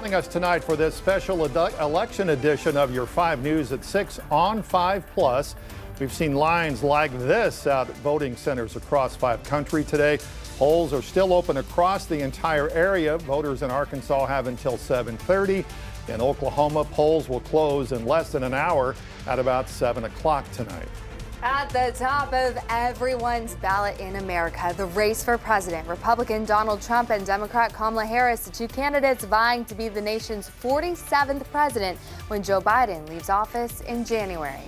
Joining us tonight for this special election edition of your 5 News at 6 on 5 Plus. We've seen lines like this out at voting centers across 5 country today. Polls are still open across the entire area. Voters in Arkansas have until 7:30. In Oklahoma, polls will close in less than an hour at about 7 o'clock tonight. At the top of everyone's ballot in America, the race for president. Republican Donald Trump and Democrat Kamala Harris, the two candidates vying to be the nation's 47th president when Joe Biden leaves office in January.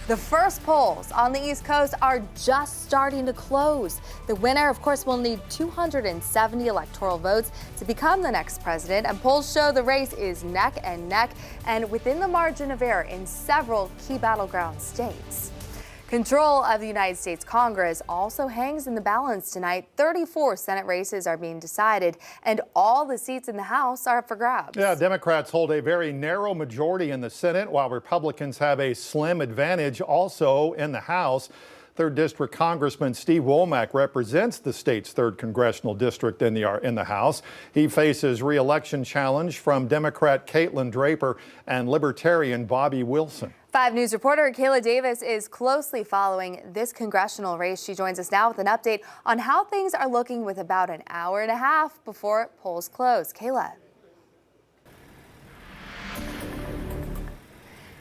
The first polls on the East Coast are just starting to close. The winner, of course, will need 270 electoral votes to become the next president, and polls show the race is neck and neck and within the margin of error in several key battleground states. Control of the United States Congress also hangs in the balance tonight. 34 Senate races are being decided, and all the seats in the House are up for grabs. Yeah, Democrats hold a very narrow majority in the Senate, while Republicans have a slim advantage also in the House. 3rd District Congressman Steve Womack represents the state's 3rd Congressional District in the House. He faces re-election challenge from Democrat Caitlin Draper and Libertarian Bobby Wilson. 5 News reporter Kayla Davis is closely following this congressional race. She joins us now with an update on how things are looking with about an hour and a half before polls close. Kayla.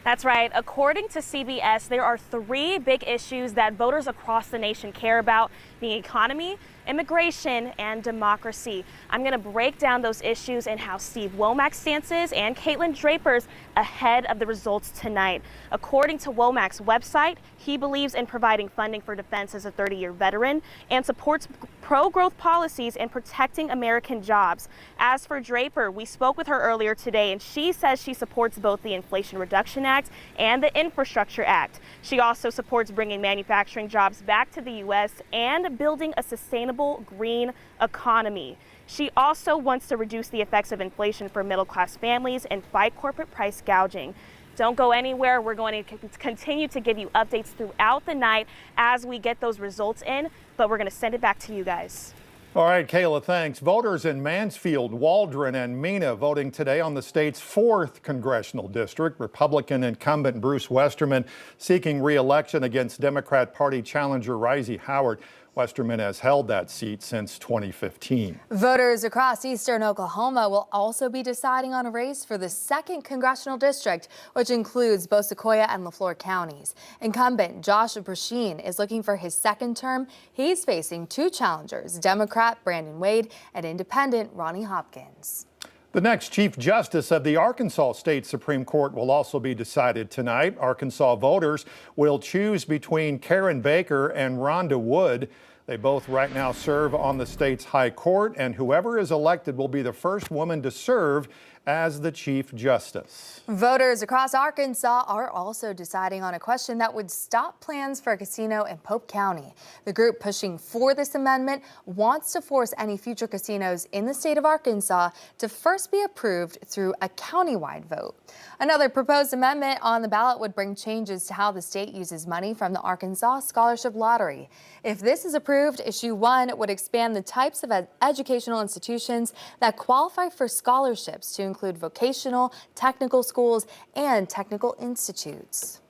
That's right. According to CBS, there are 3 big issues that voters across the nation care about: the economy, immigration, and democracy. I'm going to break down those issues and how Steve Womack's stances and Caitlin Draper's ahead of the results tonight. According to Womack's website, he believes in providing funding for defense as a 30-year veteran and supports pro-growth policies and protecting American jobs. As for Draper, we spoke with her earlier today, and she says she supports both the Inflation Reduction Act and the Infrastructure Act. She also supports bringing manufacturing jobs back to the U.S. and building a sustainable green economy. She also wants to reduce the effects of inflation for middle-class families and fight corporate price gouging. Don't go anywhere. We're going to continue to give you updates throughout the night as we get those results in, but we're going to send it back to you guys. All right, Kayla, thanks. Voters in Mansfield, Waldron, and Mena voting today on the state's 4th congressional district. Republican incumbent Bruce Westerman seeking re-election against Democrat Party challenger Risey Howard. Westerman has held that seat since 2015. Voters across eastern Oklahoma will also be deciding on a race for the 2nd congressional district, which includes both Sequoia and LaFleur counties. Incumbent Josh Brashean is looking for his 2nd term. He's facing 2 challengers, Democrat Brandon Wade and Independent Ronnie Hopkins. The next Chief Justice of the Arkansas State Supreme Court will also be decided tonight. Arkansas voters will choose between Karen Baker and Rhonda Wood. They both right now serve on the state's high court, and whoever is elected will be the first woman to serve as the Chief Justice. Voters across Arkansas are also deciding on a question that would stop plans for a casino in Pope County. The group pushing for this amendment wants to force any future casinos in the state of Arkansas to first be approved through a countywide vote. Another proposed amendment on the ballot would bring changes to how the state uses money from the Arkansas Scholarship Lottery. If this is approved, issue 1 would expand the types of educational institutions that qualify for scholarships to include vocational, technical schools, and technical institutes.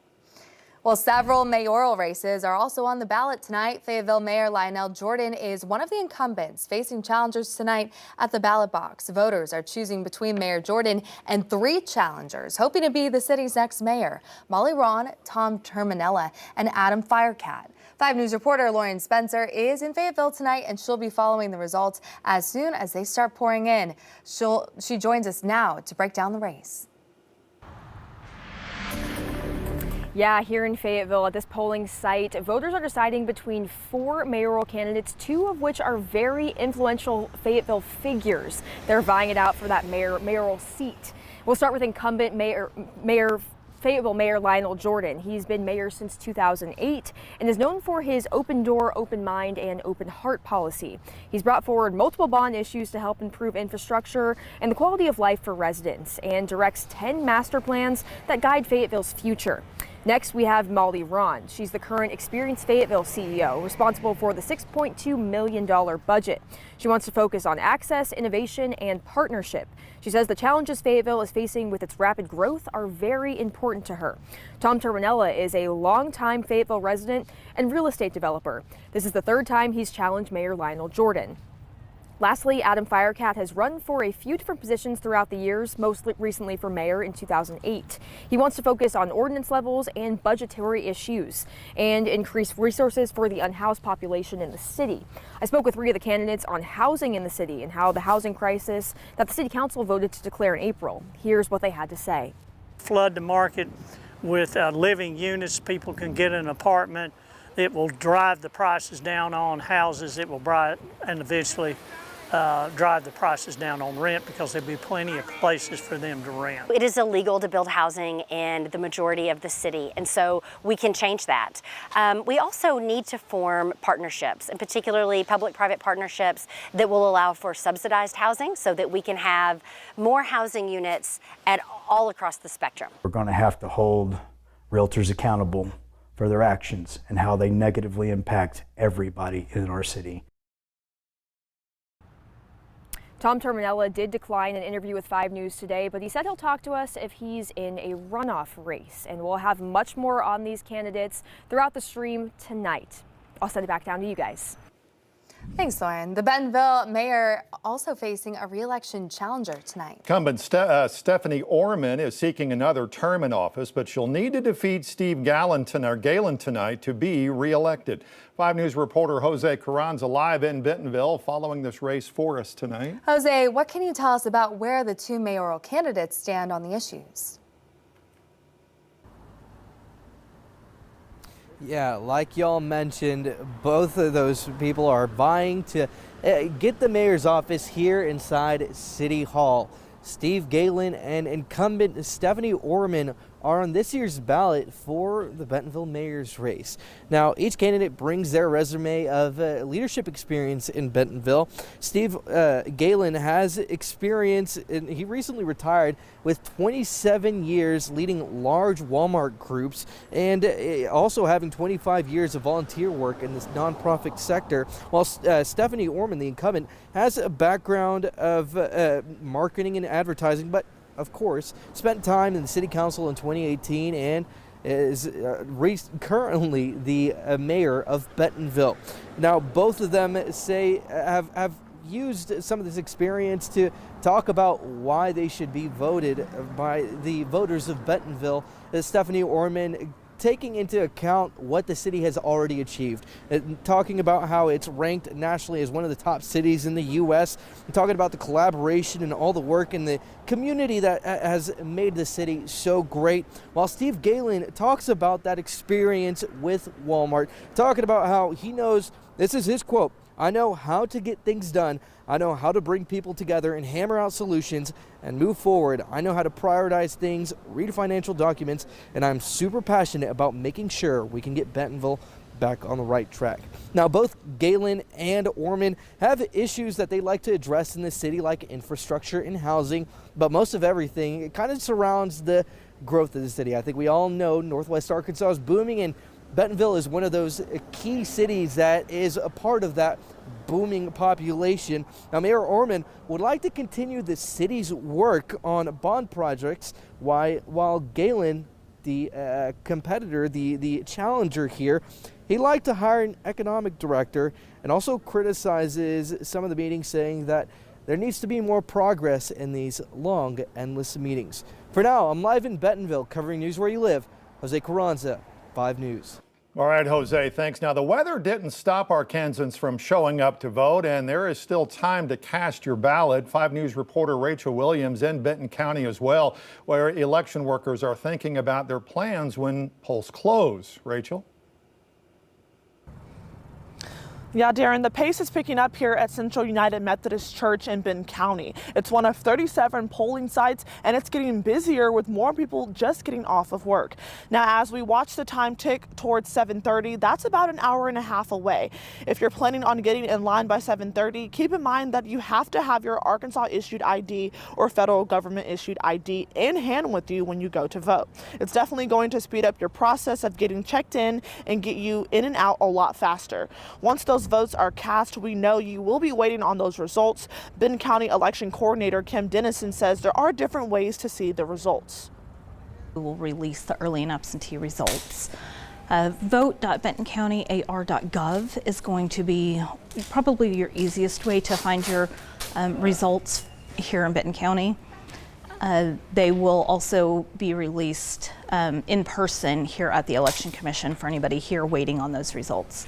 Well, several mayoral races are also on the ballot tonight. Fayetteville Mayor Lionel Jordan is one of the incumbents facing challengers tonight at the ballot box. Voters are choosing between Mayor Jordan and 3 challengers, hoping to be the city's next mayor: Molly Ron, Tom Terminella, and Adam Firecat. 5 News reporter Lauren Spencer is in Fayetteville tonight, and she'll be following the results as soon as they start pouring in. She joins us now to break down the race. Yeah, here in Fayetteville at this polling site, voters are deciding between 4 mayoral candidates, 2 of which are very influential Fayetteville figures. They're vying it out for that mayoral seat. We'll start with incumbent Fayetteville Mayor Lionel Jordan. He's been mayor since 2008 and is known for his open door, open mind, and open heart policy. He's brought forward multiple bond issues to help improve infrastructure and the quality of life for residents, and directs 10 master plans that guide Fayetteville's future. Next, we have Molly Ron. She's the current Experience Fayetteville CEO, responsible for the $6.2 million budget. She wants to focus on access, innovation, and partnership. She says the challenges Fayetteville is facing with its rapid growth are very important to her. Tom Terminella is a longtime Fayetteville resident and real estate developer. This is the third time he's challenged Mayor Lionel Jordan. Lastly, Adam Firecat has run for a few different positions throughout the years, most recently for mayor in 2008. He wants to focus on ordinance levels and budgetary issues and increase resources for the unhoused population in the city. I spoke with three of the candidates on housing in the city and how the housing crisis that the city council voted to declare in April. Here's what they had to say. Flood the market with living units. People can get an apartment. It will drive the prices down on houses. It will and eventually drive the prices down on rent because there'll be plenty of places for them to rent. It is illegal to build housing in the majority of the city, and so we can change that. We also need to form partnerships, and particularly public-private partnerships that will allow for subsidized housing so that we can have more housing units all across the spectrum. We're going to have to hold realtors accountable for their actions and how they negatively impact everybody in our city. Tom Terminella did decline an interview with 5 News today, but he said he'll talk to us if he's in a runoff race. And we'll have much more on these candidates throughout the stream tonight. I'll send it back down to you guys. Thanks, Lauren. The Bentonville mayor also facing a re-election challenger tonight. Incumbent Stephanie Orman is seeking another term in office, but she'll need to defeat Steve Galen tonight to be re-elected. 5 News reporter Jose Carranza live in Bentonville following this race for us tonight. Jose, what can you tell us about where the two mayoral candidates stand on the issues? Yeah, like y'all mentioned, both of those people are vying to get the mayor's office here inside City Hall. Steve Galen and incumbent Stephanie Orman are on this year's ballot for the Bentonville mayor's race. Now, each candidate brings their resume of leadership experience in Bentonville. Steve Galen has experience, and he recently retired with 27 years leading large Walmart groups and also having 25 years of volunteer work in this nonprofit sector, while Stephanie Orman, the incumbent, has a background of marketing and advertising, but of course, spent time in the city council in 2018 and is currently the mayor of Bentonville. Now, both of them say have used some of this experience to talk about why they should be voted by the voters of Bentonville. Stephanie Orman taking into account what the city has already achieved, talking about how it's ranked nationally as one of the top cities in the U.S., and talking about the collaboration and all the work in the community that has made the city so great, while Steve Galen talks about that experience with Walmart, talking about how he knows, this is his quote, "I know how to get things done. I know how to bring people together and hammer out solutions and move forward. I know how to prioritize things, read financial documents, and I'm super passionate about making sure we can get Bentonville back on the right track." Now, both Galen and Orman have issues that they like to address in the city, like infrastructure and housing, but most of everything, it kind of surrounds the growth of the city. I think we all know Northwest Arkansas is booming, and Bentonville is one of those key cities that is a part of that booming population. Now, Mayor Orman would like to continue the city's work on bond projects, while Galen, the competitor, the challenger here, he'd like to hire an economic director, and also criticizes some of the meetings, saying that there needs to be more progress in these long, endless meetings. For now, I'm live in Bentonville covering news where you live. Jose Carranza, 5 News. All right, Jose, thanks. Now, the weather didn't stop Arkansans from showing up to vote, and there is still time to cast your ballot. 5 News reporter Rachel Williams in Benton County as well, where election workers are thinking about their plans when polls close. Rachel? Yeah, Darren, the pace is picking up here at Central United Methodist Church in Benton County. It's one of 37 polling sites, and it's getting busier with more people just getting off of work. Now, as we watch the time tick towards 7:30, that's about an hour and a half away. If you're planning on getting in line by 7:30, keep in mind that you have to have your Arkansas issued ID or federal government issued ID in hand with you when you go to vote. It's definitely going to speed up your process of getting checked in and get you in and out a lot faster. Once those votes are cast, we know you will be waiting on those results. Benton County Election Coordinator Kim Dennison says there are different ways to see the results. We will release the early and absentee results. Vote.bentoncountyar.gov is going to be probably your easiest way to find your results here in Benton County. They will also be released in person here at the Election Commission for anybody here waiting on those results.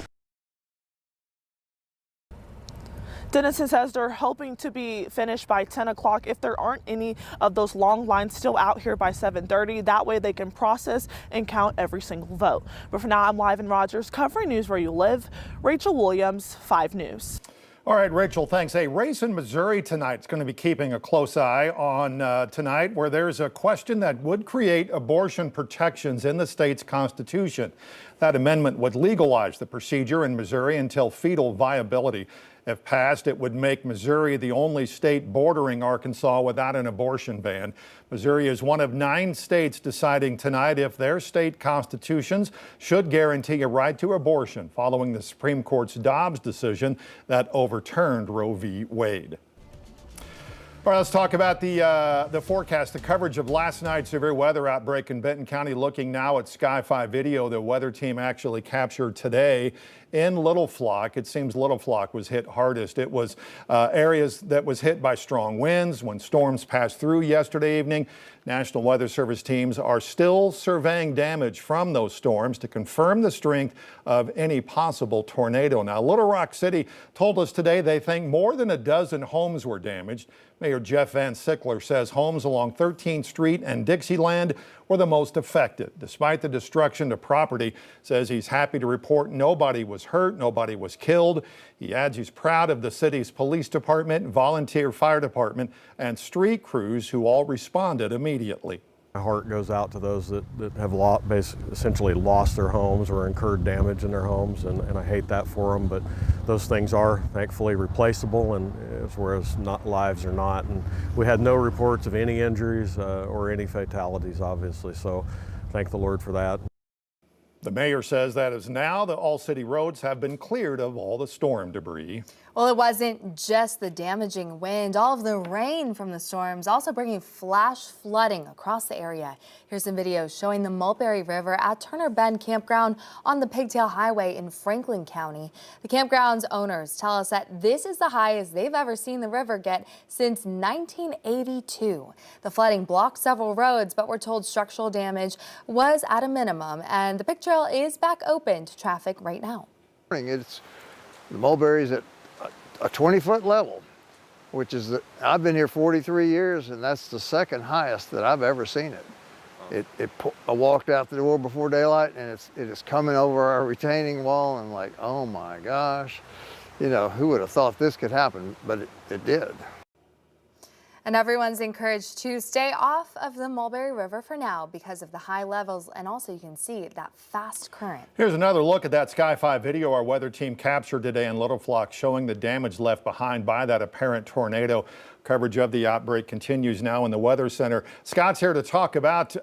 Dennison says they're hoping to be finished by 10 o'clock if there aren't any of those long lines still out here by 7:30. That way they can process and count every single vote. But for now, I'm live in Rogers covering news where you live. Rachel Williams, 5 News. All right, Rachel, thanks. A race in Missouri tonight is going to be keeping a close eye on tonight, where there's a question that would create abortion protections in the state's constitution. That amendment would legalize the procedure in Missouri until fetal viability. If passed, it would make Missouri the only state bordering Arkansas without an abortion ban. Missouri is one of 9 states deciding tonight if their state constitutions should guarantee a right to abortion following the Supreme Court's Dobbs decision that overturned Roe v. Wade. All right, let's talk about the forecast, the coverage of last night's severe weather outbreak in Benton County. Looking now at Sky 5 video the weather team actually captured today in Little Flock. It seems Little Flock was hit hardest. It was areas that was hit by strong winds when storms passed through yesterday evening. National Weather Service teams are still surveying damage from those storms to confirm the strength of any possible tornado. Now, Little Rock City told us today they think more than a dozen homes were damaged. Mayor Jeff Van Sickler says homes along 13th Street and Dixieland were the most affected. Despite the destruction to property, says he's happy to report nobody was hurt, nobody was killed. He adds he's proud of the city's police department, volunteer fire department, and street crews who all responded immediately. My heart goes out to those that have essentially lost their homes or incurred damage in their homes, and I hate that for them, but those things are thankfully replaceable, and whereas lives are not. And we had no reports of any injuries or any fatalities, obviously, so thank the Lord for that. The mayor says that as now all city roads have been cleared of all the storm debris. Well, it wasn't just the damaging wind. All of the rain from the storms also bringing flash flooding across the area. Here's some video showing the Mulberry River at Turner Bend Campground on the Pigtail Highway in Franklin County. The campground's owners tell us that this is the highest they've ever seen the river get since 1982. The flooding blocked several roads, but we're told structural damage was at a minimum, and the Pig Trail is back open to traffic right now. It's the Mulberry's at a 20-foot level, which is I've been here 43 years, and that's the second highest that I've ever seen it. I walked out the door before daylight, and it is coming over our retaining wall, and like, oh my gosh, you know, who would have thought this could happen? But it did. And everyone's encouraged to stay off of the Mulberry River for now because of the high levels, and also you can see that fast current. Here's another look at that Sky 5 video our weather team captured today in Little Flock, showing the damage left behind by that apparent tornado. Coverage of the outbreak continues now in the Weather Center. Scott's here to talk about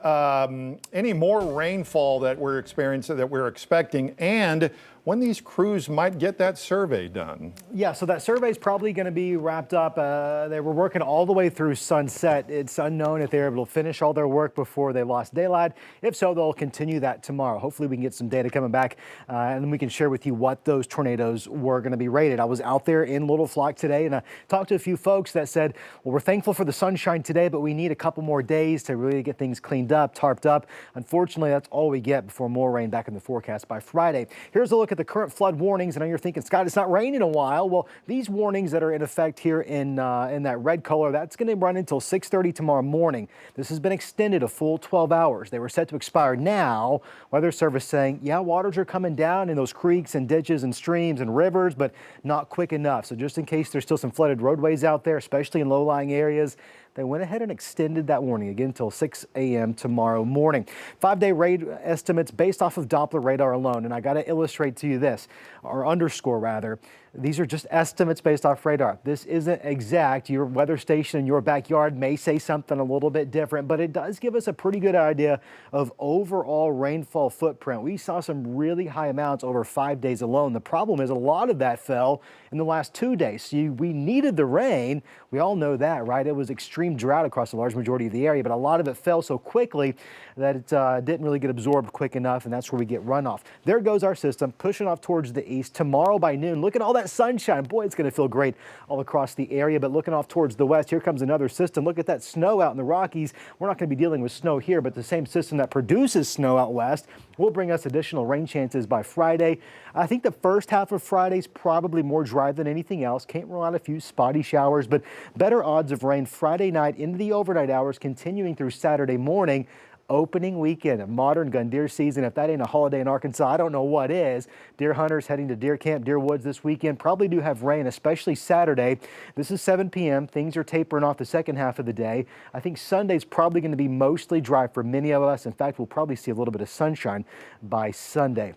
any more rainfall that we're experiencing, that we're expecting, and when these crews might get that survey done. Yeah, so that survey is probably going to be wrapped up. They were working all the way through sunset. It's unknown if they're able to finish all their work before they lost daylight. If so, they'll continue that tomorrow. Hopefully we can get some data coming back and then we can share with you what those tornadoes were going to be rated. I was out there in Little Flock today and I talked to a few folks that said said, well, we're thankful for the sunshine today, but we need a couple more days to really get things cleaned up, tarped up. Unfortunately, that's all we get before more rain back in the forecast by Friday. Here's a look at the current flood warnings. I know you're thinking, Scott, it's not raining in a while. Well, these warnings that are in effect here in that red color, that's going to run until 6:30 tomorrow morning. This has been extended a full 12 hours. They were set to expire now. Weather Service saying, yeah, waters are coming down in those creeks and ditches and streams and rivers, but not quick enough. So just in case there's still some flooded roadways out there, especially in low-lying areas, they went ahead and extended that warning again until 6 a.m. tomorrow morning. 5-day rate estimates based off of Doppler radar alone. And I got to illustrate to you this, or underscore rather, these are just estimates based off radar. This isn't exact. Your weather station in your backyard may say something a little bit different, but it does give us a pretty good idea of overall rainfall footprint. We saw some really high amounts over 5 days alone. The problem is a lot of that fell in the last 2 days. So we needed the rain. We all know that, right? It was extreme drought across a large majority of the area, but a lot of it fell so quickly that it didn't really get absorbed quick enough, and that's where we get runoff. There goes our system pushing off towards the east. Tomorrow by noon, look at all that sunshine. Boy, it's going to feel great all across the area, but looking off towards the west, here comes another system. Look at that snow out in the Rockies. We're not going to be dealing with snow here, but the same system that produces snow out west will bring us additional rain chances by Friday. I think the first half of Friday's probably more dry than anything else. Can't rule out a few spotty showers, but better odds of rain Friday night into the overnight hours, continuing through Saturday morning. Opening weekend of modern gun deer season. If that ain't a holiday in Arkansas, I don't know what is. Deer hunters heading to deer camp, deer woods this weekend probably do have rain, especially Saturday. This is 7 p.m. Things are tapering off the second half of the day. I think Sunday's probably going to be mostly dry for many of us. In fact, we'll probably see a little bit of sunshine by Sunday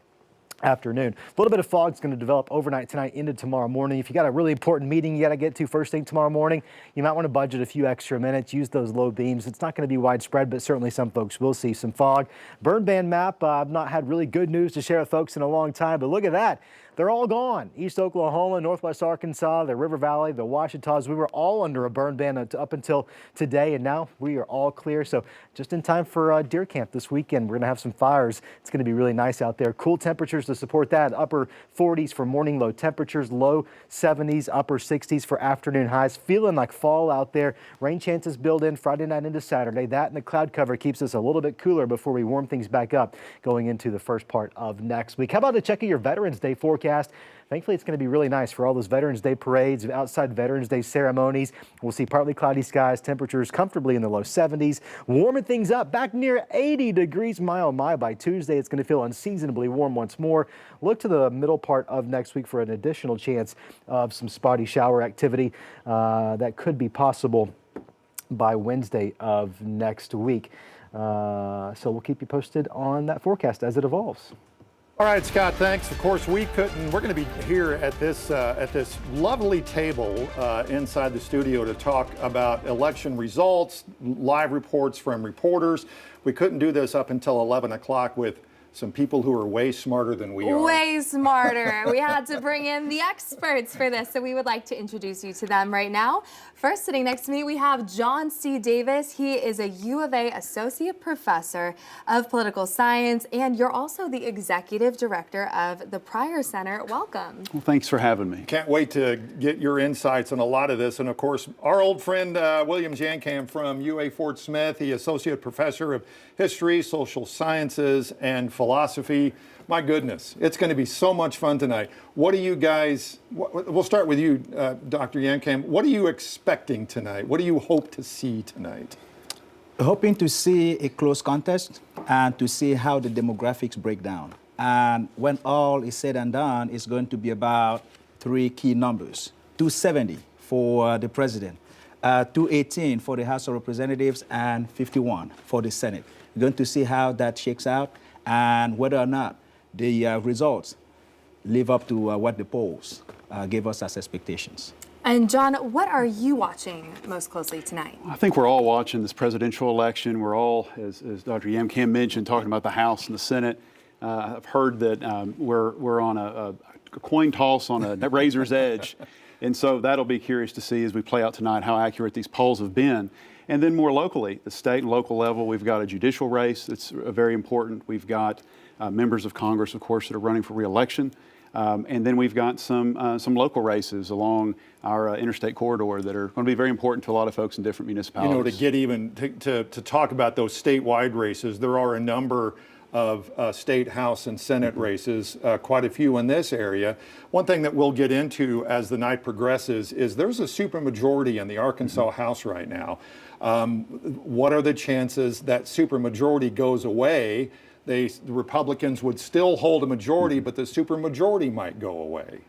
afternoon. A little bit of fog is going to develop overnight tonight into tomorrow morning. If you got a really important meeting you got to get to first thing tomorrow morning, you might want to budget a few extra minutes, use those low beams. It's not going to be widespread, but certainly some folks will see some fog. Burn ban map, I've not had really good news to share with folks in a long time, but look at that. They're all gone. East Oklahoma, Northwest Arkansas, the River Valley, the Ouachitas, we were all under a burn ban up until today, and now we are all clear. So just in time for deer camp this weekend. We're going to have some fires. It's going to be really nice out there. Cool temperatures to support that. Upper 40s for morning low temperatures, low 70s, upper 60s for afternoon highs. Feeling like fall out there. Rain chances build in Friday night into Saturday. That and the cloud cover keeps us a little bit cooler before we warm things back up going into the first part of next week. How about a check of your Veterans Day forecast? Thankfully, it's going to be really nice for all those Veterans Day parades, outside Veterans Day ceremonies. We'll see partly cloudy skies, temperatures comfortably in the low 70s, warming things up back near 80 degrees mile by Tuesday. It's going to feel unseasonably warm once more. Look to the middle part of next week for an additional chance of some spotty shower activity that could be possible by Wednesday of next week. So we'll keep you posted on that forecast as it evolves. All right, Scott, thanks. Of course, we're going to be here at this lovely table inside the studio to talk about election results, live reports from reporters. We couldn't do this up until 11 o'clock with some people who are way smarter than we are. Way smarter. We had to bring in the experts for this, so we would like to introduce you to them right now. First, sitting next to me, we have John C. Davis. He is a U of A Associate Professor of Political Science, and you're also the Executive Director of the Pryor Center. Welcome. Well, thanks for having me. Can't wait to get your insights on a lot of this. And of course, our old friend William Jankam from UA Fort Smith, the Associate Professor of History, Social Sciences, and Philosophy. My goodness, it's going to be so much fun tonight. What do you guys, we'll start with you, Dr. Jankam. What are you expecting tonight? What do you hope to see tonight? Hoping to see a close contest and to see how the demographics break down. And when all is said and done, it's going to be about three key numbers. 270 for the president, 218 for the House of Representatives, and 51 for the Senate. We're going to see how that shakes out and whether or not the results live up to what the polls gave us as expectations. And John, what are you watching most closely tonight? I think we're all watching this presidential election. We're all, as Dr. Jankam mentioned, talking about the House and the Senate. I've heard that we're on a coin toss on a razor's edge. And so that'll be curious to see as we play out tonight how accurate these polls have been. And then more locally, the state and local level, we've got a judicial race that's very important. We've got members of Congress, of course, that are running for re-election. And then we've got some local races along our interstate corridor that are going to be very important to a lot of folks in different municipalities. You know, to get even to talk about those statewide races, there are a number of state house and Senate races, quite a few in this area. One thing that we'll get into as the night progresses is there's a supermajority in the Arkansas House right now. What are the chances that supermajority goes away? The Republicans would still hold a majority, but the supermajority might go away.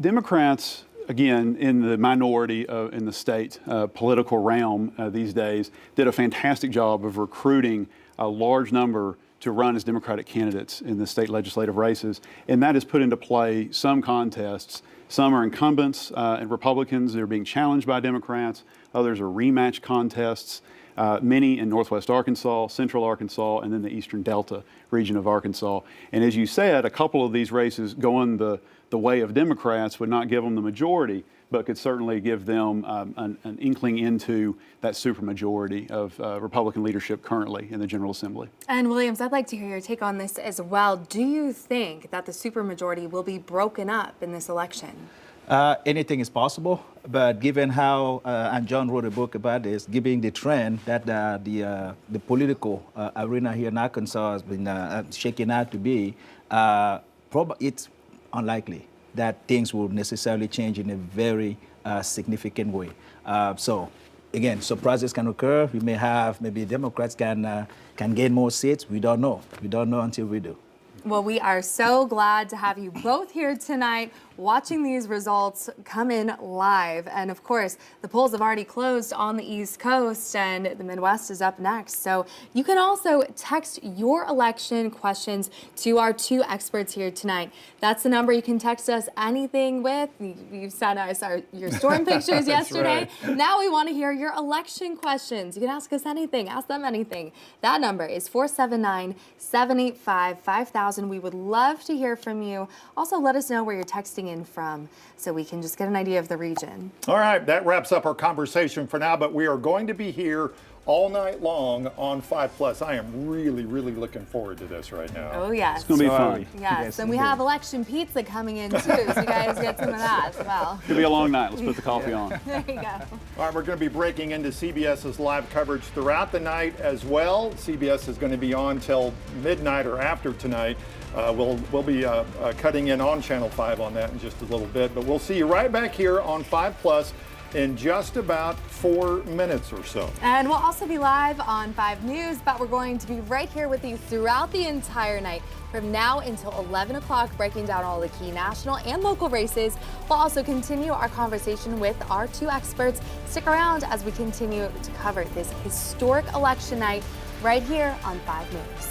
Democrats, again, in the minority in the state political realm these days, did a fantastic job of recruiting a large number to run as Democratic candidates in the state legislative races, and that has put into play some contests. Some are incumbents and Republicans that are being challenged by Democrats. Others are rematch contests. Many in Northwest Arkansas, Central Arkansas, and then the Eastern Delta region of Arkansas. And as you said, a couple of these races going the way of Democrats would not give them the majority, but could certainly give them an inkling into that supermajority of Republican leadership currently in the General Assembly. And Williams, I'd like to hear your take on this as well. Do you think that the supermajority will be broken up in this election? Anything is possible, but given how, and John wrote a book about this, given the trend that the political arena here in Arkansas has been shaking out to be, it's unlikely that things will necessarily change in a very significant way. So, again, surprises can occur. We may have, maybe Democrats can gain more seats. We don't know. We don't know until we do. Well, we are so glad to have you both here tonight watching these results come in live. And of course, the polls have already closed on the East Coast and the Midwest is up next. So you can also text your election questions to our two experts here tonight. That's the number you can text us anything with. You sent us your storm pictures yesterday. Right. Now we want to hear your election questions. You can ask us anything, ask them anything. That number is 479-785-5000. We would love to hear from you. Also, let us know where you're texting in from so we can just get an idea of the region. All right, that wraps up our conversation for now, but we are going to be here all night long on 5+. I am really, really looking forward to this right now. Oh, yes. It's going to be fun. Yes, and we have election pizza coming in too, so you guys get some of that as well. It'll be a long night. Let's put the coffee on. There you go. All right, we're going to be breaking into CBS's live coverage throughout the night as well. CBS is going to be on till midnight or after tonight. We'll be cutting in on Channel 5 on that in just a little bit, but we'll see you right back here on 5+ in just about 4 minutes or so. And we'll also be live on 5 News, but we're going to be right here with you throughout the entire night from now until 11 o'clock, breaking down all the key national and local races. We'll also continue our conversation with our two experts. Stick around as we continue to cover this historic election night right here on 5 News.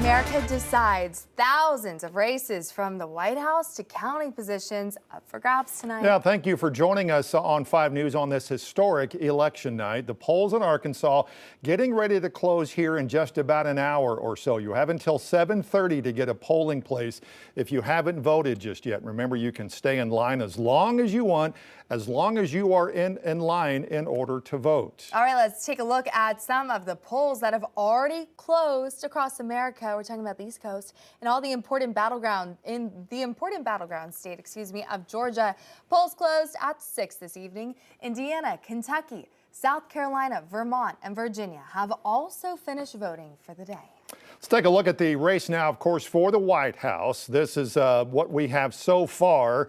America decides. Thousands of races from the White House to county positions up for grabs tonight. Yeah, thank you for joining us on 5 News on this historic election night. The polls in Arkansas getting ready to close here in just about an hour or so. You have until 7:30 to get a polling place if you haven't voted just yet. Remember, you can stay in line as long as you want, as long as you are in line in order to vote. All right, let's take a look at some of the polls that have already closed across America. We're talking about the East Coast and all the important battleground state, of Georgia. Polls closed at 6 this evening. Indiana, Kentucky, South Carolina, Vermont, and Virginia have also finished voting for the day. Let's take a look at the race now, of course, for the White House. This is what we have so far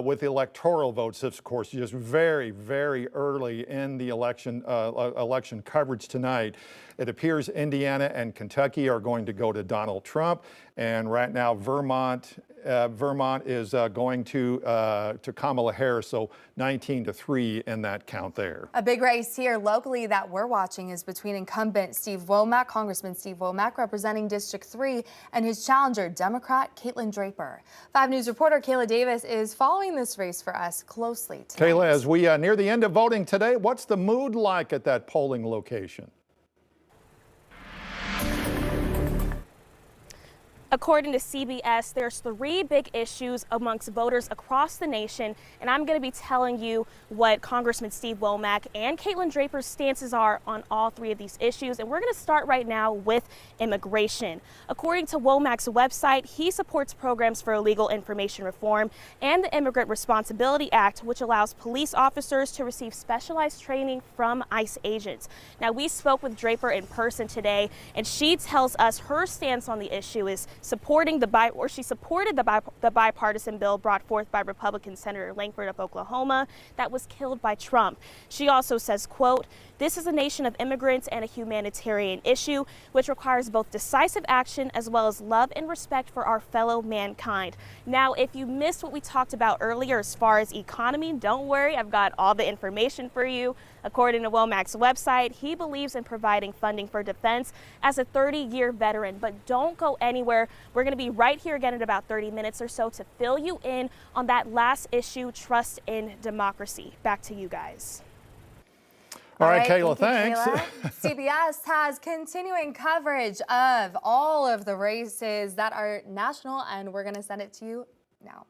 with electoral votes. Of course, just very, very early in the election coverage tonight. It appears Indiana and Kentucky are going to go to Donald Trump, and right now Vermont is going to Kamala Harris, so 19-3 in that count there. A big race here locally that we're watching is between incumbent Congressman Steve Womack, representing District 3, and his challenger, Democrat Caitlin Draper. 5 News reporter Kayla Davis is following this race for us closely tonight. Kayla, as we near the end of voting today, what's the mood like at that polling location? According to CBS, there's 3 big issues amongst voters across the nation, and I'm going to be telling you what Congressman Steve Womack and Caitlin Draper's stances are on all 3 of these issues. And we're going to start right now with immigration. According to Womack's website, he supports programs for illegal information reform and the Immigrant Responsibility Act, which allows police officers to receive specialized training from ICE agents. Now, we spoke with Draper in person today, and she tells us her stance on the issue is supported the bipartisan bill brought forth by Republican Senator Langford of Oklahoma that was killed by Trump. She also says, quote, "This is a nation of immigrants and a humanitarian issue, which requires both decisive action as well as love and respect for our fellow mankind." Now, if you missed what we talked about earlier as far as economy, don't worry, I've got all the information for you. According to Womack's website, he believes in providing funding for defense as a 30-year veteran. But don't go anywhere. We're going to be right here again in about 30 minutes or so to fill you in on that last issue, trust in democracy. Back to you guys. All right, Kayla, thanks. CBS has continuing coverage of all of the races that are national, and we're going to send it to you now.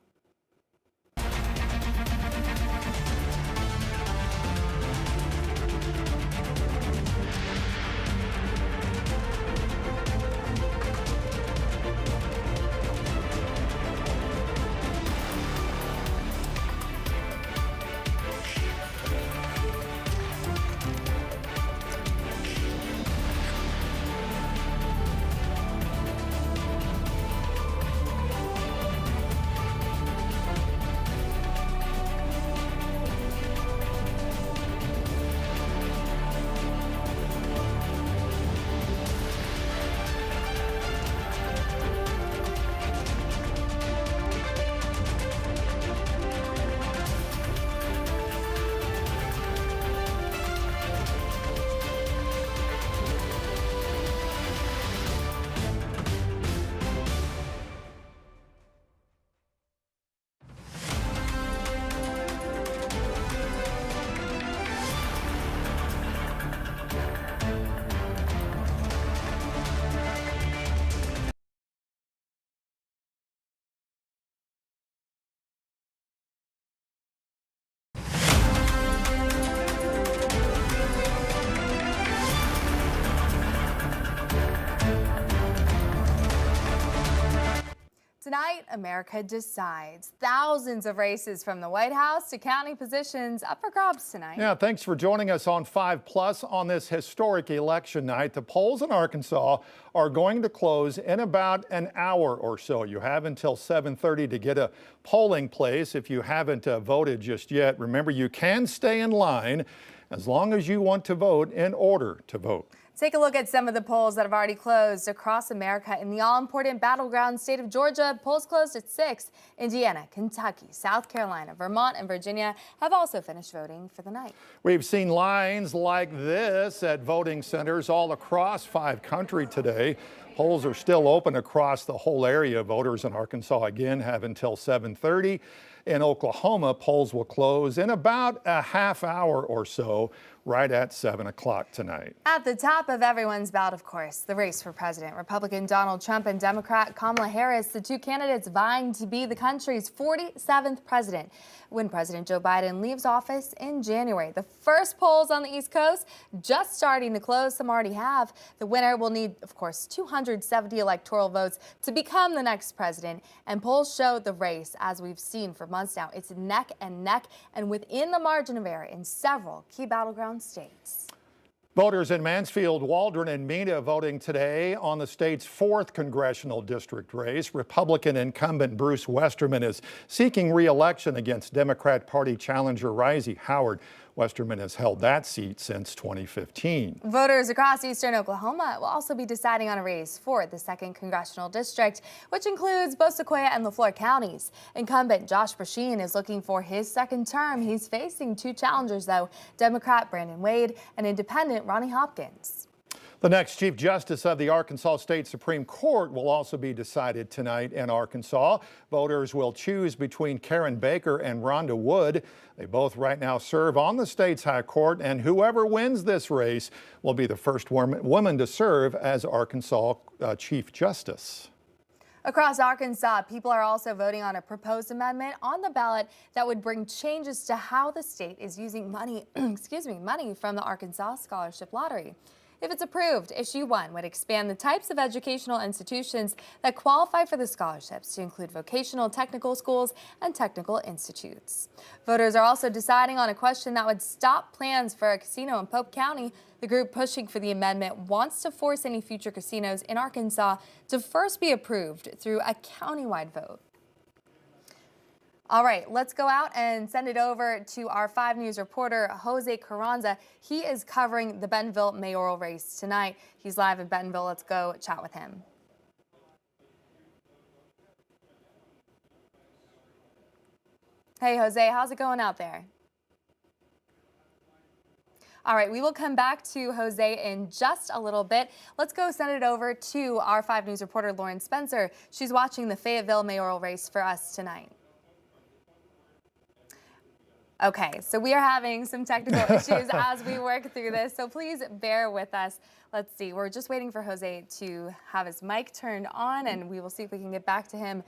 Tonight, America decides. Thousands of races from the White House to county positions up for grabs tonight. Yeah, thanks for joining us on 5 Plus on this historic election night. The polls in Arkansas are going to close in about an hour or so. You have until 7:30 to get a polling place if you haven't voted just yet. Remember, you can stay in line as long as you want to vote in order to vote. Take a look at some of the polls that have already closed across America. In the all-important battleground state of Georgia, polls closed at 6. Indiana, Kentucky, South Carolina, Vermont, and Virginia have also finished voting for the night. We've seen lines like this at voting centers all across 5 country today. Polls are still open across the whole area. Voters in Arkansas again have until 7:30. In Oklahoma, polls will close in about a half hour or so, right at 7 o'clock tonight. At the top of everyone's ballot, of course, the race for president. Republican Donald Trump and Democrat Kamala Harris, the two candidates vying to be the country's 47th president when President Joe Biden leaves office in January. The first polls on the East Coast just starting to close. Some already have. The winner will need, of course, 270 electoral votes to become the next president. And polls show the race, as we've seen for months now, it's neck and neck and within the margin of error in several key battleground states. Voters in Mansfield, Waldron, and Mena voting today on the state's 4th congressional district race. Republican incumbent Bruce Westerman is seeking re-election against Democrat Party challenger Risey Howard. Westerman has held that seat since 2015. Voters across eastern Oklahoma will also be deciding on a race for the 2nd congressional district, which includes both Sequoia and LaFleur counties. Incumbent Josh Brasheen is looking for his 2nd term. He's facing 2 challengers, though, Democrat Brandon Wade and Independent Ronnie Hopkins. The next Chief Justice of the Arkansas State Supreme Court will also be decided tonight in Arkansas. Voters will choose between Karen Baker and Rhonda Wood. They both right now serve on the state's high court, and whoever wins this race will be the first woman to serve as Arkansas Chief Justice. Across Arkansas, people are also voting on a proposed amendment on the ballot that would bring changes to how the state is using money, money from the Arkansas Scholarship Lottery. If it's approved, Issue 1 would expand the types of educational institutions that qualify for the scholarships to include vocational technical schools and technical institutes. Voters are also deciding on a question that would stop plans for a casino in Pope County. The group pushing for the amendment wants to force any future casinos in Arkansas to first be approved through a countywide vote. All right, let's go out and send it over to our 5 News reporter, Jose Carranza. He is covering the Bentonville mayoral race tonight. He's live in Bentonville. Let's go chat with him. Hey, Jose, how's it going out there? All right, we will come back to Jose in just a little bit. Let's go send it over to our 5 News reporter, Lauren Spencer. She's watching the Fayetteville mayoral race for us tonight. Okay, so we are having some technical issues as we work through this, so please bear with us. Let's see, we're just waiting for Jose to have his mic turned on, and we will see if we can get back to him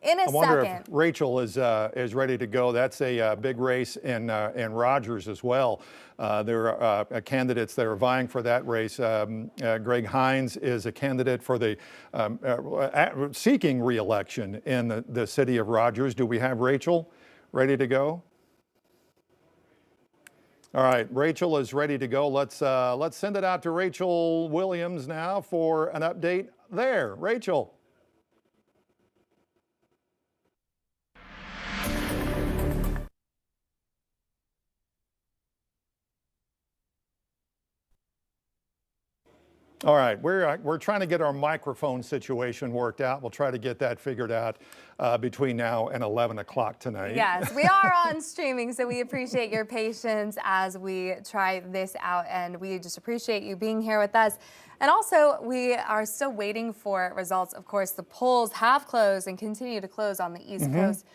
in a second. I wonder if Rachel is ready to go. That's a big race in Rogers as well. There are candidates that are vying for that race. Greg Hines is a candidate for the seeking re-election in the city of Rogers. Do we have Rachel ready to go? All right, Rachel is ready to go. Let's send it out to Rachel Williams now for an update there. Rachel. All right, we're trying to get our microphone situation worked out. We'll try to get that figured out between now and 11 o'clock tonight. Yes, we are on streaming, so we appreciate your patience as we try this out, and we just appreciate you being here with us. And also, we are still waiting for results. Of course, the polls have closed and continue to close on the East Coast.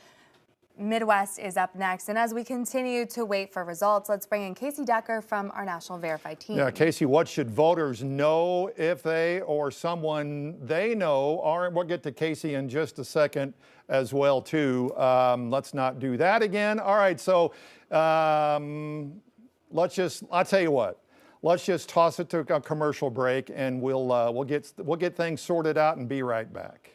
Midwest is up next. And as we continue to wait for results, let's bring in Casey Decker from our National Verified team. Yeah, Casey, what should voters know if they or someone they know are? We'll get to Casey in just a second as well, too. Let's not do that again. All right, so I'll tell you what. Let's just toss it to a commercial break, and we'll get things sorted out and be right back.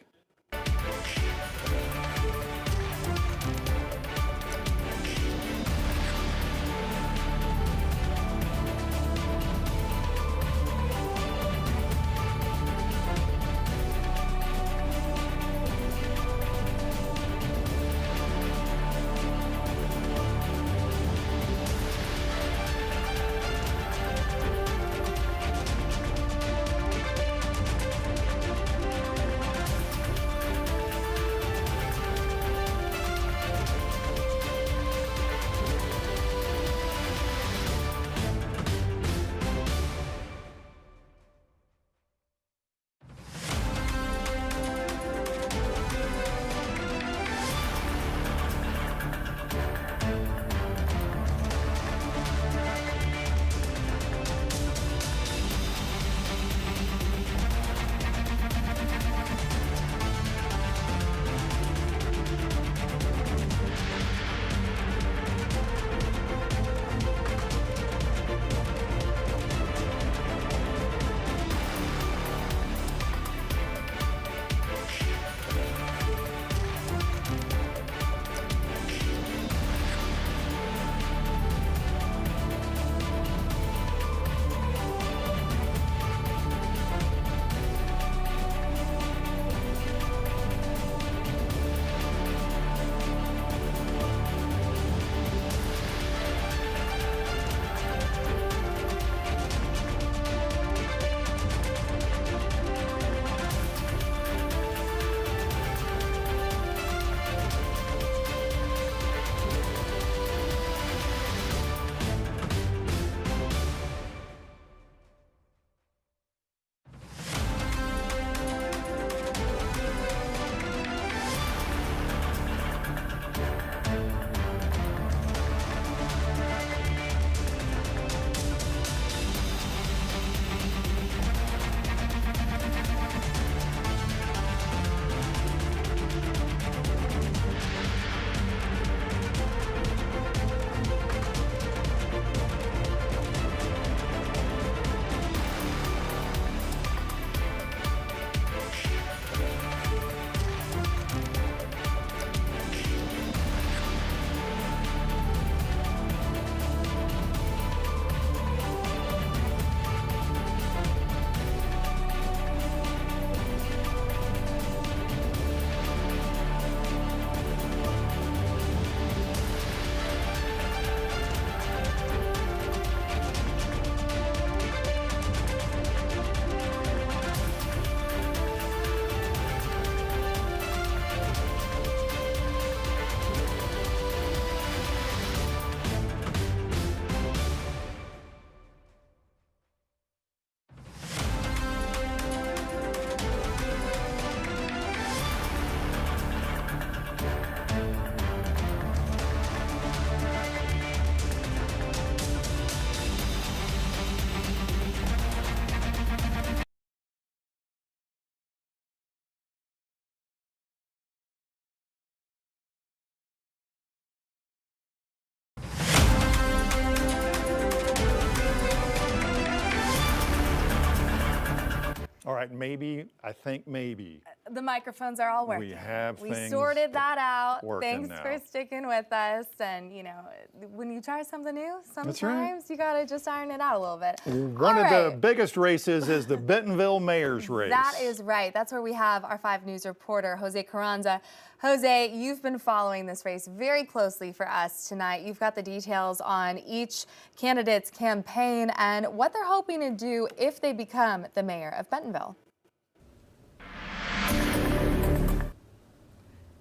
right, maybe, I think maybe. The microphones are all working. We have We things sorted that out. working Thanks now. for sticking with us. And, you know, when you try something new, sometimes right. you got to just iron it out a little bit. One of the biggest races is the Bentonville mayor's race. That is right. That's where we have our 5 News reporter, Jose Carranza. Jose, you've been following this race very closely for us tonight. You've got the details on each candidate's campaign and what they're hoping to do if they become the mayor of Bentonville.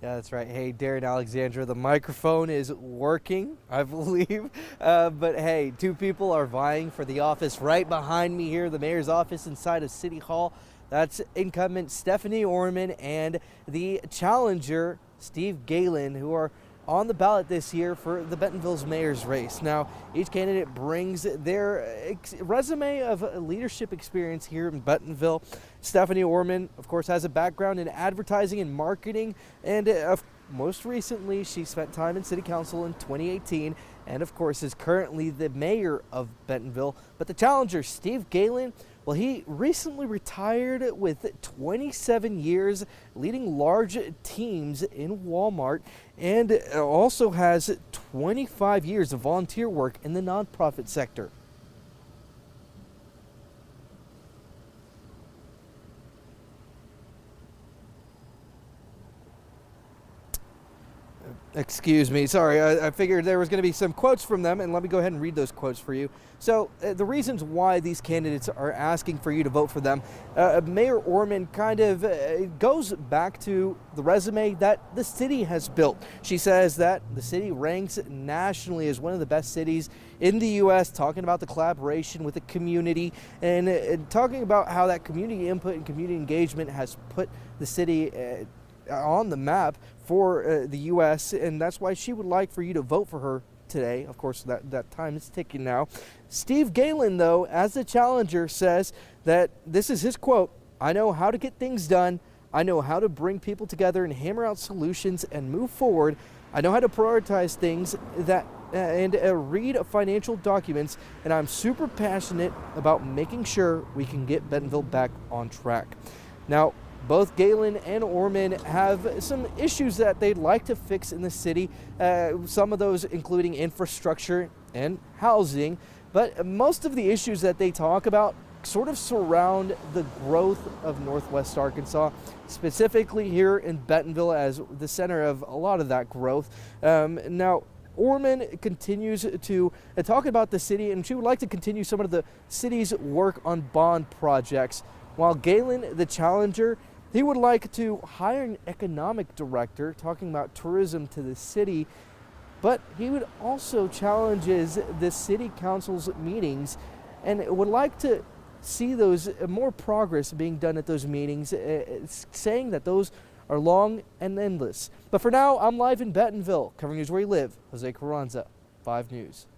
Yeah, that's right. Hey, Darren Alexandra, the microphone is working, I believe. But hey, 2 people are vying for the office right behind me here, the mayor's office inside of City Hall. That's incumbent Stephanie Orman and the challenger, Steve Galen, who are on the ballot this year for the Bentonville's mayor's race. Now, each candidate brings their resume of leadership experience here in Bentonville. Stephanie Orman, of course, has a background in advertising and marketing, and most recently, she spent time in City Council in 2018, and of course is currently the mayor of Bentonville. But the challenger, Steve Galen, well, he recently retired with 27 years leading large teams in Walmart, and also has 25 years of volunteer work in the nonprofit sector. Excuse me, sorry, I figured there was going to be some quotes from them, and let me go ahead and read those quotes for you. So the reasons why these candidates are asking for you to vote for them, Mayor Orman kind of goes back to the resume that the city has built. She says that the city ranks nationally as one of the best cities in the U.S., talking about the collaboration with the community and talking about how that community input and community engagement has put the city on the map for the U.S., and that's why she would like for you to vote for her today. Of course, that time is ticking now. Steve Galen, though, as the challenger, says that this is his quote: "I know how to get things done. I know how to bring people together and hammer out solutions and move forward. I know how to prioritize things and read financial documents, and I'm super passionate about making sure we can get Bentonville back on track." Now, both Galen and Orman have some issues that they'd like to fix in the city, some of those including infrastructure and housing, but most of the issues that they talk about sort of surround the growth of Northwest Arkansas, specifically here in Bentonville as the center of a lot of that growth. Now, Orman continues to talk about the city, and she would like to continue some of the city's work on bond projects, while Galen, the challenger, he would like to hire an economic director, talking about tourism to the city, but he would also challenges the city council's meetings and would like to see those more progress being done at those meetings, saying that those are long and endless. But for now, I'm live in Bentonville, covering news where you live. Jose Carranza, 5 News.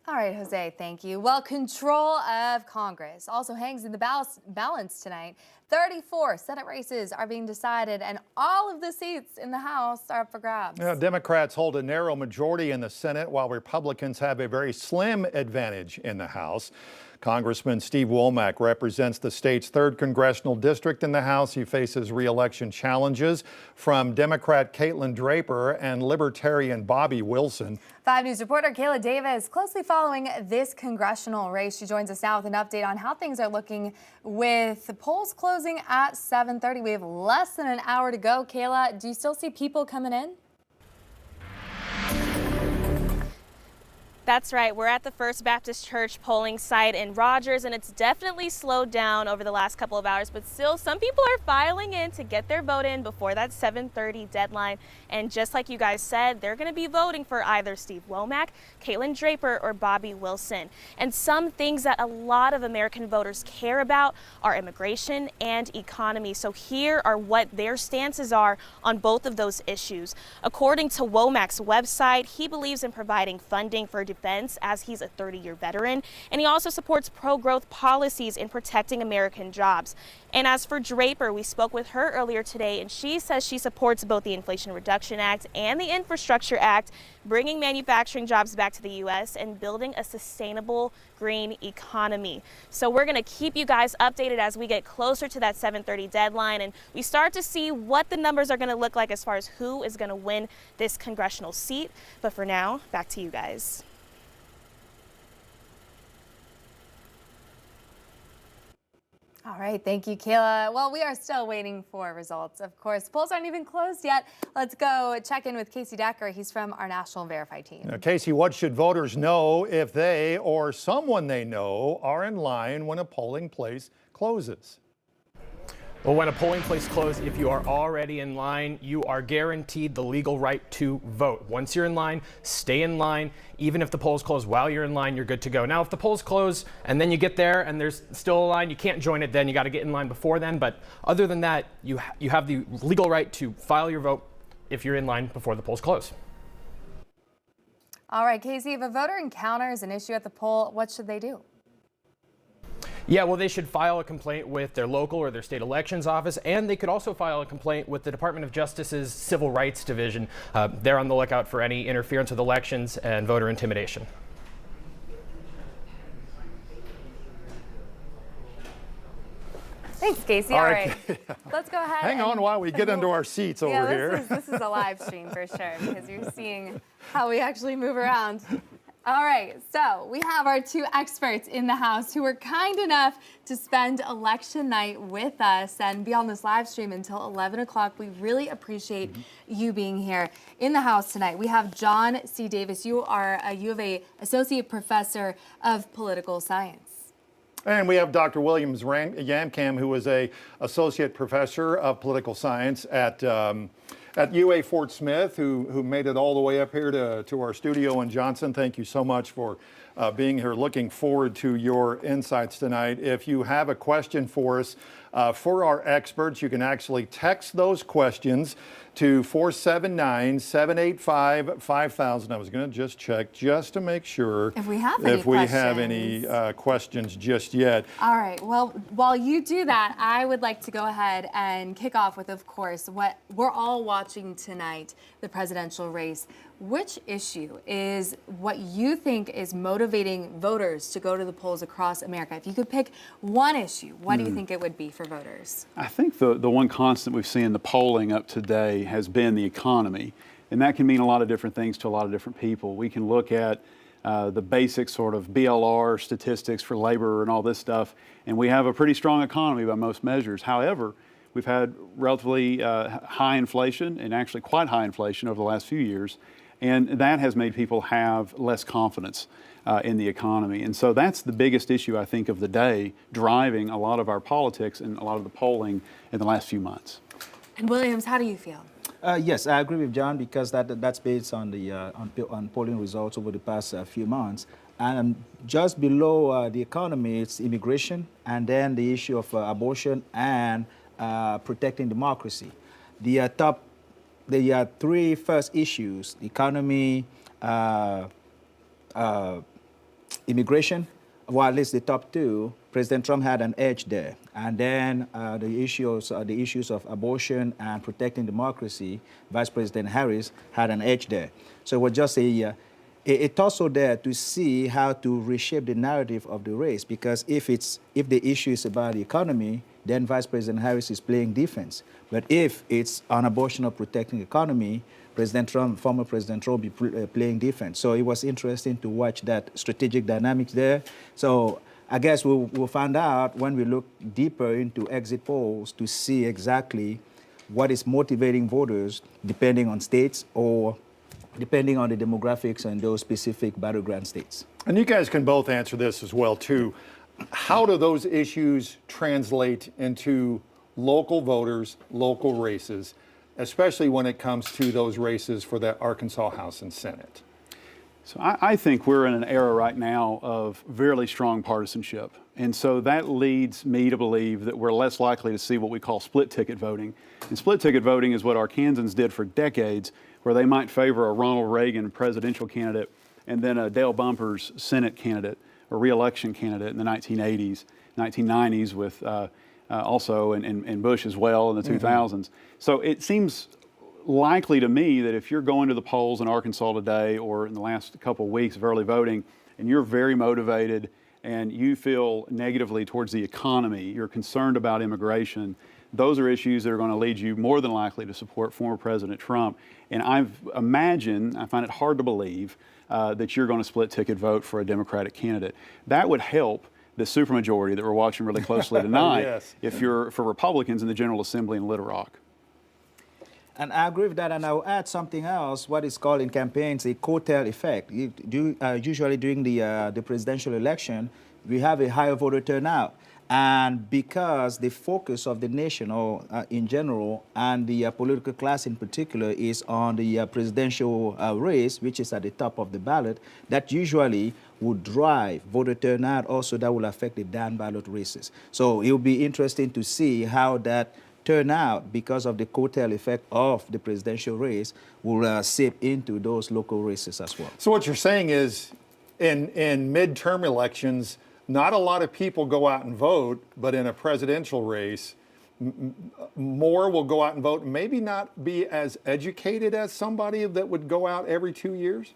All right, Jose, thank you. Well, control of Congress also hangs in the balance tonight. 34 Senate races are being decided, and all of the seats in the House are up for grabs. Yeah, Democrats hold a narrow majority in the Senate, while Republicans have a very slim advantage in the House. Congressman Steve Womack represents the state's 3rd congressional district in the House. He faces re-election challenges from Democrat Caitlin Draper and Libertarian Bobby Wilson. 5 News reporter Kayla Davis closely following this congressional race. She joins us now with an update on how things are looking with the polls closing at 7:30. We have less than an hour to go. Kayla, do you still see people coming in? That's right. We're at the First Baptist Church polling site in Rogers, and it's definitely slowed down over the last couple of hours, but still some people are filing in to get their vote in before that 7:30 deadline. And just like you guys said, they're going to be voting for either Steve Womack, Caitlin Draper, or Bobby Wilson. And some things that a lot of American voters care about are immigration and economy. So here are what their stances are on both of those issues. According to Womack's website, he believes in providing funding for defense, as he's a 30-year veteran. And he also supports pro-growth policies in protecting American jobs. And as for Draper, we spoke with her earlier today, and she says she supports both the Inflation Reduction Act and the Infrastructure Act, bringing manufacturing jobs back to the U.S. and building a sustainable green economy. So we're going to keep you guys updated as we get closer to that 7:30 deadline and we start to see what the numbers are going to look like as far as who is going to win this congressional seat. But for now, back to you guys. All right, thank you, Kayla. Well, we are still waiting for results. Of course, polls aren't even closed yet. Let's go check in with Casey Decker. He's from our National Verify team. Now, Casey, what should voters know if they or someone they know are in line when a polling place closes? Well, when a polling place closes, if you are already in line, you are guaranteed the legal right to vote. Once you're in line, stay in line. Even if the polls close while you're in line, you're good to go. Now, if the polls close and then you get there and there's still a line, you can't join it then. You got to get in line before then. But other than that, you have the legal right to file your vote if you're in line before the polls close. All right, Casey, if a voter encounters an issue at the poll, what should they do? Yeah, well, they should file a complaint with their local or their state elections office, and they could also file a complaint with the Department of Justice's Civil Rights Division. They're on the lookout for any interference with elections and voter intimidation. Thanks, Casey. All right. Let's go ahead. Hang on while we get into our seats over here. This is a live stream for sure, because you're seeing how we actually move around. All right, so we have our two experts in the House who were kind enough to spend election night with us and be on this live stream until 11 o'clock. We really appreciate you being here in the House tonight. We have John C. Davis. You are a U of A Associate Professor of Political Science. And we have Dr. Williams Yamcam, who is a Associate Professor of Political Science at UA Fort Smith, who made it all the way up here to our studio in Johnson. Thank you so much for being here. Looking forward to your insights tonight. If you have a question for us, for our experts, you can actually text those questions to 479-785-5000. I was going to just check just to make sure if we have any questions just yet. All right. Well, while you do that, I would like to go ahead and kick off with, of course, what we're all watching tonight, the presidential race. Which issue is what you think is motivating voters to go to the polls across America? If you could pick one issue, what do you think it would be for voters? I think the one constant we've seen in the polling up to date has been the economy. And that can mean a lot of different things to a lot of different people. We can look at the basic sort of BLR statistics for labor and all this stuff, and we have a pretty strong economy by most measures. However, we've had relatively high inflation, and actually quite high inflation over the last few years. And that has made people have less confidence in the economy. And so that's the biggest issue, I think, of the day, driving a lot of our politics and a lot of the polling in the last few months. And Williams, how do you feel? Yes, I agree with John, because that's based on the on polling results over the past few months. And just below the economy, it's immigration, and then the issue of abortion and protecting democracy. The three first issues: the economy, immigration. Well, at least the top two, President Trump had an edge there. And then the issues of abortion and protecting democracy, Vice President Harris had an edge there. So it was just it's also there to see how to reshape the narrative of the race, because if the issue is about the economy, then Vice President Harris is playing defense. But if it's on abortion or protecting the economy, former President Trump will be playing defense. So it was interesting to watch that strategic dynamics there. So I guess we'll find out when we look deeper into exit polls to see exactly what is motivating voters, depending on states or depending on the demographics and those specific battleground states. And you guys can both answer this as well, too. How do those issues translate into local voters, local races, especially when it comes to those races for the Arkansas House and Senate? So I think we're in an era right now of really strong partisanship. And so that leads me to believe that we're less likely to see what we call split ticket voting. And split ticket voting is what Arkansans did for decades, where they might favor a Ronald Reagan presidential candidate and then Dale Bumper's Senate candidate or re-election candidate in the 1990s with also and Bush as well in the 2000s. So it seems likely to me that if you're going to the polls in Arkansas today or in the last couple of weeks of early voting and you're very motivated and you feel negatively towards the economy, you're concerned about immigration, those are issues that are going to lead you more than likely to support former President Trump. And I find it hard to believe that you're going to split ticket vote for a Democratic candidate. That would help the supermajority that we're watching really closely tonight if you're for Republicans in the General Assembly in Little Rock. And I agree with that, and I'll add something else, what is called in campaigns a coattail effect. Usually during the presidential election, we have a higher voter turnout. And because the focus of the nation, or in general, and the political class in particular, is on the presidential race, which is at the top of the ballot, that usually would drive voter turnout. Also, that will affect the down-ballot races. So it will be interesting to see how that turnout, because of the coattail effect of the presidential race, will seep into those local races as well. So what you're saying is, in midterm elections, not a lot of people go out and vote, but in a presidential race, more will go out and vote, maybe not be as educated as somebody that would go out every 2 years?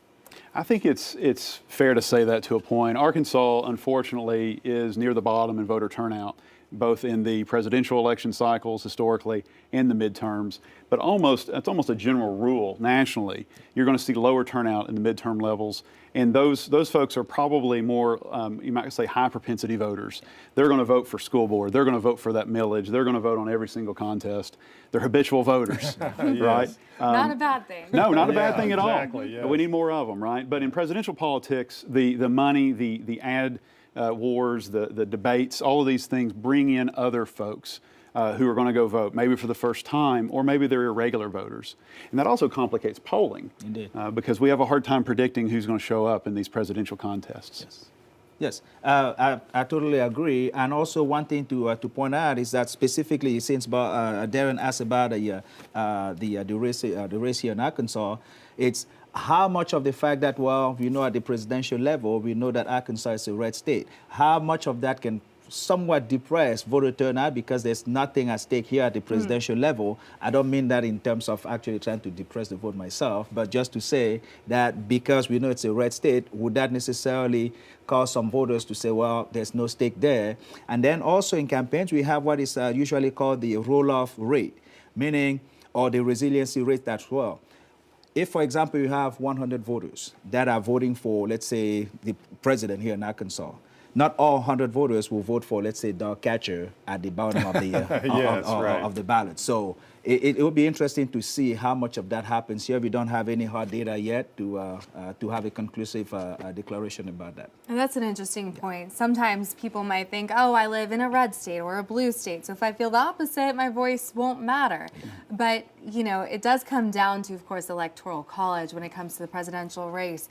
I think it's fair to say that to a point. Arkansas, unfortunately, is near the bottom in voter turnout, both in the presidential election cycles historically and the midterms. But it's almost a general rule nationally. You're going to see lower turnout in the midterm levels. And those folks are probably more, you might say, high propensity voters. They're going to vote for school board. They're going to vote for that millage. They're going to vote on every single contest. They're habitual voters, right? Not a bad thing. No, not a bad thing at all. Exactly, yes. We need more of them, right? But in presidential politics, the money, the ad wars, the debates, all of these things bring in other folks who are going to go vote, maybe for the first time, or maybe they're irregular voters. And that also complicates polling. Indeed. Because we have a hard time predicting who's going to show up in these presidential contests. Yes, I totally agree. And also one thing to point out is that specifically, since Darren asked about the race here in Arkansas, it's how much of the fact that, well, at the presidential level, we know that Arkansas is a red state. How much of that can somewhat depress voter turnout because there's nothing at stake here at the presidential level? I don't mean that in terms of actually trying to depress the vote myself, but just to say that because we know it's a red state, would that necessarily cause some voters to say, well, there's no stake there? And then also in campaigns, we have what is usually called the roll-off rate, meaning, or the resiliency rate as well. If, for example, you have 100 voters that are voting for, let's say, the president here in Arkansas, not all 100 voters will vote for, let's say, dog catcher at the bottom of the of the ballot. So it will be interesting to see how much of that happens here. We don't have any hard data yet to have a conclusive declaration about that. And that's an interesting point. Sometimes people might think, oh, I live in a red state or a blue state, so if I feel the opposite, my voice won't matter. But, it does come down to, of course, the Electoral College when it comes to the presidential race.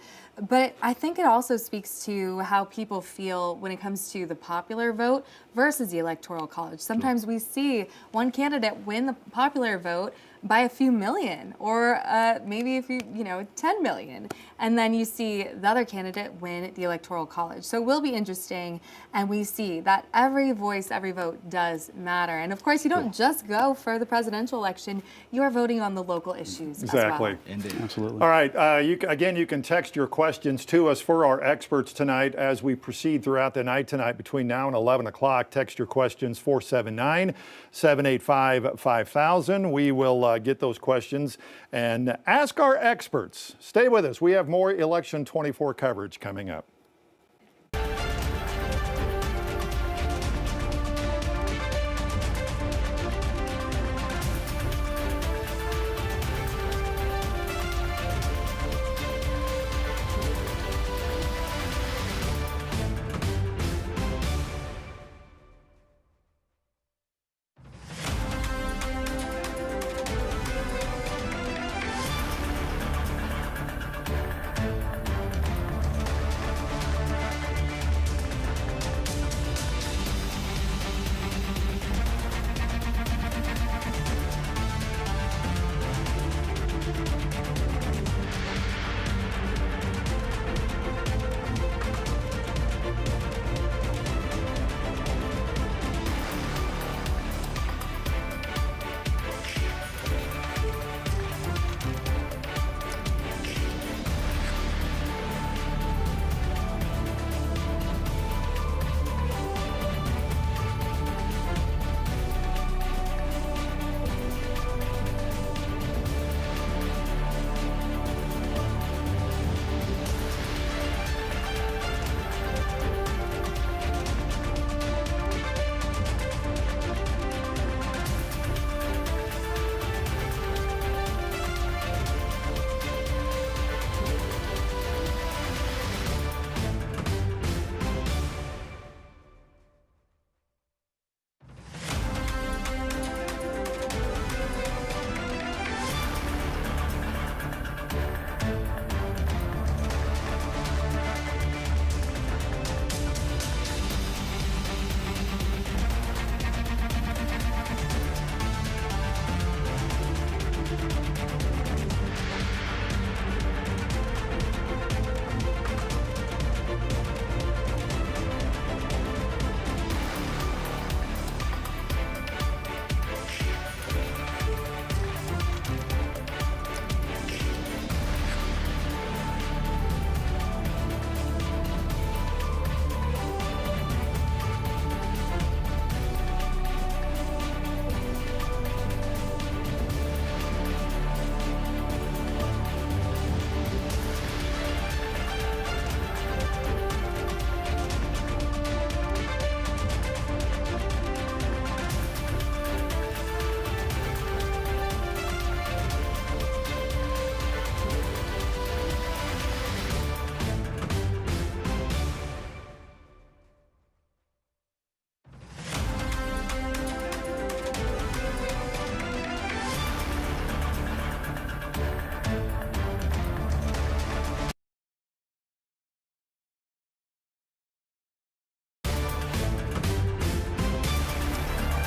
But I think it also speaks to how people feel when it comes to the popular vote versus the Electoral College. Sometimes we see one candidate win the popular vote by a few million, or maybe a few, 10 million. And then you see the other candidate win the Electoral College. So it will be interesting, and we see that every voice, every vote does matter. And of course, you don't just go for the presidential election, you are voting on the local issues as well. Indeed. Absolutely. All right, you can text your questions to us for our experts tonight as we proceed throughout the night tonight between now and 11 o'clock. Text your questions 479-785-5000. We will get those questions and ask our experts. Stay with us. We have more Election 24 coverage coming up.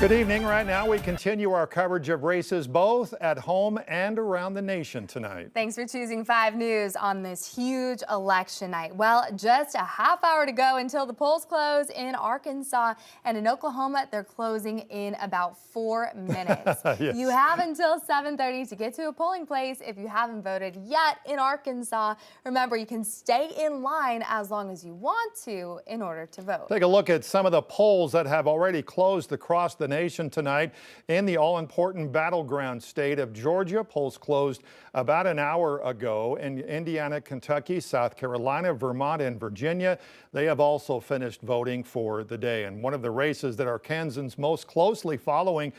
Good evening. Right now, we continue our coverage of races both at home and around the nation tonight. Thanks for choosing 5 News on this huge election night. Well, just a half hour to go until the polls close in Arkansas, and in Oklahoma, they're closing in about 4 minutes. Yes. You have until 7:30 to get to a polling place if you haven't voted yet in Arkansas. Remember, you can stay in line as long as you want to in order to vote. Take a look at some of the polls that have already closed across the nation tonight. In the all-important battleground state of Georgia, polls closed about an hour ago. In Indiana, Kentucky, South Carolina, Vermont, and Virginia, they have also finished voting for the day. And one of the races that Arkansans most closely following,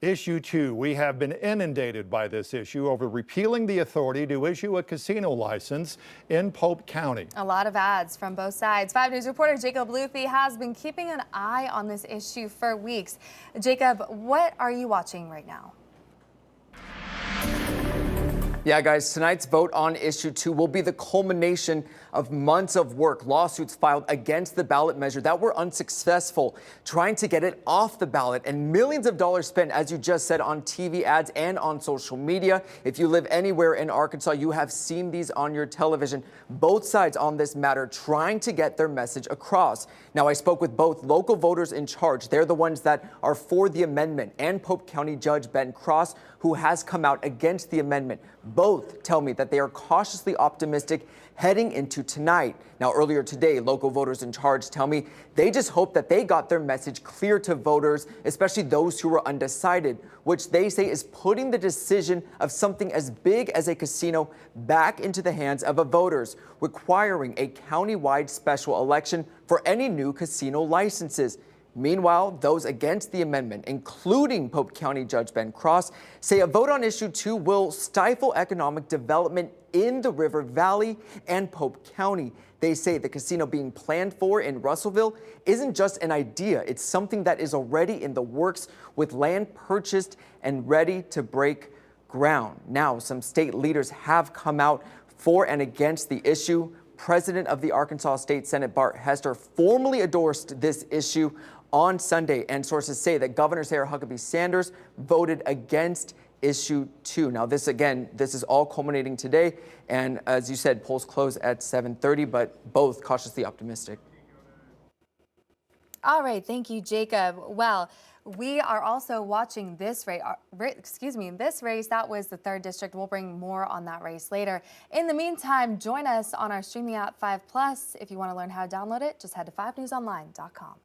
Issue 2. We have been inundated by this issue over repealing the authority to issue a casino license in Pope County. A lot of ads from both sides. 5 News reporter Jacob Luthi has been keeping an eye on this issue for weeks. Jacob, what are you watching right now? Yeah, guys, tonight's vote on Issue 2 will be the culmination of months of work, lawsuits filed against the ballot measure that were unsuccessful, trying to get it off the ballot, and millions of dollars spent, as you just said, on TV ads and on social media. If you live anywhere in Arkansas, you have seen these on your television. Both sides on this matter trying to get their message across. Now, I spoke with both local voters in charge. They're the ones that are for the amendment, and Pope County Judge Ben Cross, who has come out against the amendment. Both tell me that they are cautiously optimistic heading into tonight. Now, earlier today, local voters in charge tell me they just hope that they got their message clear to voters, especially those who are undecided, which they say is putting the decision of something as big as a casino back into the hands of the voters, requiring a county-wide special election for any new casino licenses. Meanwhile, those against the amendment, including Pope County Judge Ben Cross, say a vote on Issue 2 will stifle economic development in the River Valley and Pope County. They say the casino being planned for in Russellville isn't just an idea. It's something that is already in the works, with land purchased and ready to break ground. Now, some state leaders have come out for and against the issue. President of the Arkansas State Senate, Bart Hester, formally endorsed this issue on Sunday, and sources say that Governor Sarah Huckabee Sanders voted against Issue 2. Now, this is all culminating today, and as you said, polls close at 7:30, but both cautiously optimistic. All right, thank you, Jacob. Well, we are also watching this race. This race, that was the 3rd district. We'll bring more on that race later. In the meantime, join us on our streaming app 5+. If you want to learn how to download it, just head to 5newsonline.com.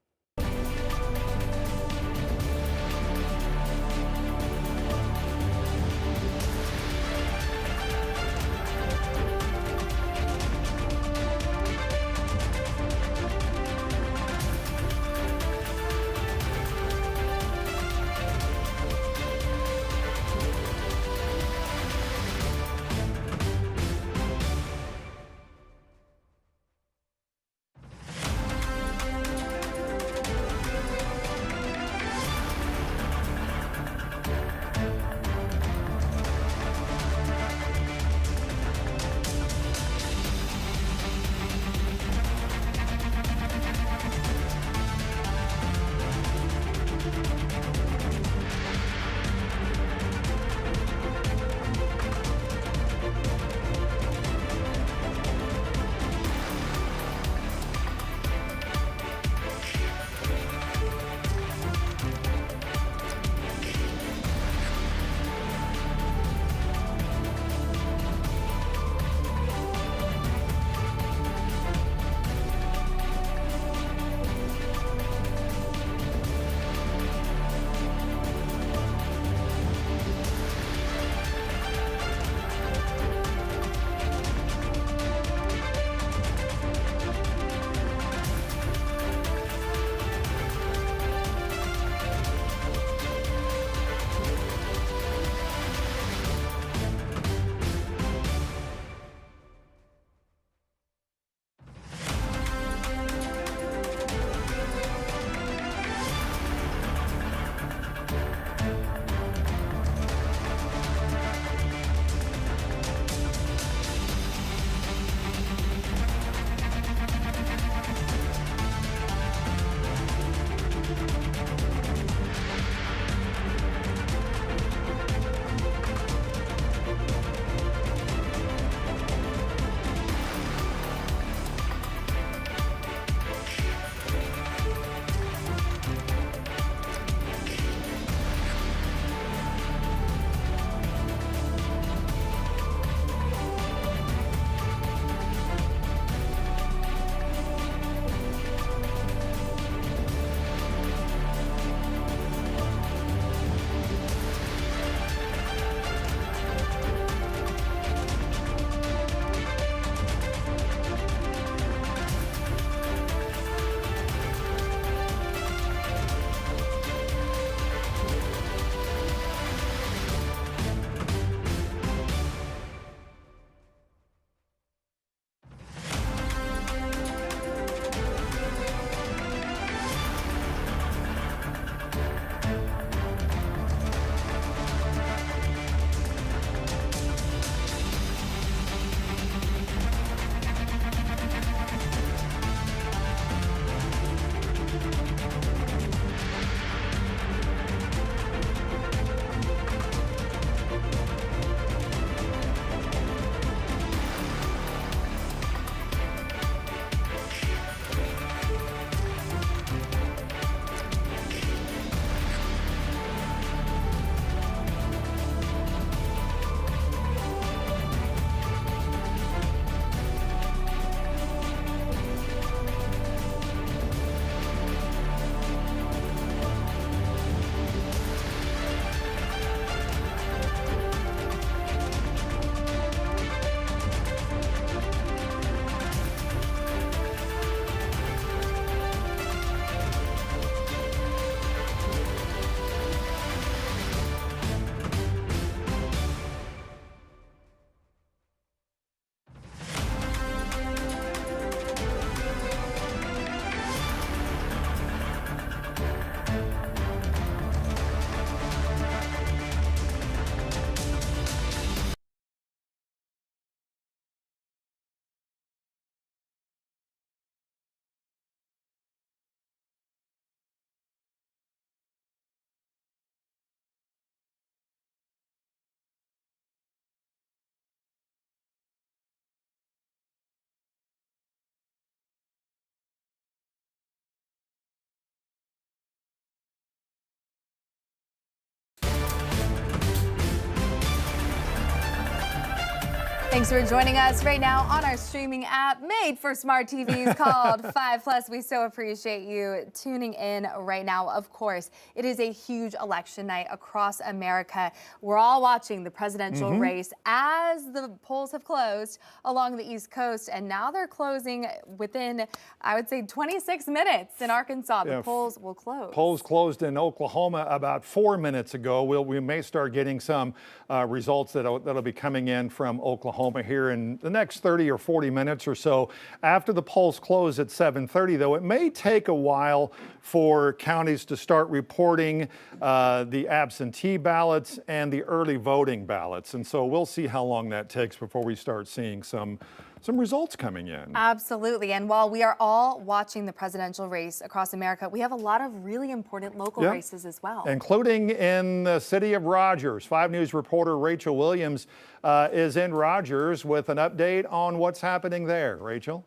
Thanks for joining us right now on our streaming app made for smart TVs called 5+. We so appreciate you tuning in right now. Of course, it is a huge election night across America. We're all watching the presidential race as the polls have closed along the East Coast, and now they're closing within, I would say, 26 minutes in Arkansas. The polls will close. Polls closed in Oklahoma about 4 minutes ago. We may start getting some results that'll be coming in from Oklahoma here in the next 30 or 40 minutes or so. After the polls close at 7:30, though, it may take a while for counties to start reporting the absentee ballots and the early voting ballots. And so we'll see how long that takes before we start seeing some results coming in. Absolutely. And while we are all watching the presidential race across America, we have a lot of really important local races as well. Including in the city of Rogers. 5 News reporter Rachel Williams is in Rogers with an update on what's happening there. Rachel?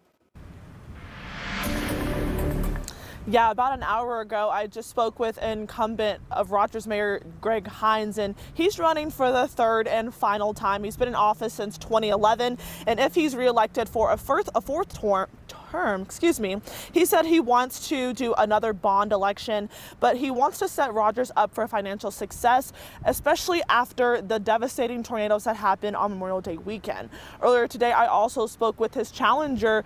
Yeah, about an hour ago, I just spoke with incumbent of Rogers Mayor Greg Hines, and he's running for the third and final time. He's been in office since 2011, and if he's reelected for a fourth term, he said he wants to do another bond election, but he wants to set Rogers up for financial success, especially after the devastating tornadoes that happened on Memorial Day weekend. Earlier today, I also spoke with his challenger,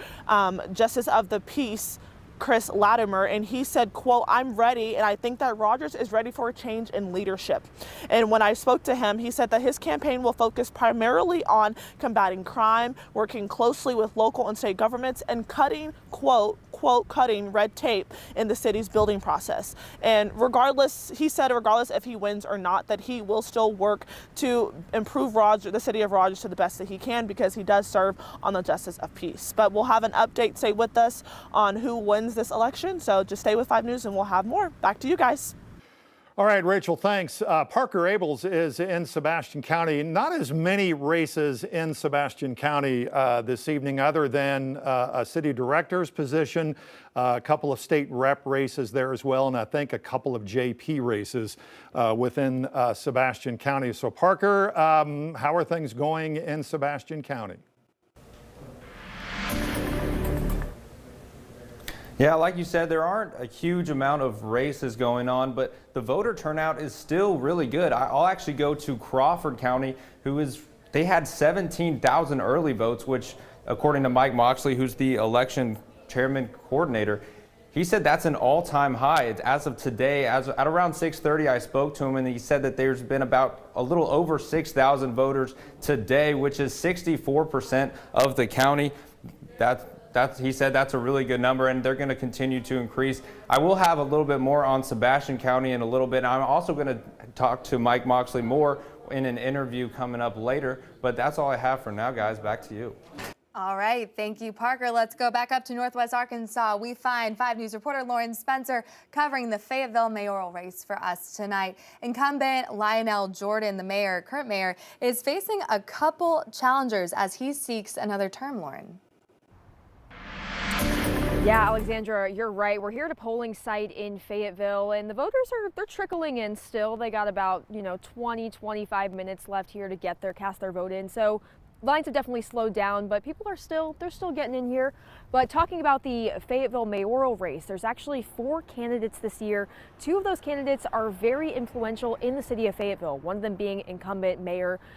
Justice of the Peace, Chris Latimer, and he said, quote, "I'm ready, and I think that Rogers is ready for a change in leadership." And when I spoke to him, he said that his campaign will focus primarily on combating crime, working closely with local and state governments, and cutting, quote, cutting red tape in the city's building process. And regardless, he said, regardless if he wins or not, that he will still work to improve the city of Rogers to the best that he can, because he does serve on the Justice of Peace. But we'll have an update, stay with us on who wins this election. So just stay with 5 News and we'll have more. Back to you guys. All right, Rachel, thanks. Parker Abels is in Sebastian County. Not as many races in Sebastian County this evening other than a city director's position, a couple of state rep races there as well, and I think a couple of JP races within Sebastian County. So Parker, how are things going in Sebastian County? Yeah, like you said, there aren't a huge amount of races going on, but the voter turnout is still really good. I'll actually go to Crawford County, they had 17,000 early votes, which according to Mike Moxley, who's the election chairman coordinator, he said that's an all-time high. It's as of today, at around 6:30, I spoke to him, and he said that there's been about a little over 6,000 voters today, which is 64% of the county. He said that's a really good number, and they're going to continue to increase. I will have a little bit more on Sebastian County in a little bit. I'm also going to talk to Mike Moxley more in an interview coming up later, but that's all I have for now, guys. Back to you. All right, thank you, Parker. Let's go back up to Northwest Arkansas. We find 5 News reporter Lauren Spencer covering the Fayetteville mayoral race for us tonight. Incumbent Lionel Jordan, the current mayor, is facing a couple challengers as he seeks another term, Lauren. Yeah, Alexandra, you're right. We're here at a polling site in Fayetteville, and the voters they're trickling in still. They got about 20-25 minutes left here to cast their vote in. So lines have definitely slowed down, but people are still getting in here. But talking about the Fayetteville mayoral race, there's actually 4 candidates this year. 2 of those candidates are very influential in the city of Fayetteville. One of them being incumbent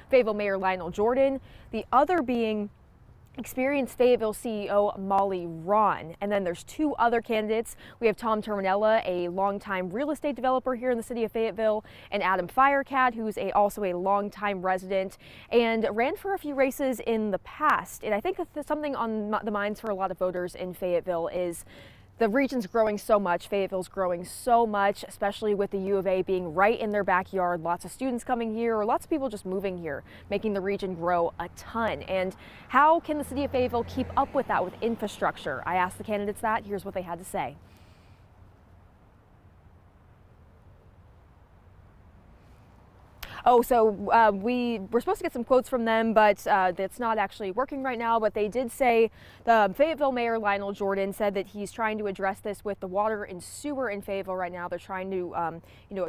Fayetteville Mayor Lionel Jordan, the other being experienced Fayetteville CEO Molly Ron. And then there's 2 other candidates. We have Tom Terminella, a longtime real estate developer here in the city of Fayetteville, and Adam Firecat, who's also a longtime resident and ran for a few races in the past. And I think that something on the minds for a lot of voters in Fayetteville is the region's growing so much, Fayetteville's growing so much, especially with the U of A being right in their backyard. Lots of students coming here, or lots of people just moving here, making the region grow a ton. And how can the city of Fayetteville keep up with that with infrastructure? I asked the candidates that. Here's what they had to say. Oh, so we're supposed to get some quotes from them, but that's not actually working right now. But they did say the Fayetteville Mayor Lionel Jordan said that he's trying to address this with the water and sewer in Fayetteville right now. They're trying to,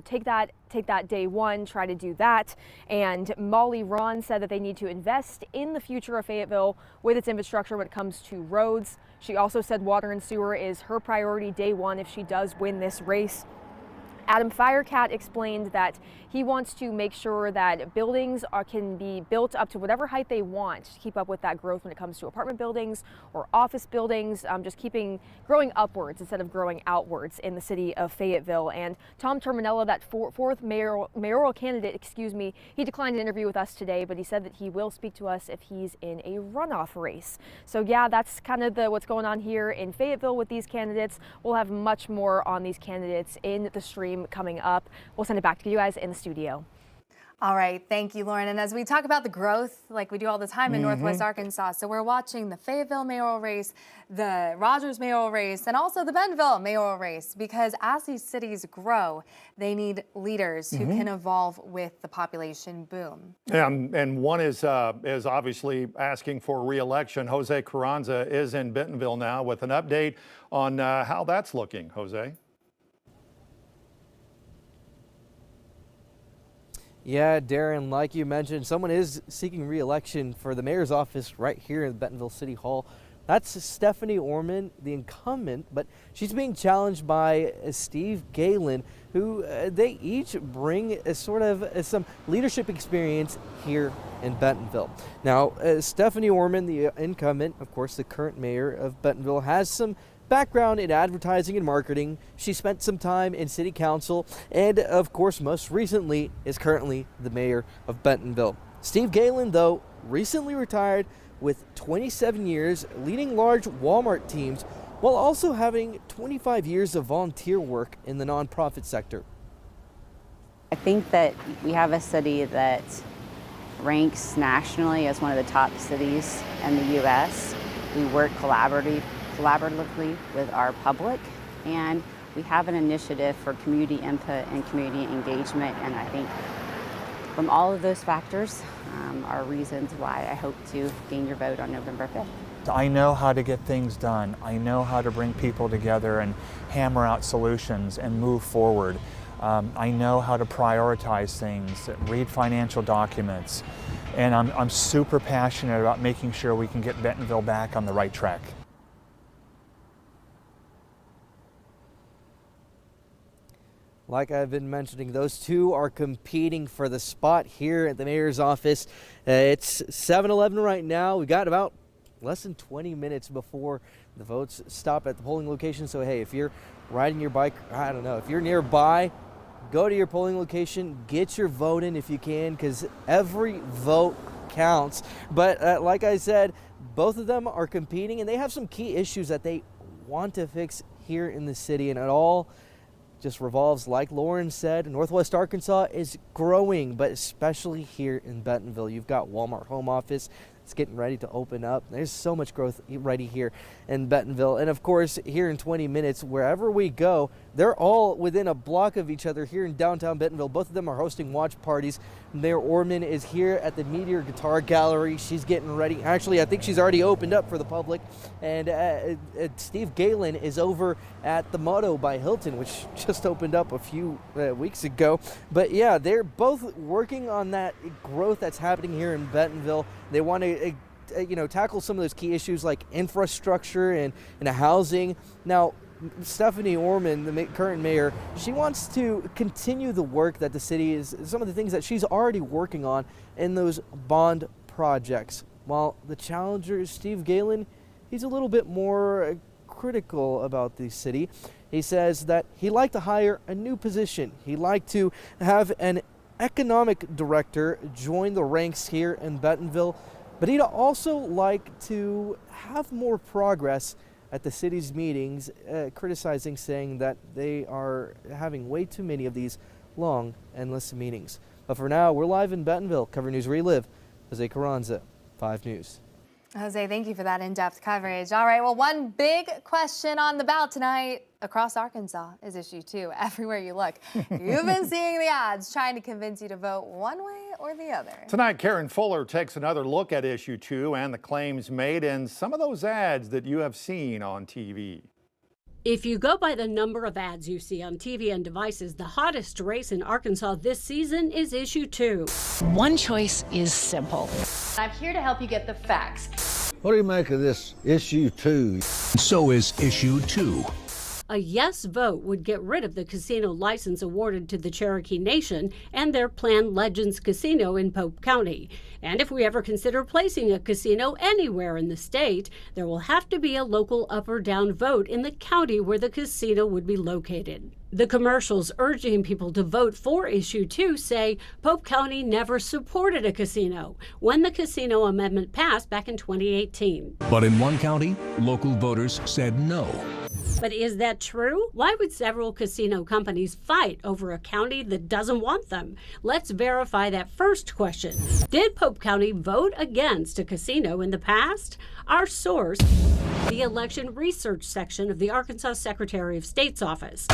take that day one, try to do that. And Molly Ron said that they need to invest in the future of Fayetteville with its infrastructure when it comes to roads. She also said water and sewer is her priority day one if she does win this race. Adam Firecat explained that he wants to make sure that buildings can be built up to whatever height they want to keep up with that growth when it comes to apartment buildings or office buildings, just growing upwards instead of growing outwards in the city of Fayetteville. And Tom Terminella, that fourth mayoral candidate, he declined an interview with us today, but he said that he will speak to us if he's in a runoff race. So yeah, that's kind of what's going on here in Fayetteville with these candidates. We'll have much more on these candidates in the stream coming up. We'll send it back to you guys in the studio. All right, thank you, Lauren. And as we talk about the growth, like we do all the time in Northwest Arkansas, so we're watching the Fayetteville mayoral race, the Rogers mayoral race, and also the Bentonville mayoral race, because as these cities grow, they need leaders who can evolve with the population boom. And one is obviously asking for re-election. Jose Carranza is in Bentonville now with an update on how that's looking. Jose? Yeah, Darren, like you mentioned, someone is seeking re-election for the mayor's office right here in Bentonville City Hall. That's Stephanie Orman, the incumbent, but she's being challenged by Steve Galen, who they each bring some leadership experience here in Bentonville. Now, Stephanie Orman, the incumbent, of course, the current mayor of Bentonville, has some background in advertising and marketing. She spent some time in city council and, of course, most recently is currently the mayor of Bentonville. Steve Galen, though, recently retired with 27 years leading large Walmart teams while also having 25 years of volunteer work in the nonprofit sector. I think that we have a city that ranks nationally as one of the top cities in the U.S. We work collaboratively with our public, and we have an initiative for community input and community engagement, and I think from all of those factors are reasons why I hope to gain your vote on November 5th. I know how to get things done. I know how to bring people together and hammer out solutions and move forward. I know how to prioritize things, read financial documents, and I'm super passionate about making sure we can get Bentonville back on the right track. Like I've been mentioning, those two are competing for the spot here at the mayor's office. It's 7-11 right now. We got about less than 20 minutes before the votes stop at the polling location. So, hey, if you're riding your bike, I don't know, if you're nearby, go to your polling location, get your vote in if you can, because every vote counts. But like I said, both of them are competing, and they have some key issues that they want to fix here in the city, and it all just revolves, like Lauren said, Northwest Arkansas is growing, but especially here in Bentonville. You've got Walmart home office. It's getting ready to open up. There's so much growth ready here in Bentonville. And of course, here in 20 minutes, wherever we go, they're all within a block of each other here in downtown Bentonville. Both of them are hosting watch parties. Mayor Orman is here at the Meteor Guitar Gallery. She's getting ready. Actually, I think she's already opened up for the public. And Steve Galen is over at the Motto by Hilton, which just opened up a few weeks ago. But yeah, they're both working on that growth that's happening here in Bentonville. They want to tackle some of those key issues like infrastructure and housing. Now, Stephanie Orman, the current mayor, she wants to continue the work that the city is, some of the things that she's already working on in those bond projects. While the challenger, Steve Galen, he's a little bit more critical about the city. He says that he'd like to hire a new position. He'd like to have an economic director join the ranks here in Bentonville, but he'd also like to have more progress at the city's meetings, criticizing, saying that they are having way too many of these long, endless meetings. But for now, we're live in Bentonville, covering news where you live. Jose Carranza, 5 News. Jose, thank you for that in-depth coverage. All right, well, one big question on the ballot tonight across Arkansas is issue 2. Everywhere you look, you've been seeing the ads trying to convince you to vote one way or the other. Tonight, Karen Fuller takes another look at issue 2 and the claims made in some of those ads that you have seen on TV. If you go by the number of ads you see on TV and devices, the hottest race in Arkansas this season is issue 2. One choice is simple. I'm here to help you get the facts. What do you make of this issue 2? So is issue 2. A yes vote would get rid of the casino license awarded to the Cherokee Nation and their planned Legends Casino in Pope County. And if we ever consider placing a casino anywhere in the state, there will have to be a local up or down vote in the county where the casino would be located. The commercials urging people to vote for issue 2 say Pope County never supported a casino when the casino amendment passed back in 2018. But in one county, local voters said no. But is that true? Why would several casino companies fight over a county that doesn't want them? Let's verify that first question. Did Pope County vote against a casino in the past? Our source, the election research section of the Arkansas Secretary of State's office.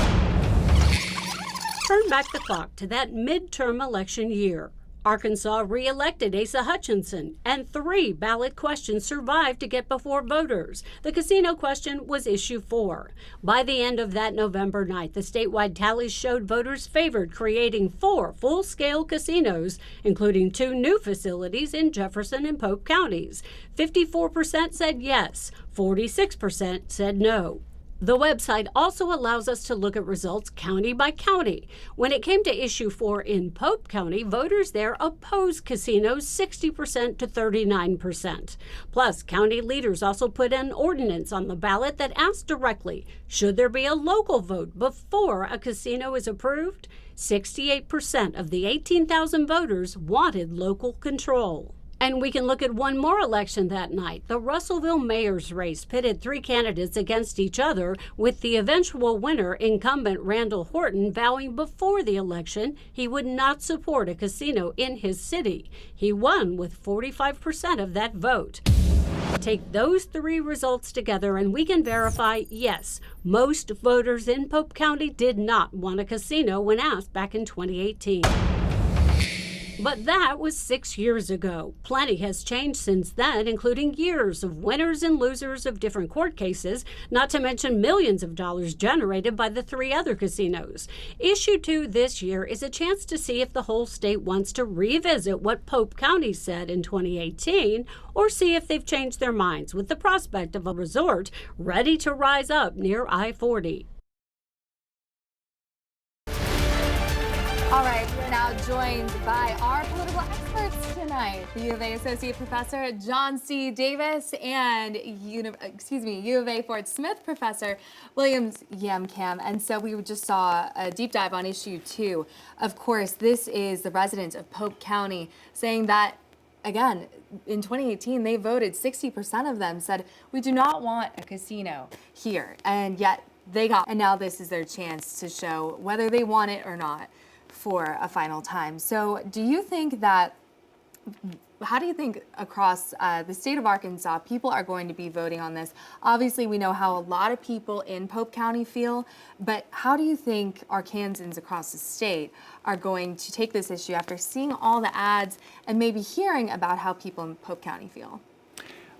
Turn back the clock to that midterm election year. Arkansas re-elected Asa Hutchinson, and 3 ballot questions survived to get before voters. The casino question was issue 4. By the end of that November night, the statewide tallies showed voters favored creating 4 full-scale casinos, including 2 new facilities in Jefferson and Pope counties. 54% said yes, 46% said no. The website also allows us to look at results county by county. When it came to issue 4 in Pope County, voters there opposed casinos 60% to 39%. Plus, county leaders also put an ordinance on the ballot that asked directly, should there be a local vote before a casino is approved? 68% of the 18,000 voters wanted local control. And we can look at one more election that night. The Russellville mayor's race pitted 3 candidates against each other, with the eventual winner, incumbent Randall Horton, vowing before the election he would not support a casino in his city. He won with 45% of that vote. Take those 3 results together and we can verify, yes, most voters in Pope County did not want a casino when asked back in 2018. But that was 6 years ago. Plenty has changed since then, including years of winners and losers of different court cases, not to mention millions of dollars generated by the 3 other casinos. Issue 2 this year is a chance to see if the whole state wants to revisit what Pope County said in 2018, or see if they've changed their minds with the prospect of a resort ready to rise up near I-40. All right, we're now joined by our political experts tonight, the U of A Associate Professor John C. Davis and U of A Fort Smith Professor Williams Yamcam. And so we just saw a deep dive on issue 2. Of course, this is the residents of Pope County saying that, again, in 2018, they voted, 60% of them said, we do not want a casino here. And yet they got, and now this is their chance to show whether they want it or not for a final time. So do you think that, how do you think across the state of Arkansas people are going to be voting on this? Obviously, we know how a lot of people in Pope County feel, but how do you think Arkansans across the state are going to take this issue after seeing all the ads and maybe hearing about how people in Pope County feel?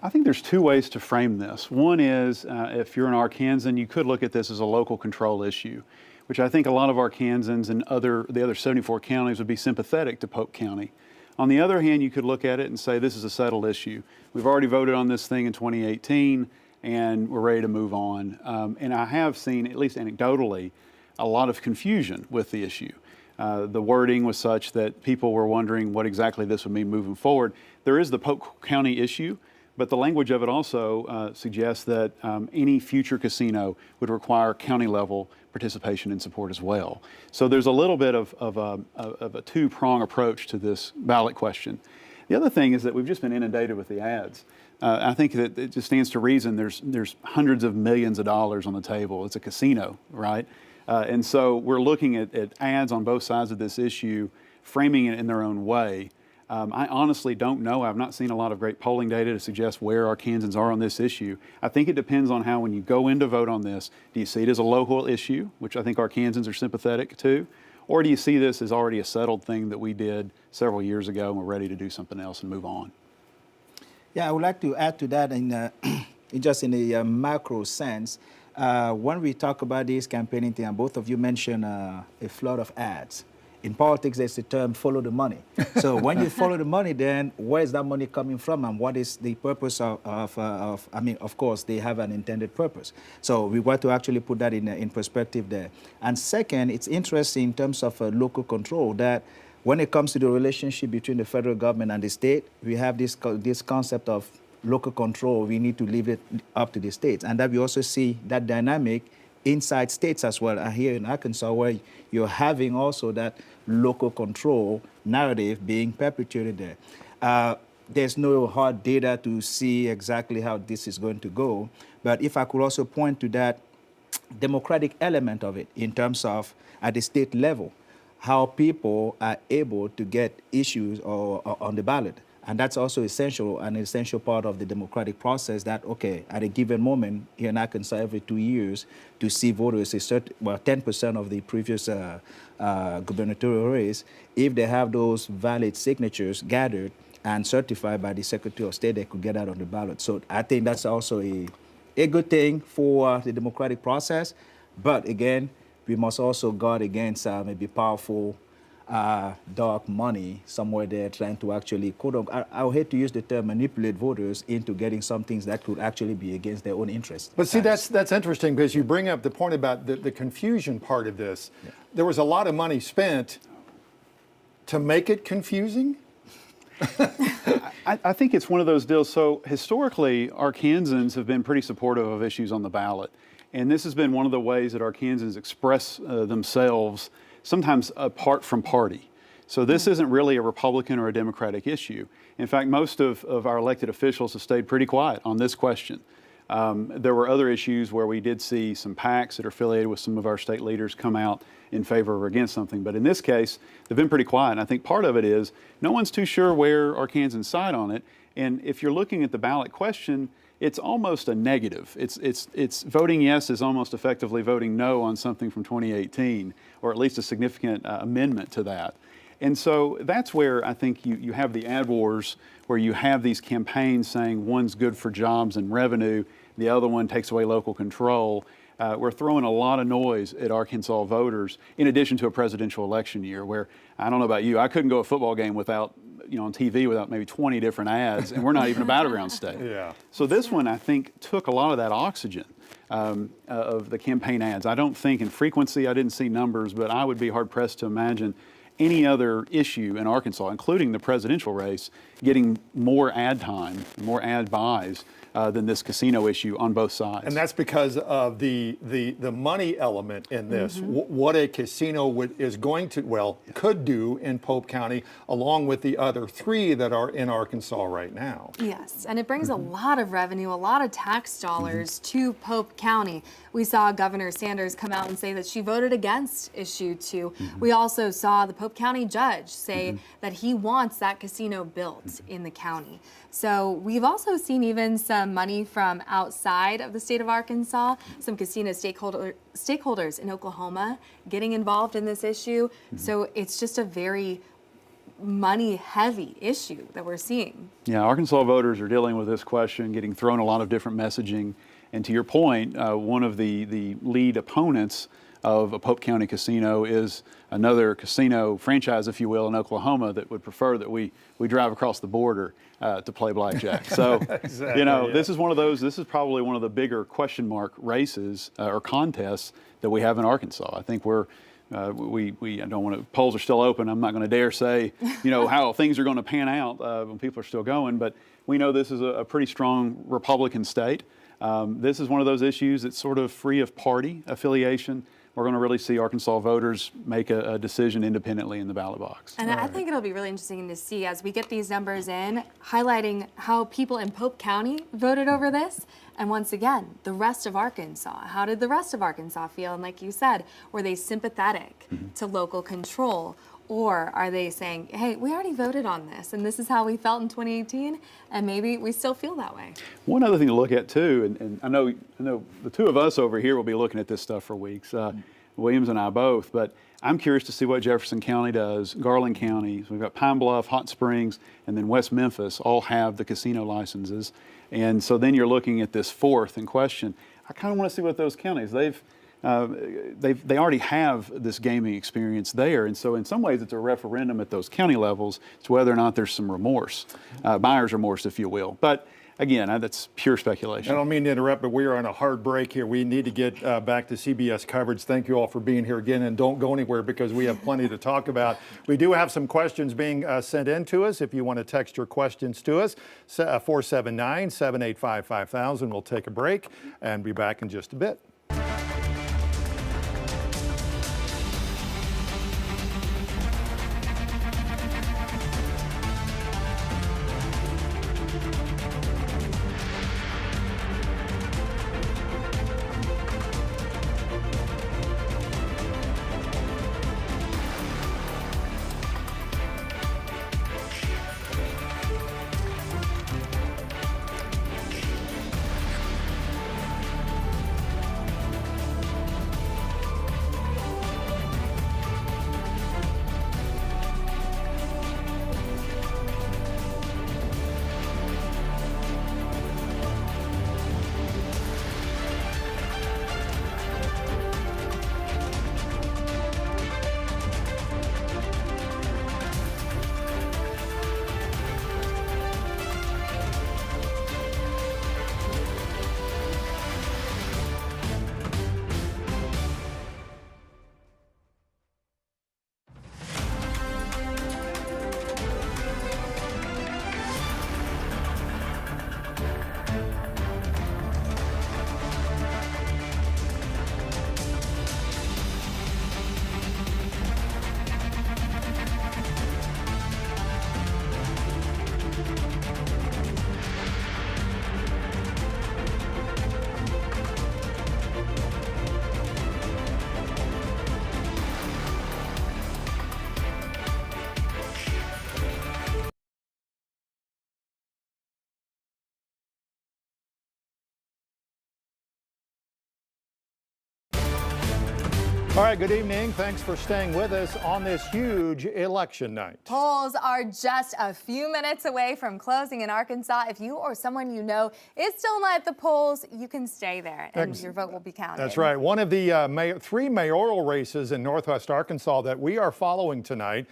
I think there's 2 ways to frame this. One is, if you're an Arkansan, you could look at this as a local control issue, which I think a lot of Arkansans and the other 74 counties would be sympathetic to Pope County. On the other hand, you could look at it and say this is a settled issue. We've already voted on this thing in 2018 and we're ready to move on. And I have seen, at least anecdotally, a lot of confusion with the issue. The wording was such that people were wondering what exactly this would mean moving forward. There is the Pope County issue, but the language of it also suggests that any future casino would require county-level participation and support as well. So there's a little bit of a 2-prong approach to this ballot question. The other thing is that we've just been inundated with the ads. I think that it just stands to reason there's hundreds of millions of dollars on the table. It's a casino, right? And so we're looking at ads on both sides of this issue, framing it in their own way. I honestly don't know. I've not seen a lot of great polling data to suggest where Arkansans are on this issue. I think it depends on how, when you go in to vote on this, do you see it as a local issue, which I think Arkansans are sympathetic to, or do you see this as already a settled thing that we did several years ago and we're ready to do something else and move on? Yeah, I would like to add to that in just in a macro sense. When we talk about this campaigning thing, and both of you mentioned a flood of ads. In politics, there's the term follow the money. So when you follow the money, then where is that money coming from, and what is the purpose of I mean, of course, they have an intended purpose. So we want to actually put that in perspective there. And second, it's interesting in terms of local control that when it comes to the relationship between the federal government and the state, we have this concept of local control. We need to leave it up to the states. And that we also see that dynamic inside states as well. Here in Arkansas, where you're having also that local control narrative being perpetuated there. There's no hard data to see exactly how this is going to go. But if I could also point to that democratic element of it in terms of at the state level, how people are able to get issues or on the ballot. And that's also essential, an essential part of the democratic process that, okay, at a given moment here in Arkansas every 2 years to see voters, 10% of the previous gubernatorial race, if they have those valid signatures gathered and certified by the Secretary of State, they could get that on the ballot. So I think that's also a good thing for the democratic process. But again, we must also guard against maybe powerful dark money somewhere there trying to actually, I would hate to use the term manipulate voters into getting some things that could actually be against their own interests. But see, that's interesting because you bring up the point about the confusion part of this. Yeah. There was a lot of money spent to make it confusing. I think it's one of those deals. So historically, Arkansans have been pretty supportive of issues on the ballot. And this has been one of the ways that Arkansans express themselves, sometimes apart from party. So this isn't really a Republican or a Democratic issue. In fact, most of our elected officials have stayed pretty quiet on this question. There were other issues where we did see some PACs that are affiliated with some of our state leaders come out in favor or against something. But in this case, they've been pretty quiet. And I think part of it is no one's too sure where Arkansans side on it. And if you're looking at the ballot question, it's almost a negative. It's voting yes is almost effectively voting no on something from 2018, or at least a significant amendment to that. And so that's where I think you have the ad wars, where you have these campaigns saying one's good for jobs and revenue, the other one takes away local control. We're throwing a lot of noise at Arkansas voters, in addition to a presidential election year where, I don't know about you, I couldn't go to a football game without, on TV without maybe 20 different ads, and we're not even a battleground state. Yeah. So this one, I think, took a lot of that oxygen of the campaign ads. I don't think in frequency, I didn't see numbers, but I would be hard-pressed to imagine any other issue in Arkansas, including the presidential race, getting more ad time, more ad buys than this casino issue on both sides. And that's because of the money element in this. What a casino is going to, could do in Pope County, along with the other three that are in Arkansas right now. Yes, and it brings a lot of revenue, a lot of tax dollars to Pope County. We saw Governor Sanders come out and say that she voted against issue 2. We also saw the Pope County judge say that he wants that casino built in the county. So we've also seen even some money from outside of the state of Arkansas, some casino stakeholders in Oklahoma getting involved in this issue. So it's just a very money-heavy issue that we're seeing. Yeah, Arkansas voters are dealing with this question, getting thrown a lot of different messaging. And to your point, one of the lead opponents of a Pope County casino is another casino franchise, if you will, in Oklahoma that would prefer that we drive across the border to play blackjack. So, exactly, this is one of those, this is probably one of the bigger question mark races or contests that we have in Arkansas. I think I don't want to, polls are still open. I'm not going to dare say, how things are going to pan out when people are still going, but we know this is a pretty strong Republican state. This is one of those issues that's sort of free of party affiliation. We're going to really see Arkansas voters make a decision independently in the ballot box. And I think it'll be really interesting to see as we get these numbers in, highlighting how people in Pope County voted over this. And once again, the rest of Arkansas. How did the rest of Arkansas feel? And like you said, were they sympathetic to local control? Or are they saying, hey, we already voted on this and this is how we felt in 2018 and maybe we still feel that way? One other thing to look at too, and I know the two of us over here will be looking at this stuff for weeks, Williams and I both, but I'm curious to see what Jefferson County does, Garland County, so we've got Pine Bluff, Hot Springs, and then West Memphis all have the casino licenses. And so then you're looking at this fourth in question. I kind of want to see what those counties, they already have this gaming experience there, and so in some ways it's a referendum at those county levels to whether or not there's some remorse, buyer's remorse, if you will. But again, that's pure speculation. I don't mean to interrupt, but we are on a hard break here. We need to get back to CBS coverage. Thank you all for being here again, and don't go anywhere because we have plenty to talk about. We do have some questions being sent in to us. If you want to text your questions to us, 479-785-5000. We'll take a break and be back in just a bit. All right, good evening. Thanks for staying with us on this huge election night. Polls are just a few minutes away from closing in Arkansas. If you or someone you know is still not at the polls, you can stay there and your vote will be counted. That's right. One of the three mayoral races in Northwest Arkansas that we are following tonight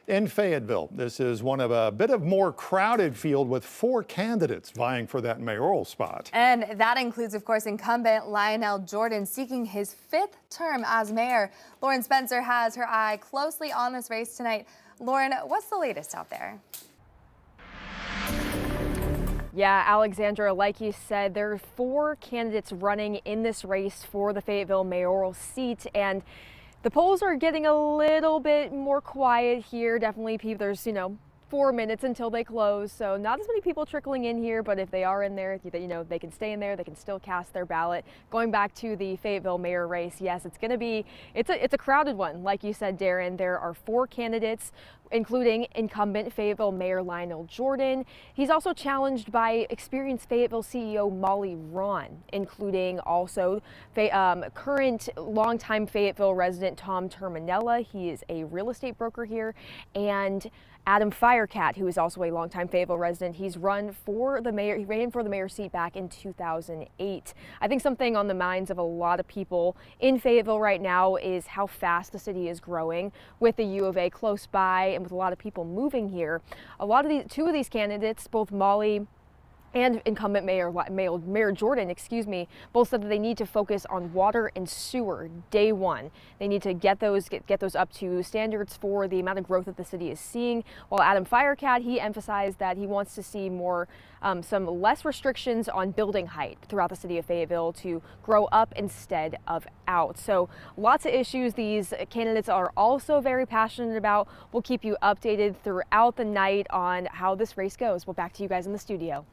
in Fayetteville. This is one of a bit of more crowded field with 4 candidates vying for that mayoral spot. And that includes, of course, incumbent Lionel Jordan seeking his 5th term as mayor. Lauren Spencer has her eye closely on this race tonight. Lauren, what's the latest out there? Yeah, Alexandra, like you said, there are 4 candidates running in this race for the Fayetteville mayoral seat, and the polls are getting a little bit more quiet here. Definitely, there's, 4 minutes until they close, so not as many people trickling in here, but if they are in there, they can stay in there, they can still cast their ballot. Going back to the Fayetteville mayor race, yes, it's a crowded one. Like you said, Darren, there are 4 candidates, including incumbent Fayetteville Mayor Lionel Jordan. He's also challenged by experienced Fayetteville CEO Molly Ron, including also current longtime Fayetteville resident Tom Terminella. He is a real estate broker here, and Adam Firecat, who is also a longtime Fayetteville resident. He's run for the mayor. He ran for the mayor's seat back in 2008. I think something on the minds of a lot of people in Fayetteville right now is how fast the city is growing with the U of A close by and with a lot of people moving here. Two of these candidates, both Molly and incumbent Mayor Jordan, both said that they need to focus on water and sewer day one. They need to get those up to standards for the amount of growth that the city is seeing. While Adam Firecat, he emphasized that he wants to see more, some less restrictions on building height throughout the city of Fayetteville to grow up instead of out. So lots of issues these candidates are also very passionate about. We'll keep you updated throughout the night on how this race goes. Well, back to you guys in the studio.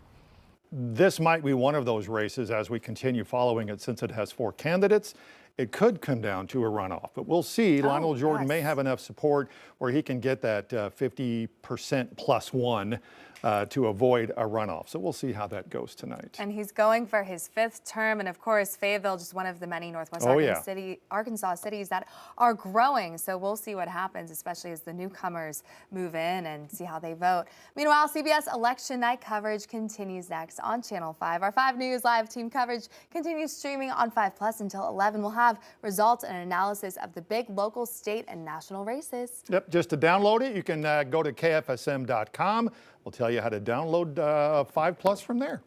This might be one of those races as we continue following it, since it has 4 candidates it could come down to a runoff. But we'll see. Lionel Jordan may have enough support where he can get that 50% plus one to avoid a runoff. So we'll see how that goes tonight. And he's going for his 5th term. And of course, Fayetteville, just one of the many Northwest Arkansas cities that are growing. So we'll see what happens, especially as the newcomers move in and see how they vote. Meanwhile, CBS Election Night coverage continues next on Channel 5. Our 5 News Live team coverage continues streaming on 5+ until 11. We'll have results and analysis of the big local, state, and national races. Yep, just to download it, you can go to kfsm.com. We'll tell you how to download 5+ from there.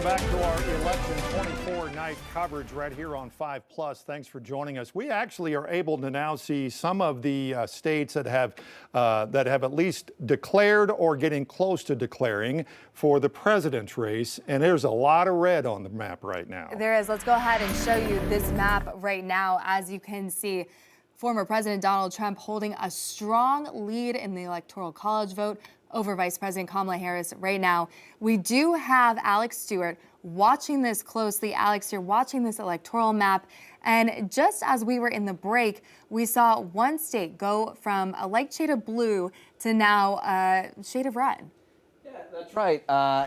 back to our Election 24 night coverage right here on 5+. Thanks for joining us. We actually are able to now see some of the states that have at least declared or getting close to declaring for the president's race, and there's a lot of red on the map right now. There is. Let's go ahead and show you this map right now. As you can see, former President Donald Trump holding a strong lead in the Electoral College vote over Vice President Kamala Harris right now. We do have Alex Stewart watching this closely. Alex, you're watching this electoral map. And just as we were in the break, we saw one state go from a light shade of blue to now a shade of red. That's right.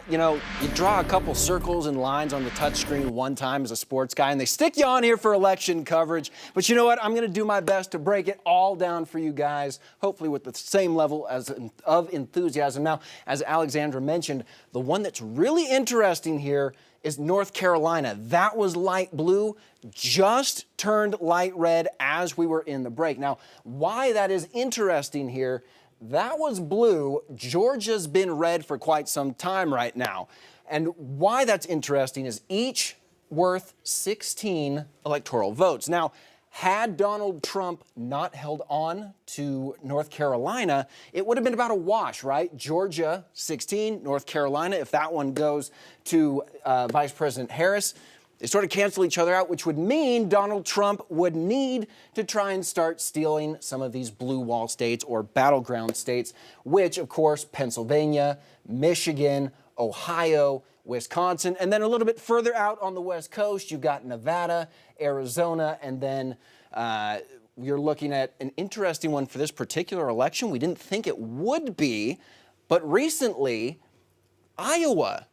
You know, you draw a couple circles and lines on the touchscreen one time as a sports guy, and they stick you on here for election coverage. But you know what? I'm going to do my best to break it all down for you guys, hopefully with the same level of enthusiasm. Now, as Alexandra mentioned, the one that's really interesting here is North Carolina. That was light blue, just turned light red as we were in the break. Now, why that is interesting here, that was blue. Georgia's been red for quite some time right now. And why that's interesting is each worth 16 electoral votes. Now, had Donald Trump not held on to North Carolina, it would have been about a wash, right? Georgia, 16, North Carolina, if that one goes to Vice President Harris, they sort of cancel each other out, which would mean Donald Trump would need to try and start stealing some of these blue wall states or battleground states, which, of course, Pennsylvania, Michigan, Ohio, Wisconsin, and then a little bit further out on the West Coast, you've got Nevada, Arizona, and then you're looking at an interesting one for this particular election. We didn't think it would be, but recently, Iowa.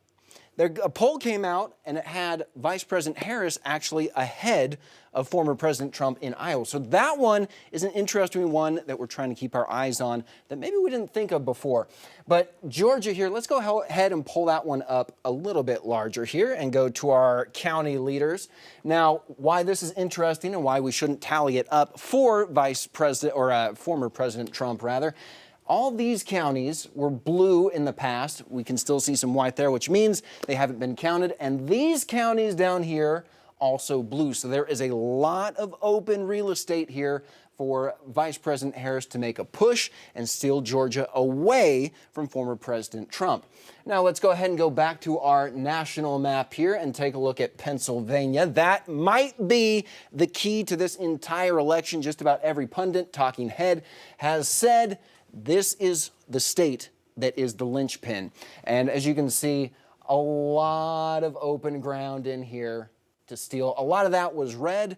A poll came out, and it had Vice President Harris actually ahead of former President Trump in Iowa. So that one is an interesting one that we're trying to keep our eyes on that maybe we didn't think of before. But Georgia here, let's go ahead and pull that one up a little bit larger here and go to our county leaders. Now, why this is interesting and why we shouldn't tally it up for Vice President or former President Trump, rather. All these counties were blue in the past. We can still see some white there, which means they haven't been counted. And these counties down here also blue. So there is a lot of open real estate here for Vice President Harris to make a push and steal Georgia away from former President Trump. Now let's go ahead and go back to our national map here and take a look at Pennsylvania. That might be the key to this entire election. Just about every pundit, talking head, has said this is the state that is the linchpin. And as you can see, a lot of open ground in here to steal. A lot of that was red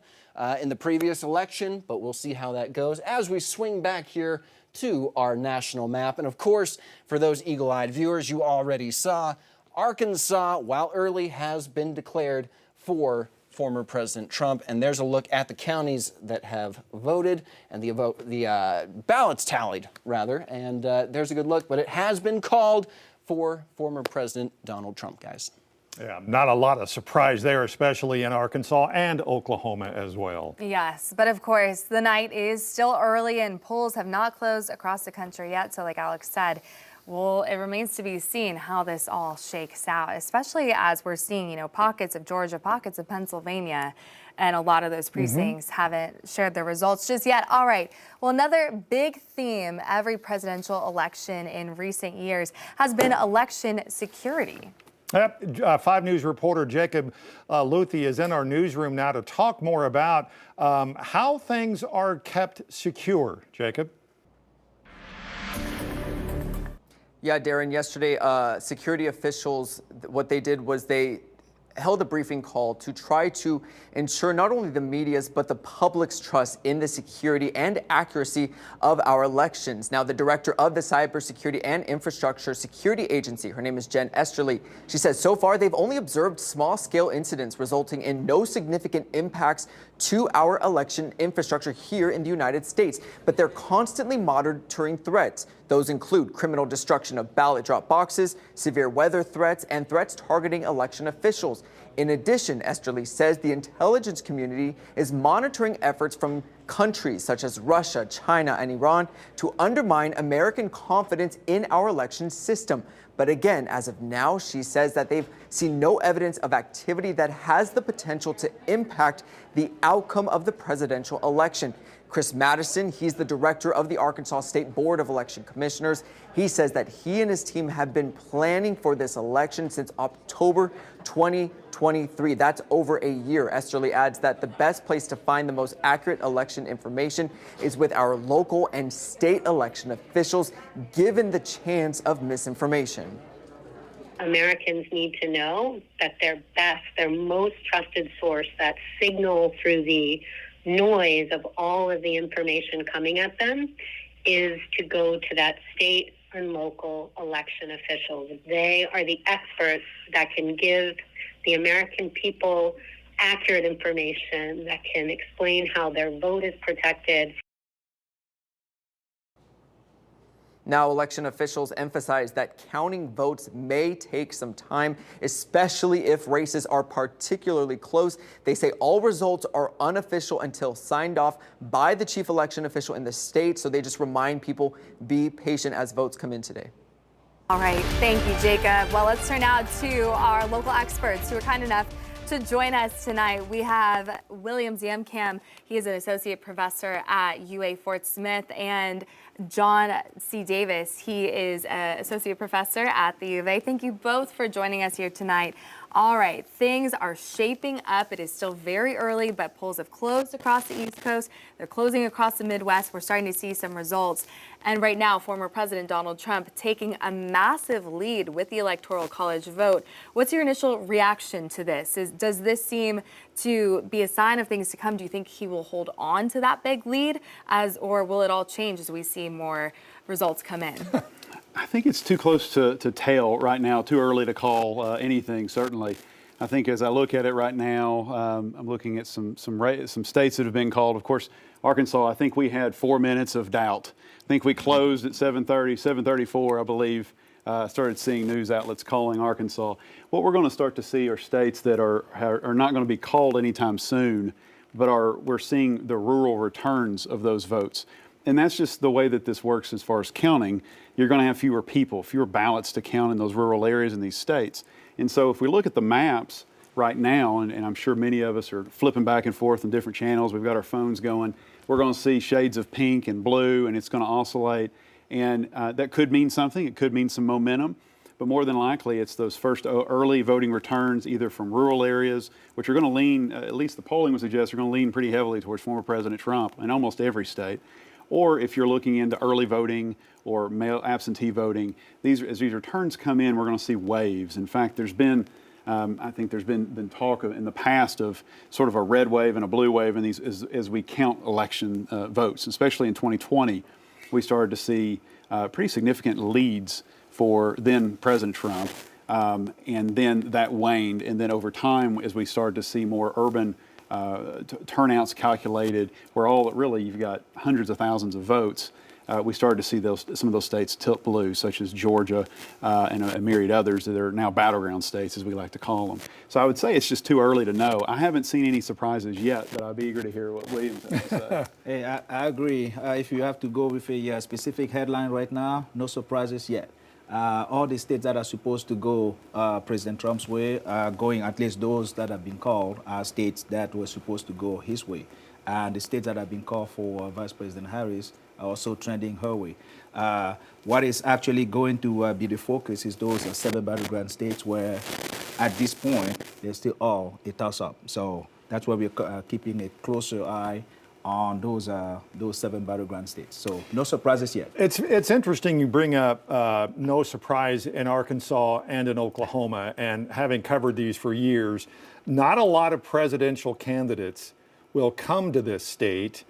in the previous election, but we'll see how that goes as we swing back here to our national map. And of course, for those eagle-eyed viewers, you already saw Arkansas, while early, has been declared for former President Trump. And there's a look at the counties that have voted and the ballots tallied, rather. And there's a good look, but it has been called for former President Donald Trump, guys. Yeah, not a lot of surprise there, especially in Arkansas and Oklahoma as well. Yes, but of course, the night is still early and polls have not closed across the country yet. So like Alex said, well, it remains to be seen how this all shakes out, especially as we're seeing, pockets of Georgia, pockets of Pennsylvania, and a lot of those precincts haven't shared their results just yet. All right. Well, another big theme every presidential election in recent years has been election security. Yep. 5 News reporter Jacob Luthi is in our newsroom now to talk more about how things are kept secure. Jacob? Yeah, Darren, yesterday, security officials, what they did was they held a briefing call to try to ensure not only the media's but the public's trust in the security and accuracy of our elections. Now, the director of the Cybersecurity and Infrastructure Security Agency, her name is Jen Esterly, she says so far they've only observed small-scale incidents resulting in no significant impacts to our election infrastructure here in the United States, but they're constantly monitoring threats. Those include criminal destruction of ballot drop boxes, severe weather threats, and threats targeting election officials. In addition, Esterly says the intelligence community is monitoring efforts from countries such as Russia, China, and Iran to undermine American confidence in our election system. But again, as of now, she says that they've seen no evidence of activity that has the potential to impact the outcome of the presidential election. Chris Madison, he's the director of the Arkansas State Board of Election Commissioners. He says that he and his team have been planning for this election since October 2023. That's over a year. Esterly adds that the best place to find the most accurate election information is with our local and state election officials, given the chance of misinformation. Americans need to know that their best, their most trusted source, that signal through the noise of all of the information coming at them, is to go to that state and local election officials. They are the experts that can give the American people accurate information, that can explain how their vote is protected. Now, election officials emphasize that counting votes may take some time, especially if races are particularly close. They say all results are unofficial until signed off by the chief election official in the state. So they just remind people, be patient as votes come in today. All right, thank you, Jacob. Well, let's turn now to our local experts who are kind enough to join us tonight. We have William Zamcam. He is an associate professor at UA Fort Smith, and John C. Davis. He is an associate professor at the U of A. Thank you both for joining us here tonight. All right, things are shaping up. It is still very early, but polls have closed across the East Coast. They're closing across the Midwest. We're starting to see some results. And right now, former President Donald Trump taking a massive lead with the Electoral College vote. What's your initial reaction to this? Does this seem to be a sign of things to come? Do you think he will hold on to that big lead, or will it all change as we see more results come in? I think it's too close to tell right now, too early to call anything, certainly. I think as I look at it right now, I'm looking at some states that have been called. Of course, Arkansas, I think we had 4 minutes of doubt. I think we closed at 7:30, 7:34, I believe, started seeing news outlets calling Arkansas. What we're going to start to see are states that are not going to be called anytime soon, but we're seeing the rural returns of those votes. And that's just the way that this works as far as counting. You're going to have fewer people, fewer ballots to count in those rural areas in these states. And so if we look at the maps right now, and I'm sure many of us are flipping back and forth on different channels, we've got our phones going, we're going to see shades of pink and blue, and it's going to oscillate. And that could mean something. It could mean some momentum. But more than likely, it's those first early voting returns, either from rural areas, which are going to lean, at least the polling would suggest, are going to lean pretty heavily towards former President Trump in almost every state. Or if you're looking into early voting or mail absentee voting, as these returns come in, we're going to see waves. In fact, there's been, I think there's been talk in the past of sort of a red wave and a blue wave in these as we count election votes, especially in 2020. We started to see pretty significant leads for then President Trump, and then that waned. And then over time, as we started to see more urban turnouts calculated, where really you've got hundreds of thousands of votes, we started to see some of those states tilt blue, such as Georgia and a myriad others that are now battleground states, as we like to call them. So I would say it's just too early to know. I haven't seen any surprises yet, but I'd be eager to hear what Williams has to say. Hey, I agree. If you have to go with a specific headline right now, no surprises yet. All the states that are supposed to go President Trump's way are going, at least those that have been called are states that were supposed to go his way. And the states that have been called for Vice President Harris are also trending her way. What is actually going to be the focus is those 7 battleground states where, at this point, they're still all a toss-up. So that's why we're keeping a closer eye on those 7 battleground states. So no surprises yet. It's interesting you bring up no surprise in Arkansas and in Oklahoma, and having covered these for years, not a lot of presidential candidates will come to this state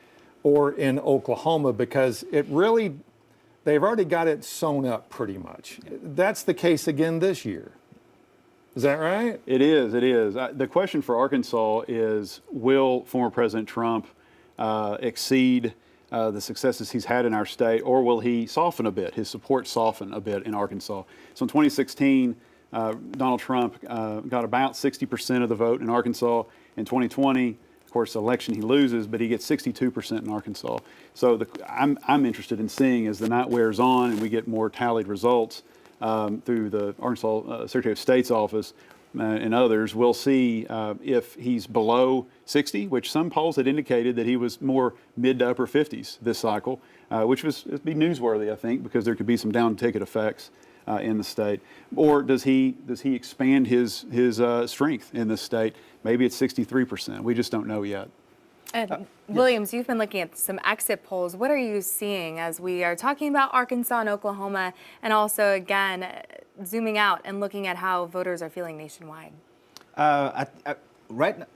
or in Oklahoma because they've already got it sewn up pretty much. Yeah. That's the case again this year. Is that right? It is. The question for Arkansas is, will former President Trump exceed the successes he's had in our state, or will he soften a bit, his support soften a bit in Arkansas? So in 2016, Donald Trump got about 60% of the vote in Arkansas. In 2020, of course, the election he loses, but he gets 62% in Arkansas. So I'm interested in seeing as the night wears on and we get more tallied results through the Arkansas Secretary of State's office and others, we'll see if he's below 60, which some polls had indicated that he was more mid to upper 50s this cycle, which would be newsworthy, I think, because there could be some down ticket effects in the state. Or does he expand his strength in this state? Maybe it's 63%. We just don't know yet. And Williams, you've been looking at some exit polls. What are you seeing as we are talking about Arkansas and Oklahoma, and also, again, zooming out and looking at how voters are feeling nationwide? Right now,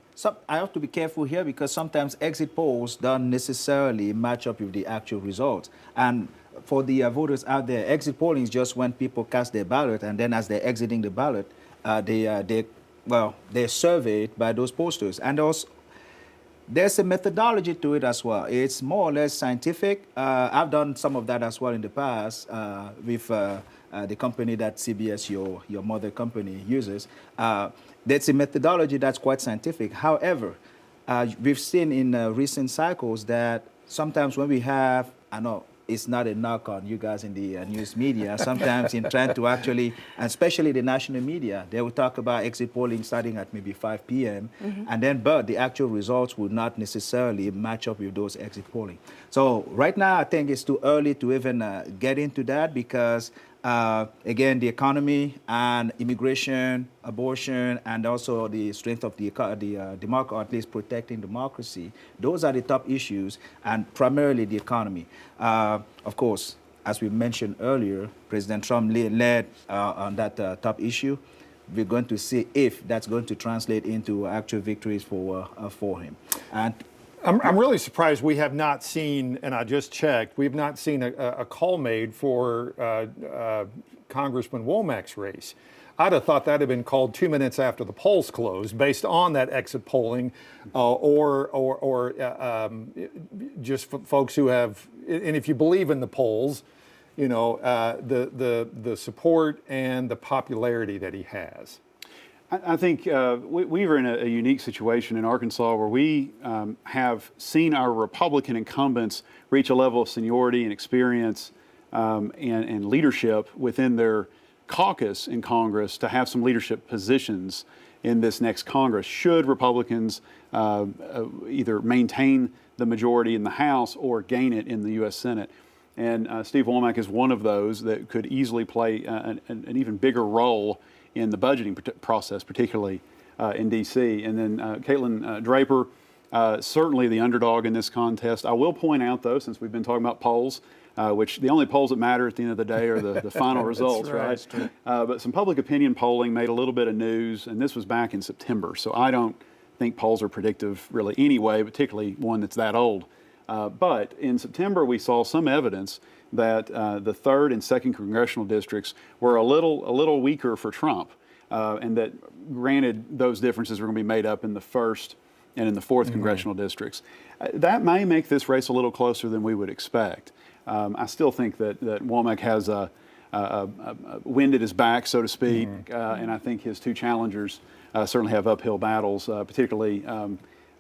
I have to be careful here because sometimes exit polls don't necessarily match up with the actual results. And for the voters out there, exit polling is just when people cast their ballot, and then as they're exiting the ballot, they're surveyed by those posters. And also, there's a methodology to it as well. It's more or less scientific. I've done some of that as well in the past with the company that CBS, your mother company, uses. There's a methodology that's quite scientific. However, we've seen in recent cycles that sometimes when we have, I know it's not a knock on you guys in the news media, sometimes in trying to actually, and especially the national media, they will talk about exit polling starting at maybe 5 p.m. And then, but the actual results would not necessarily match up with those exit polling. So right now, I think it's too early to even get into that because again, the economy and immigration, abortion, and also the strength of the democracy, or at least protecting democracy, those are the top issues, and primarily the economy. Of course, as we mentioned earlier, President Trump led on that top issue. We're going to see if that's going to translate into actual victories for him. And I'm really surprised we have not seen, and I just checked, we've not seen a call made for Congressman Womack's race. I'd have thought that had been called 2 minutes after the polls closed, based on that exit polling, or just folks who have, and if you believe in the polls, you know, the support and the popularity that he has. I think we were in a unique situation in Arkansas where we have seen our Republican incumbents reach a level of seniority and experience and leadership within their caucus in Congress to have some leadership positions in this next Congress should Republicans either maintain the majority in the House or gain it in the U.S. Senate. And Steve Womack is one of those that could easily play an even bigger role in the budgeting process, particularly in D.C. And then Caitlin Draper, certainly the underdog in this contest. I will point out, though, since we've been talking about polls, which the only polls that matter at the end of the day are the final results, right? But some public opinion polling made a little bit of news, and this was back in September. So I don't think polls are predictive really anyway, particularly one that's that old. But in September, we saw some evidence that the 3rd and 2nd congressional districts were a little weaker for Trump, and that granted those differences were going to be made up in the 1st and in the 4th congressional districts. That may make this race a little closer than we would expect. I still think that Womack has a wind at his back, so to speak, and I think his two challengers certainly have uphill battles, particularly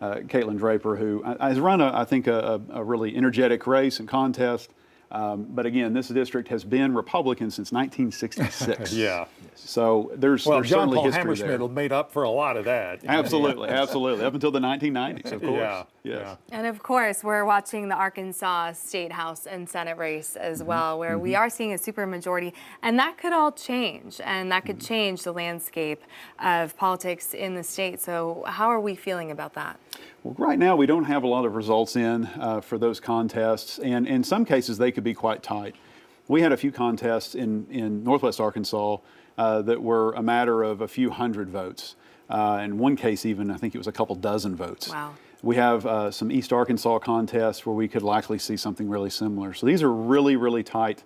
Caitlin Draper, who has run, I think, a really energetic race and contest. But again, this district has been Republican since 1966. Yeah. So there's John certainly Paul history Hammersmith there. made up for a lot of that. Absolutely, absolutely. Up until the 1990s, of course. Yeah. Yes. And of course, we're watching the Arkansas State House and Senate race as well, where we are seeing a supermajority, and that could all change, and that could change the landscape of politics in the state. So how are we feeling about that? Well, right now, we don't have a lot of results in for those contests, and in some cases, they could be quite tight. We had a few contests in Northwest Arkansas that were a matter of a few hundred votes. In one case, even, I think it was a couple dozen votes. Wow. We have some East Arkansas contests where we could likely see something really similar. So these are really, really tight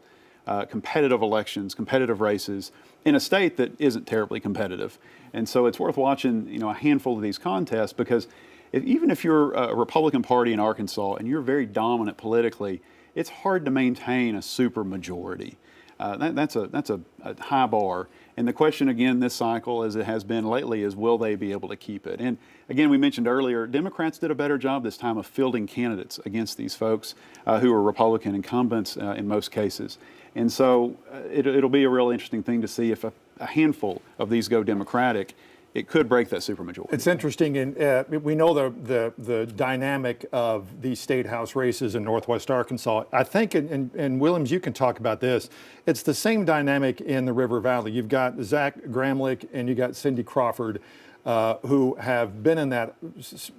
competitive elections, competitive races in a state that isn't terribly competitive. And so it's worth watching, you know, a handful of these contests because even if you're a Republican Party in Arkansas and you're very dominant politically, it's hard to maintain a super majority. That's a high bar. And the question again this cycle, as it has been lately, is will they be able to keep it? And again, we mentioned earlier, Democrats did a better job this time of fielding candidates against these folks who are Republican incumbents in most cases. And so it'll be a real interesting thing to see if a handful of these go Democratic. It could break that supermajority. It's interesting, and we know the dynamic of these state house races in Northwest Arkansas. I think, and Williams, you can talk about this. It's the same dynamic in the River Valley. You've got Zach Gramlich and you got Cindy Crawford, who have been in that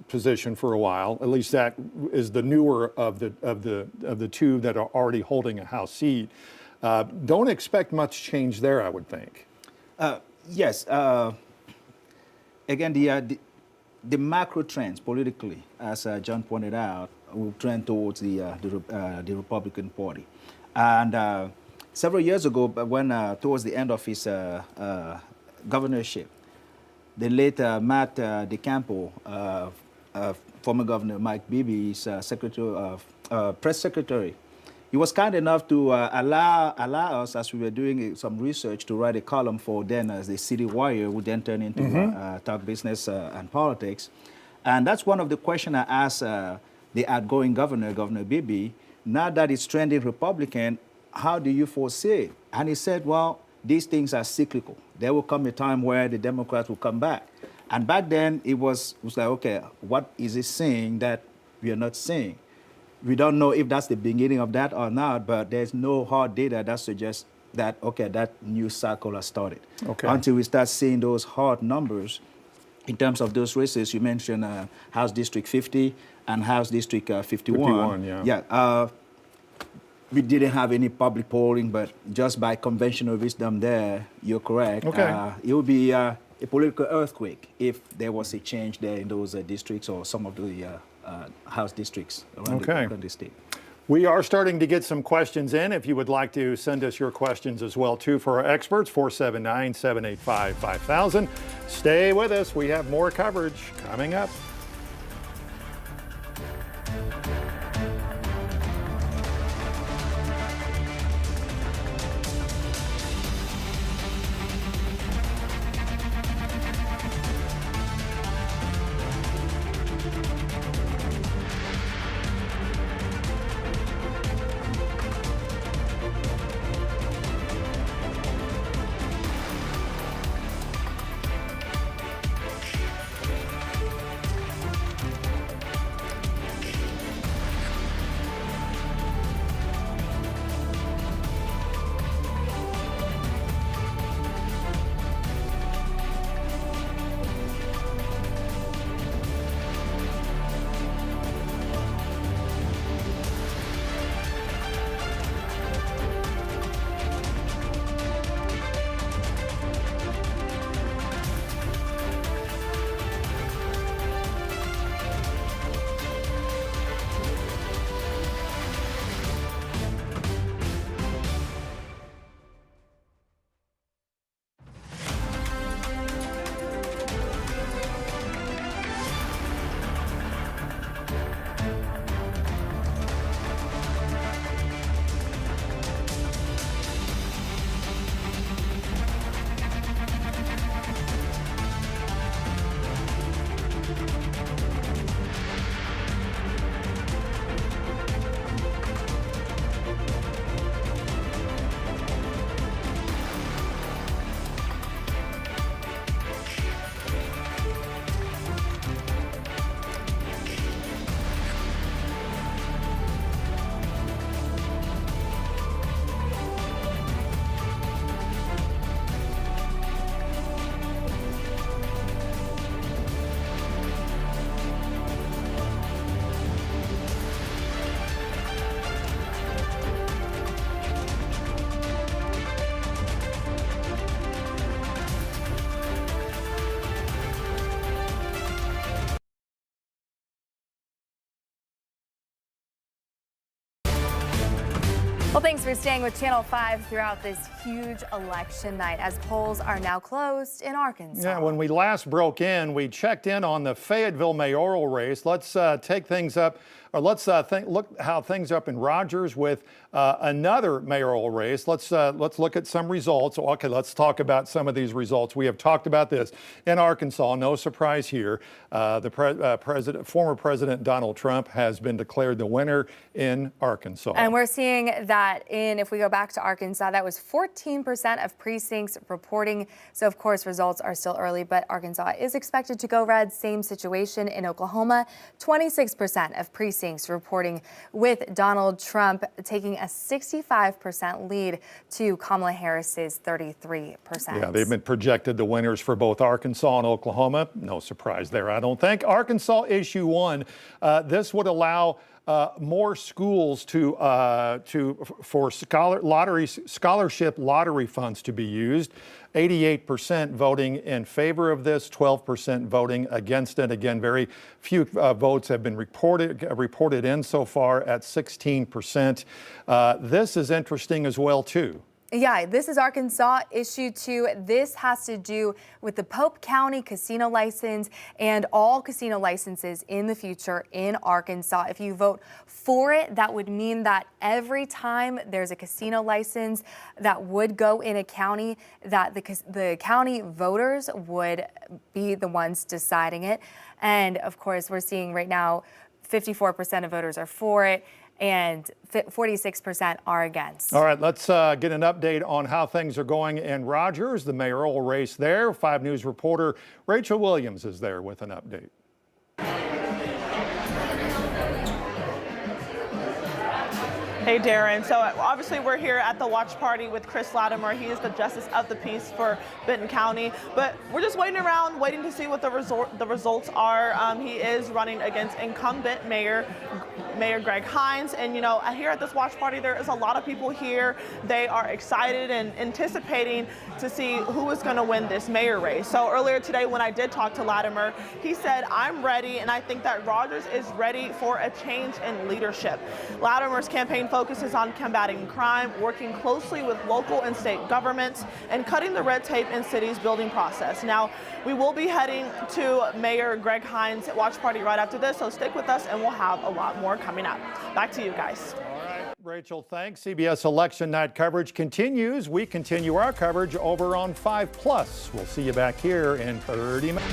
position for a while. At least Zach is the newer of the two that are already holding a House seat. Don't expect much change there, I would think. Yes. Again, the macro trends politically, as John pointed out, will trend towards the Republican Party. And several years ago, when towards the end of his governorship, the late Matt DeCampo, former Governor Mike Beebe's press secretary, he was kind enough to allow us, as we were doing some research, to write a column for then as the City Wire, would then turn into Talk Business and Politics. And that's one of the questions I asked the outgoing governor, Governor Beebe. Now that it's trending Republican, how do you foresee it? And he said, well, these things are cyclical. There will come a time where the Democrats will come back. And back then, it was like, okay, what is he saying that we are not seeing? We don't know if that's the beginning of that or not, but there's no hard data that suggests that, okay, that new cycle has started. Okay. Until we start seeing those hard numbers in terms of those races. You mentioned House District 50 and House District 51. 51, yeah. Yeah. We didn't have any public polling, but just by conventional wisdom there, you're correct. Okay. It would be a political earthquake if there was a change there in those districts or some of the House districts around the state. We are starting to get some questions in. If you would like to send us your questions as well, too, for our experts, 479-785-5000. Stay with us. We have more coverage coming up. Well, thanks for staying with Channel 5 throughout this huge election night as polls are now closed in Arkansas. Yeah, when we last broke in, we checked in on the Fayetteville mayoral race. Let's take things up, or let's look how things up in Rogers with another mayoral race. Let's look at some results. Okay, let's talk about some of these results. We have talked about this in Arkansas. No surprise here. Former President Donald Trump has been declared the winner in Arkansas. And we're seeing that if we go back to Arkansas, that was 14% of precincts reporting. So, of course, results are still early, but Arkansas is expected to go red. Same situation in Oklahoma. 26% of precincts reporting with Donald Trump taking a 65% lead to Kamala Harris's 33%. Yeah, they've been projected the winners for both Arkansas and Oklahoma. No surprise there, I don't think. Arkansas issue 1. This would allow more schools for scholarship lottery funds to be used. 88% voting in favor of this, 12% voting against it. Again, very few votes have been reported in so far at 16%. This is interesting as well, too. Yeah, this is Arkansas issue 2. This has to do with the Pope County casino license and all casino licenses in the future in Arkansas. If you vote for it, that would mean that every time there's a casino license that would go in a county, that the county voters would be the ones deciding it. And of course, we're seeing right now 54% of voters are for it, and 46% are against. All right, let's get an update on how things are going in Rogers, the mayoral race there. 5 News reporter Rachel Williams is there with an update. Hey, Darren. So obviously we're here at the watch party with Chris Latimer. He is the Justice of the Peace for Benton County. But we're just waiting to see what the results are. He is running against incumbent Mayor Greg Hines. And, you know, here at this watch party, there is a lot of people here. They are excited and anticipating to see who is going to win this mayor race. So earlier today, when I did talk to Latimer, he said, I'm ready, and I think that Rogers is ready for a change in leadership. Latimer's campaign focuses on combating crime, working closely with local and state governments, and cutting the red tape in cities' building process. Now, we will be heading to Mayor Greg Hines' watch party right after this, so stick with us and we'll have a lot more coming up. Back to you guys. All right, Rachel, thanks. CBS Election Night coverage continues. We continue our coverage over on 5+. We'll see you back here in 30 minutes.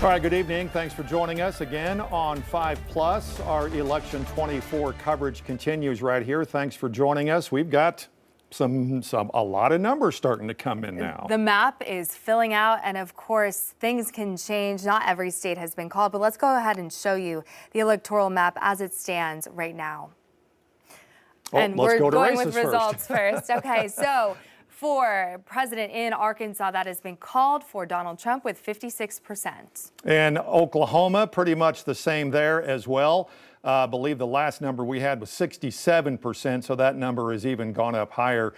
All right, good evening. Thanks for joining us again on 5 Plus. Our Election 24 coverage continues right here. Thanks for joining us. We've got a lot of numbers starting to come in now. The map is filling out, and of course, things can change. Not every state has been called, but let's go ahead and show you the electoral map as it stands right now. And we're going with results first. Okay, so for president in Arkansas, that has been called for Donald Trump with 56%. In Oklahoma, pretty much the same there as well. I believe the last number we had was 67%, so that number has even gone up higher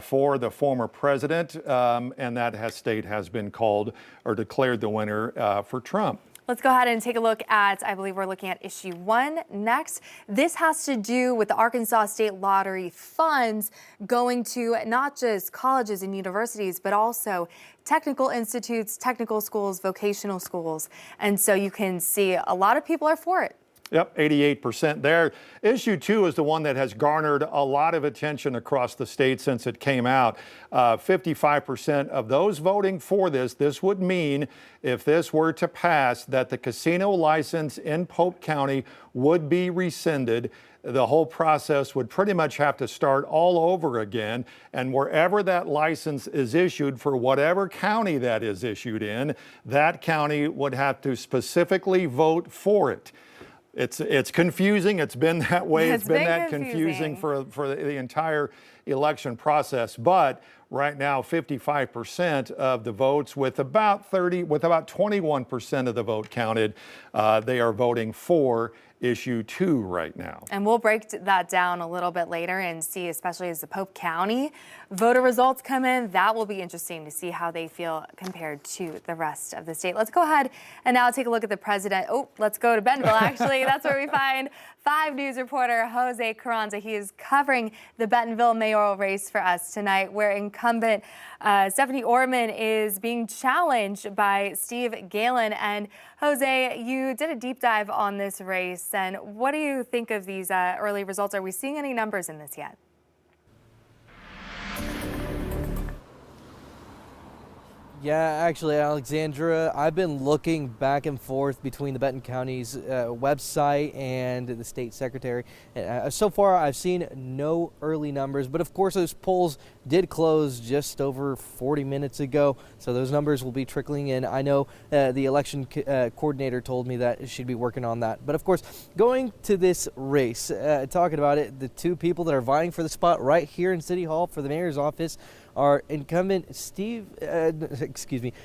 for the former president, and that state has been called or declared the winner for Trump. Let's go ahead and take a look at, I believe we're looking at issue 1 next. This has to do with the Arkansas State Lottery funds going to not just colleges and universities, but also technical institutes, technical schools, vocational schools. And so you can see a lot of people are for it. Yep, 88% there. Issue 2 is the one that has garnered a lot of attention across the state since it came out. 55% of those voting for this would mean, if this were to pass, that the casino license in Pope County would be rescinded. The whole process would pretty much have to start all over again. And wherever that license is issued, for whatever county that is issued in, that county would have to specifically vote for it. It's confusing. It's been that way. It's been that confusing for the entire election process. But right now, 55% of the votes, with about 21% of the vote counted, they are voting for issue 2 right now. And we'll break that down a little bit later and see, especially as the Pope County voter results come in, that will be interesting to see how they feel compared to the rest of the state. Let's go ahead and now take a look at the president. Oh, let's go to Bentonville, actually. That's where we find 5 News reporter Jose Carranza. He is covering the Bentonville mayoral race for us tonight, where incumbent Stephanie Orman is being challenged by Steve Galen. And Jose, you did a deep dive on this race, and what do you think of these early results? Are we seeing any numbers in this yet? Yeah, actually, Alexandra, I've been looking back and forth between the Benton County's website and the state secretary. So far, I've seen no early numbers, but of course, those polls did close just over 40 minutes ago, so those numbers will be trickling in. I know the election coordinator told me that she'd be working on that. But of course, going to this race, talking about it, the 2 people that are vying for the spot right here in City Hall for the mayor's office are incumbent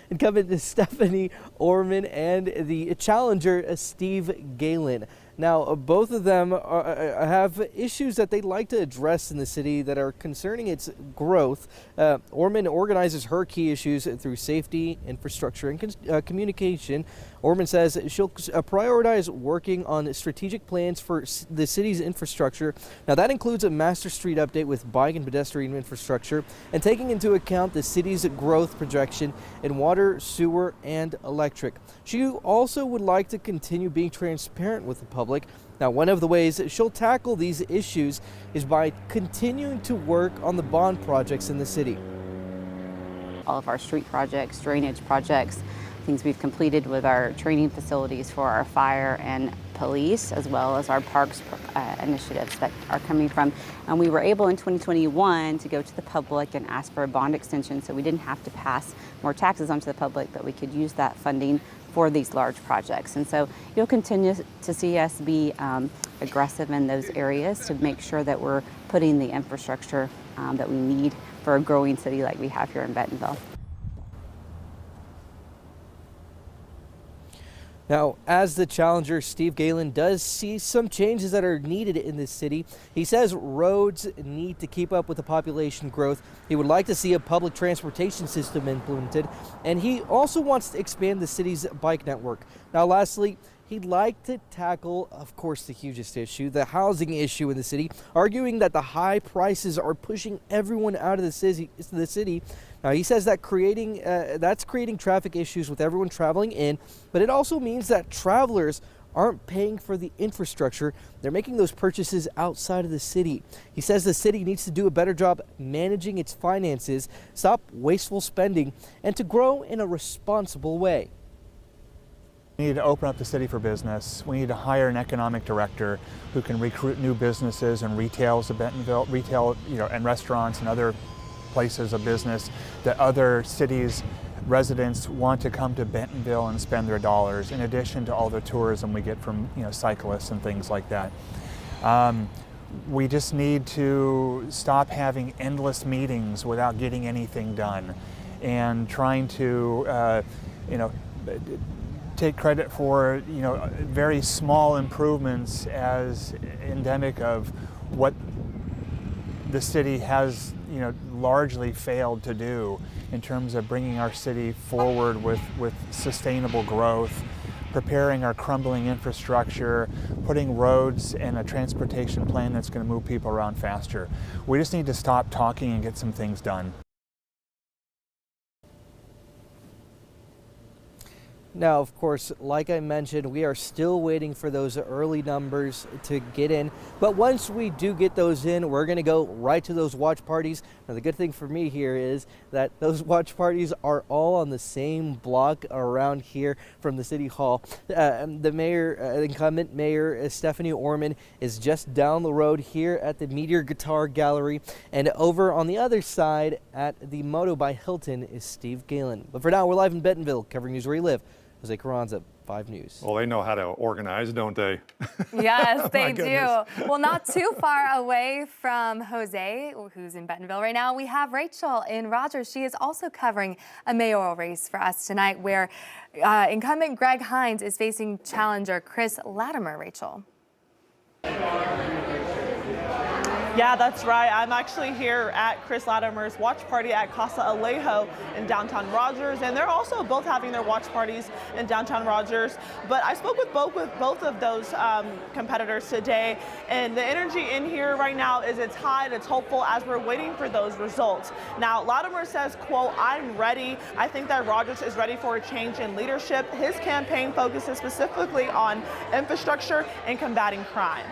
incumbent Stephanie Orman and the challenger Steve Galen. Now, both of them have issues that they'd like to address in the city that are concerning its growth. Orman organizes her key issues through safety, infrastructure, and communication. Orman says she'll prioritize working on strategic plans for the city's infrastructure. Now, that includes a master street update with bike and pedestrian infrastructure and taking into account the city's growth projection in water, sewer, and electric. She also would like to continue being transparent with the public. Now, one of the ways she'll tackle these issues is by continuing to work on the bond projects in the city. All of our street projects, drainage projects, things we've completed with our training facilities for our fire and police, as well as our parks initiatives that are coming from. And we were able in 2021 to go to the public and ask for a bond extension, so we didn't have to pass more taxes onto the public, but we could use that funding for these large projects. And so you'll continue to see us be aggressive in those areas to make sure that we're putting the infrastructure that we need for a growing city like we have here in Bentonville. Now, as the challenger, Steve Galen does see some changes that are needed in this city. He says roads need to keep up with the population growth. He would like to see a public transportation system implemented, and he also wants to expand the city's bike network. Now, lastly, he'd like to tackle, of course, the hugest issue, the housing issue in the city, arguing that the high prices are pushing everyone out of the city. Now, he says that that's creating traffic issues with everyone traveling in, but it also means that travelers aren't paying for the infrastructure. They're making those purchases outside of the city. He says the city needs to do a better job managing its finances, stop wasteful spending, and to grow in a responsible way. We need to open up the city for business. We need to hire an economic director who can recruit new businesses and retails of Bentonville, and restaurants and other places of business that other cities' residents want to come to Bentonville and spend their dollars, in addition to all the tourism we get from cyclists and things like that. We just need to stop having endless meetings without getting anything done, and trying to take credit for very small improvements as endemic of what the city has largely failed to do in terms of bringing our city forward with sustainable growth, preparing our crumbling infrastructure, putting roads and a transportation plan that's going to move people around faster. We just need to stop talking and get some things done. Now, of course, like I mentioned, we are still waiting for those early numbers to get in. But once we do get those in, we're going to go right to those watch parties. Now, the good thing for me here is that those watch parties are all on the same block around here from the City Hall. The mayor, incumbent mayor Stephanie Orman, is just down the road here at the Meteor Guitar Gallery. And over on the other side at the Moto by Hilton is Steve Galen. But for now, we're live in Bentonville, covering news where you live. Jose Carranza, 5 News. Well, they know how to organize, don't they? Yes, they do. Well, not too far away from Jose, who's in Bentonville right now, we have Rachel in Rogers. She is also covering a mayoral race for us tonight, where incumbent Greg Hines is facing challenger Chris Latimer. Rachel. Yeah, that's right. I'm actually here at Chris Latimer's watch party at Casa Alejo in downtown Rogers, and they're also both having their watch parties in downtown Rogers. But I spoke with both of those competitors today, and the energy in here right now is it's high and it's hopeful as we're waiting for those results. Now, Latimer says, quote, "I'm ready. I think that Rogers is ready for a change in leadership." His campaign focuses specifically on infrastructure and combating crime.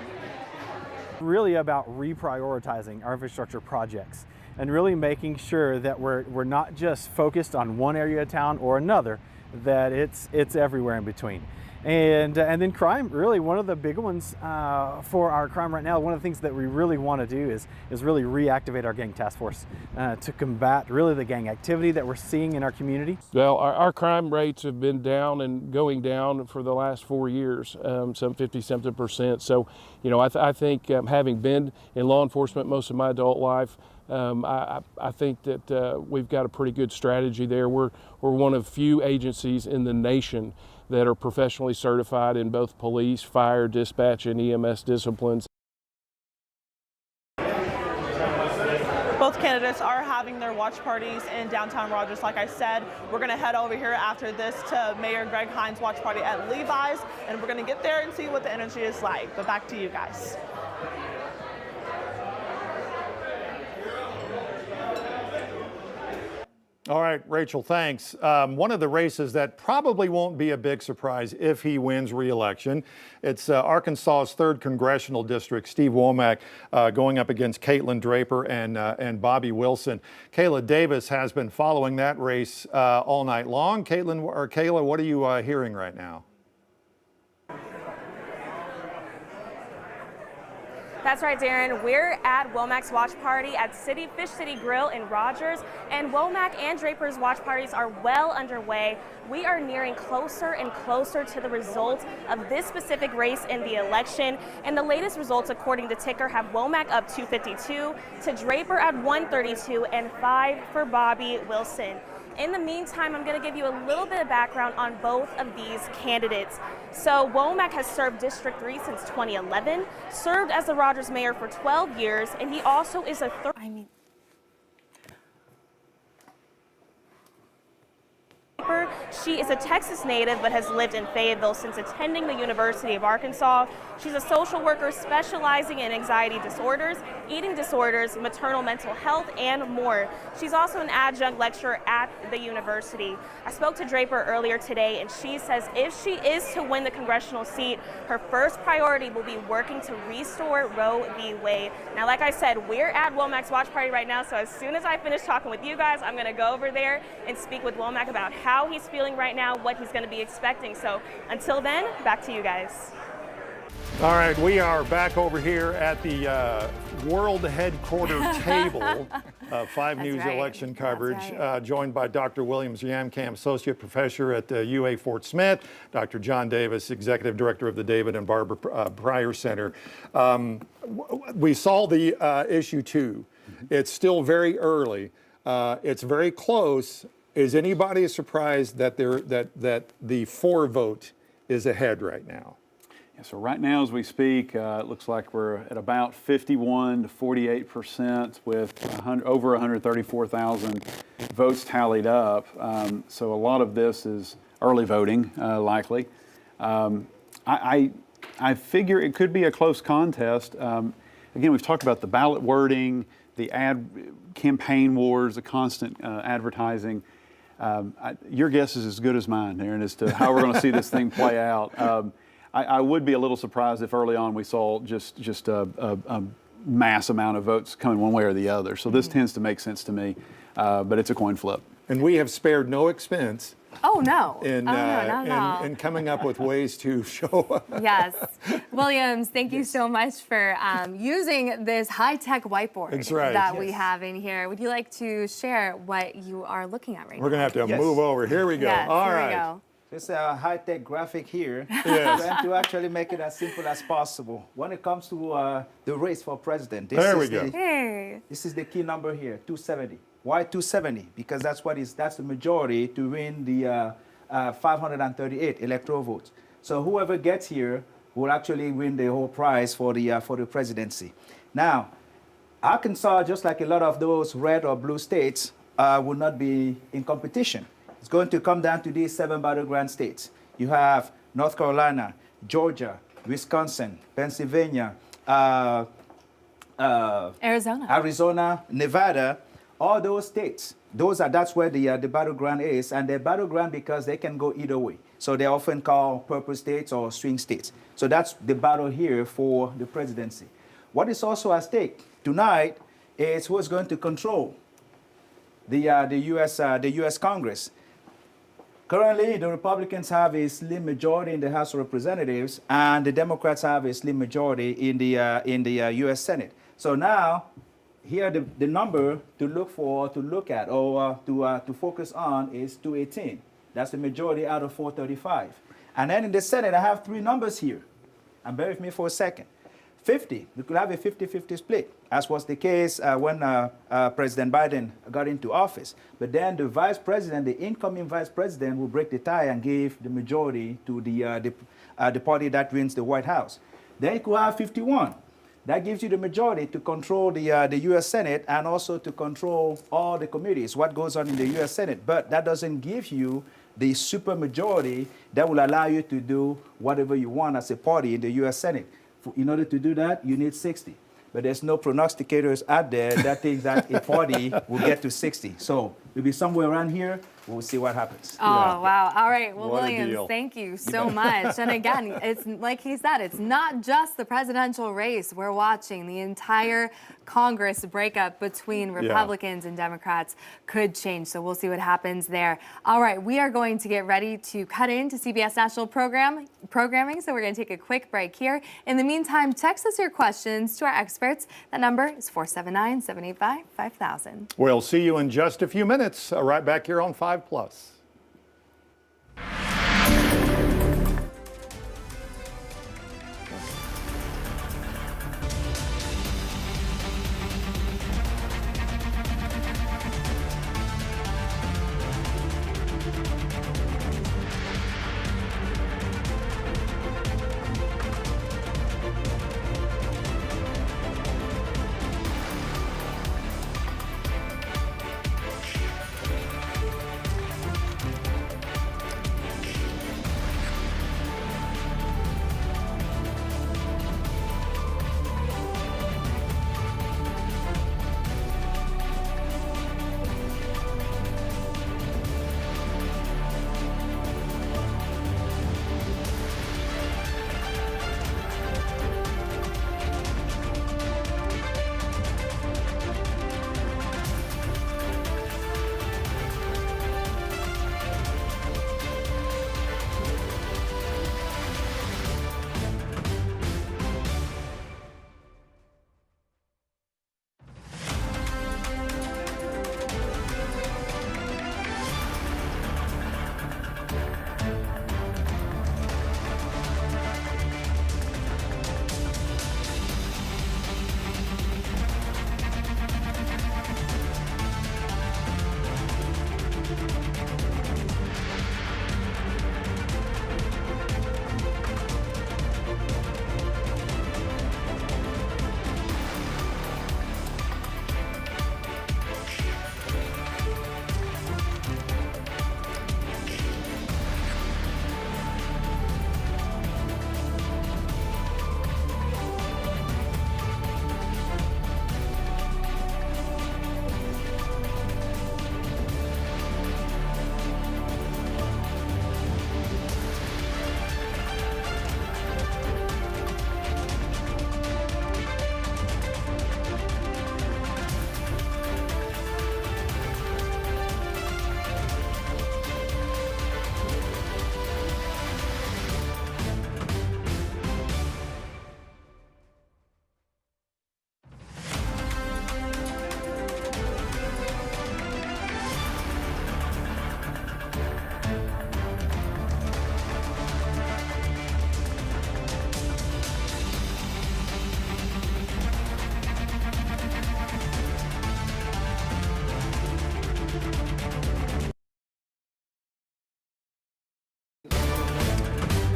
Really about reprioritizing our infrastructure projects and really making sure that we're not just focused on one area of town or another, that it's everywhere in between. And then crime, really one of the big ones for our crime right now. One of the things that we really want to do is really reactivate our gang task force to combat really the gang activity that we're seeing in our community. Well, our crime rates have been down and going down for the last 4 years, some 50-something%. So, I think having been in law enforcement most of my adult life, I think that we've got a pretty good strategy there. We're one of few agencies in the nation that are professionally certified in both police, fire, dispatch, and EMS disciplines. Both candidates are having their watch parties in downtown Rogers. Like I said, we're going to head over here after this to Mayor Greg Hines' watch party at Levi's, and we're going to get there and see what the energy is like. But back to you guys. All right, Rachel, thanks. One of the races that probably won't be a big surprise if he wins re-election, it's Arkansas's 3rd Congressional District, Steve Womack, going up against Caitlin Draper and Bobby Wilson. Kayla Davis has been following that race all night long. Kayla, what are you hearing right now? That's right, Darren. We're at Womack's watch party at Fish City Grill in Rogers, and Womack and Draper's watch parties are well underway. We are nearing closer and closer to the results of this specific race in the election, and the latest results, according to Ticker, have Womack up 252, to Draper at 132, and 5 for Bobby Wilson. In the meantime, I'm going to give you a little bit of background on both of these candidates. So Womack has served District 3 since 2011, served as the Rogers mayor for 12 years, and he also is a She is a Texas native but has lived in Fayetteville since attending the University of Arkansas. She's a social worker specializing in anxiety disorders, eating disorders, maternal mental health, and more. She's also an adjunct lecturer at the university. I spoke to Draper earlier today, and she says if she is to win the congressional seat, her first priority will be working to restore Roe v. Wade. Now, like I said, we're at Womack's watch party right now, so as soon as I finish talking with you guys, I'm going to go over there and speak with Womack about how he's feeling telling right now what he's going to be expecting. So until then, back to you guys. All right, we are back over here at the world headquarter table of 5 News right. election coverage, right. joined by Dr. Williams Yamkamp, Associate Professor at UA Fort Smith, Dr. John Davis, Executive Director of the David and Barbara Pryor Center. We saw the issue 2. It's still very early. It's very close. Is anybody surprised that that the for vote is ahead right now? Yeah, so right now as we speak, it looks like we're at about 51 to 48% with over 134,000 votes tallied up. So a lot of this is early voting, likely. I figure it could be a close contest. Again, we've talked about the ballot wording, the campaign wars, the constant advertising. Your guess is as good as mine, Aaron, as to how we're going to see this thing play out. I would be a little surprised if early on we saw just a mass amount of votes coming one way or the other. So this tends to make sense to me, but it's a coin flip. And we have spared no expense Oh, no. in coming up with ways to show up. Yes. Williams, thank you so much for using this high-tech whiteboard That's right. that we have in here. Would you like to share what you are looking at right now? We're going to have to move over. Here we go. Yes, All here right. we go. It's a high-tech graphic here. Yes. Trying to actually make it as simple as possible. When it comes to the race for president, There we go. This is the key number here, 270. Why 270? Because that's the majority to win the 538 electoral votes. So whoever gets here will actually win the whole prize for the presidency. Now, Arkansas, just like a lot of those red or blue states, will not be in competition. It's going to come down to these 7 battleground states. You have North Carolina, Georgia, Wisconsin, Pennsylvania, Arizona, Nevada, all those states. That's where the battleground is, and they're battleground because they can go either way. So they're often called purple states or swing states. So that's the battle here for the presidency. What is also at stake tonight is who is going to control the U.S. Congress. Currently, the Republicans have a slim majority in the House of Representatives, and the Democrats have a slim majority in the U.S. Senate. So now, here the number to look at, or to focus on is 218. That's the majority out of 435. And then in the Senate, I have 3 numbers here. And bear with me for a second. 50, we could have a 50-50 split, as was the case when President Biden got into office. But then the vice president, the incoming vice president, will break the tie and give the majority to the party that wins the White House. Then you could have 51. That gives you the majority to control the U.S. Senate and also to control all the committees, what goes on in the U.S. Senate. But that doesn't give you the supermajority that will allow you to do whatever you want as a party in the U.S. Senate. In order to do that, you need 60. But there's no prognosticators out there that think that a party will get to 60. So we'll be somewhere around here. We'll see what happens. Oh, wow. All right. Well, What a Williams, deal. thank you so much. And again, it's like he said, it's not just the presidential race. We're watching the entire Congress breakup between Republicans and Democrats could change. So we'll see what happens there. All right. We are going to get ready to cut into CBS National Programming. So we're going to take a quick break here. In the meantime, text us your questions to our experts. That number is 479-785-5000. We'll see you in just a few minutes, right back here on 5 Plus.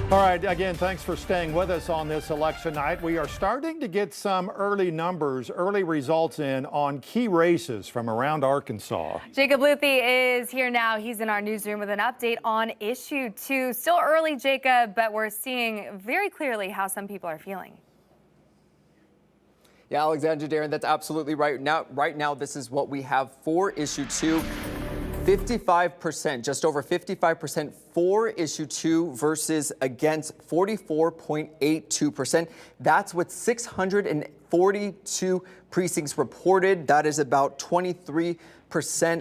All right, again, thanks for staying with us on this election night. We are starting to get some early numbers, early results in on key races from around Arkansas. Jacob Luthi is here now. He's in our newsroom with an update on issue 2. Still early, Jacob, but we're seeing very clearly how some people are feeling. Yeah, Alexandra, Darren, that's absolutely right. Right now, this is what we have for issue 2. 55%, just over 55% for issue 2 versus against 44.82%. That's with 642 precincts reported. That is about 23%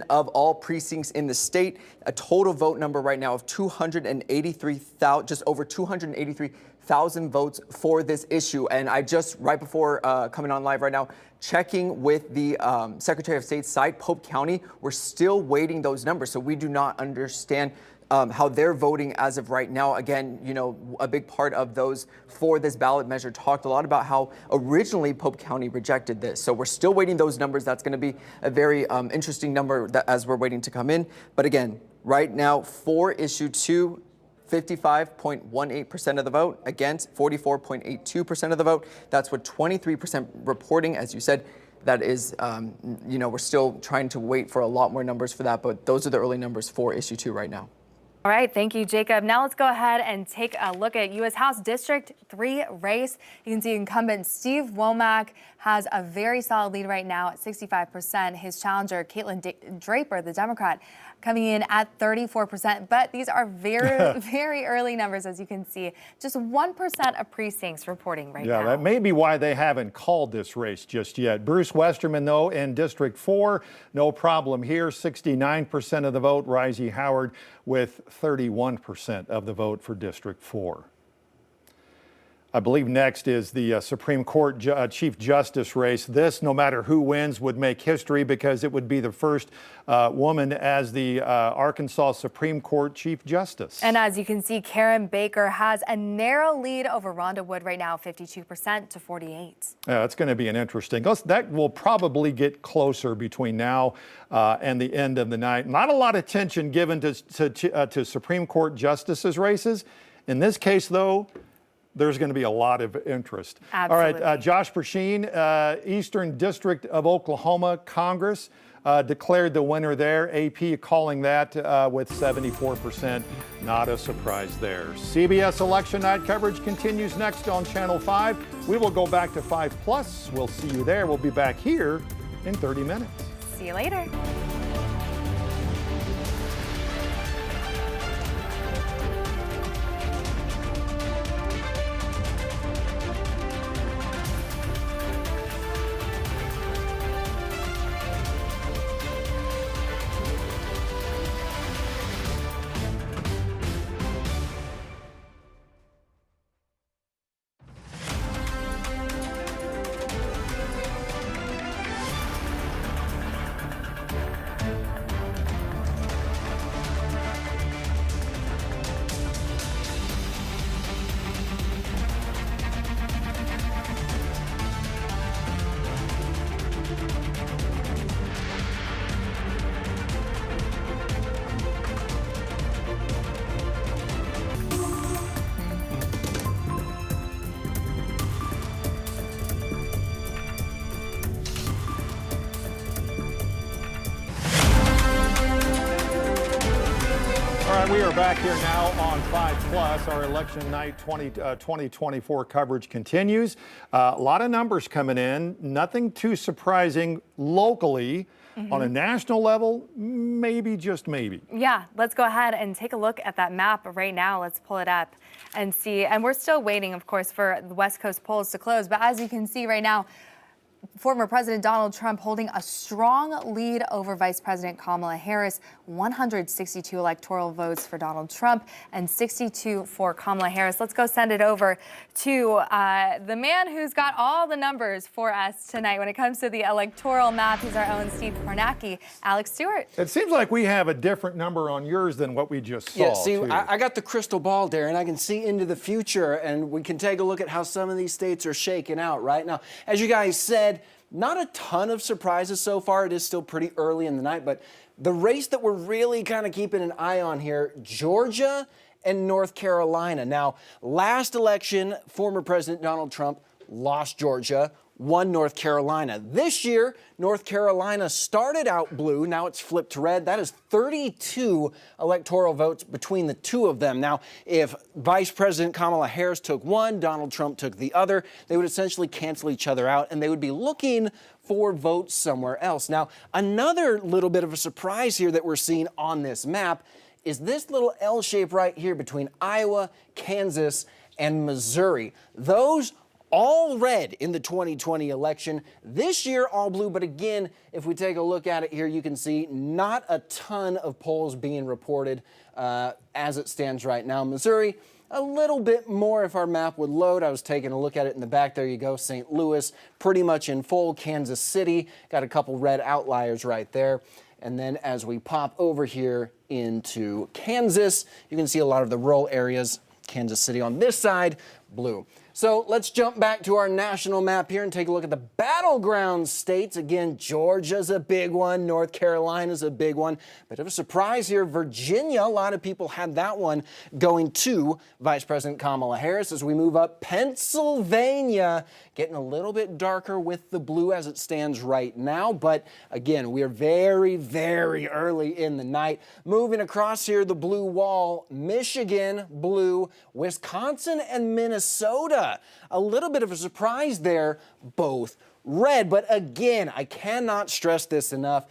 of all precincts in the state. A total vote number right now of 283,000, just over 283,000 votes for this issue. And I just, right before coming on live right now, checking with the Secretary of State's site, Pope County, we're still waiting those numbers. So we do not understand how they're voting as of right now. Again, you know, a big part of those for this ballot measure talked a lot about how originally Pope County rejected this. So we're still waiting those numbers. That's going to be a very interesting number as we're waiting to come in. But again, right now for issue 2, 55.18% of the vote against 44.82% of the vote. That's what 23% reporting, as you said. That is, you know, we're still trying to wait for a lot more numbers for that, but those are the early numbers for issue 2 right now. All right, thank you, Jacob. Now let's go ahead and take a look at U.S. House District 3 race. You can see incumbent Steve Womack has a very solid lead right now at 65%. His challenger, Caitlin Draper, the Democrat, coming in at 34%. But these are very, very early numbers, as you can see. Just 1% of precincts reporting right now. Yeah, that may be why they haven't called this race just yet. Bruce Westerman, though, in District 4, no problem here. 69% of the vote. Risey Howard with 31% of the vote for District 4. I believe next is the Supreme Court Chief Justice race. This, no matter who wins, would make history because it would be the first woman as the Arkansas Supreme Court Chief Justice. And as you can see, Karen Baker has a narrow lead over Rhonda Wood right now, 52% to 48%. Yeah, that's going to be an interesting. That will probably get closer between now and the end of the night. Not a lot of attention given to Supreme Court justices races. In this case, though, there's going to be a lot of interest. Absolutely. All right, Josh Brasheen, Eastern District of Oklahoma Congress declared the winner there. AP calling that with 74%. Not a surprise there. CBS Election Night coverage continues next on Channel 5. We will go back to 5+. We'll see you there. We'll be back here in 30 minutes. See you later. We are back here now on 5+. Our election night 2024 coverage continues. A lot of numbers coming in. Nothing too surprising locally. On a national level, maybe, just maybe. Yeah, let's go ahead and take a look at that map right now. Let's pull it up and see. And we're still waiting, of course, for the West Coast polls to close. But as you can see right now, former President Donald Trump holding a strong lead over Vice President Kamala Harris, 162 electoral votes for Donald Trump and 62 for Kamala Harris. Let's go send it over to the man who's got all the numbers for us tonight when it comes to the electoral map. He's our own Steve Kornacki. Alex Stewart. It seems like we have a different number on yours than what we just saw. Yeah, see, I got the crystal ball, Darren. I can see into the future, and we can take a look at how some of these states are shaking out right now. As you guys said, not a ton of surprises so far. It is still pretty early in the night, but the race that we're really kind of keeping an eye on here, Georgia and North Carolina. Now, last election, former President Donald Trump lost Georgia, won North Carolina. This year, North Carolina started out blue. Now it's flipped to red. That is 32 electoral votes between the two of them. Now, if Vice President Kamala Harris took one, Donald Trump took the other, they would essentially cancel each other out, and they would be looking for votes somewhere else. Now, another little bit of a surprise here that we're seeing on this map is this little L shape right here between Iowa, Kansas, and Missouri. Those all red in the 2020 election. This year, all blue. But again, if we take a look at it here, you can see not a ton of polls being reported as it stands right now. Missouri, a little bit more if our map would load. I was taking a look at it in the back. There you go. St. Louis, pretty much in full. Kansas City, got a couple red outliers right there. And then as we pop over here into Kansas, you can see a lot of the rural areas. Kansas City on this side, blue. So let's jump back to our national map here and take a look at the battleground states. Again, Georgia's a big one. North Carolina's a big one. Bit of a surprise here. Virginia, a lot of people had that one going to Vice President Kamala Harris. As we move up, Pennsylvania getting a little bit darker with the blue as it stands right now. But again, we are very, very early in the night. Moving across here, the blue wall, Michigan, blue, Wisconsin and Minnesota. A little bit of a surprise there, both red. But again, I cannot stress this enough.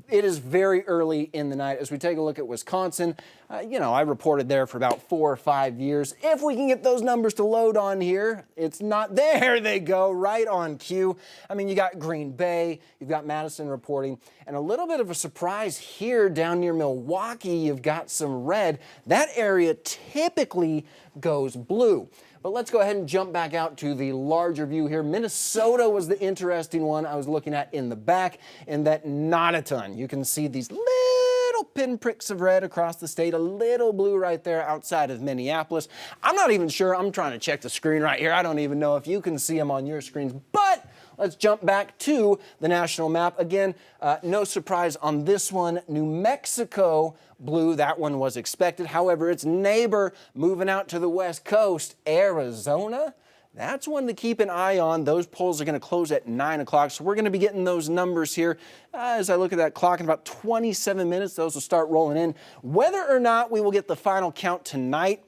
It is very early in the night. As we take a look at Wisconsin, I reported there for about 4 or 5 years. If we can get those numbers to load on here, it's not there. They go right on cue. I mean, you got Green Bay, you've got Madison reporting, and a little bit of a surprise here down near Milwaukee, you've got some red. That area typically goes blue. But let's go ahead and jump back out to the larger view here. Minnesota was the interesting one I was looking at in the back, and that not a ton. You can see these little pinpricks of red across the state, a little blue right there outside of Minneapolis. I'm not even sure. I'm trying to check the screen right here. I don't even know if you can see them on your screens, but let's jump back to the national map. Again, no surprise on this one. New Mexico blue, that one was expected. However, its neighbor moving out to the west coast, Arizona, that's one to keep an eye on. Those polls are going to close at 9 o'clock, so we're going to be getting those numbers here. As I look at that clock, in about 27 minutes, those will start rolling in. Whether or not we will get the final count tonight,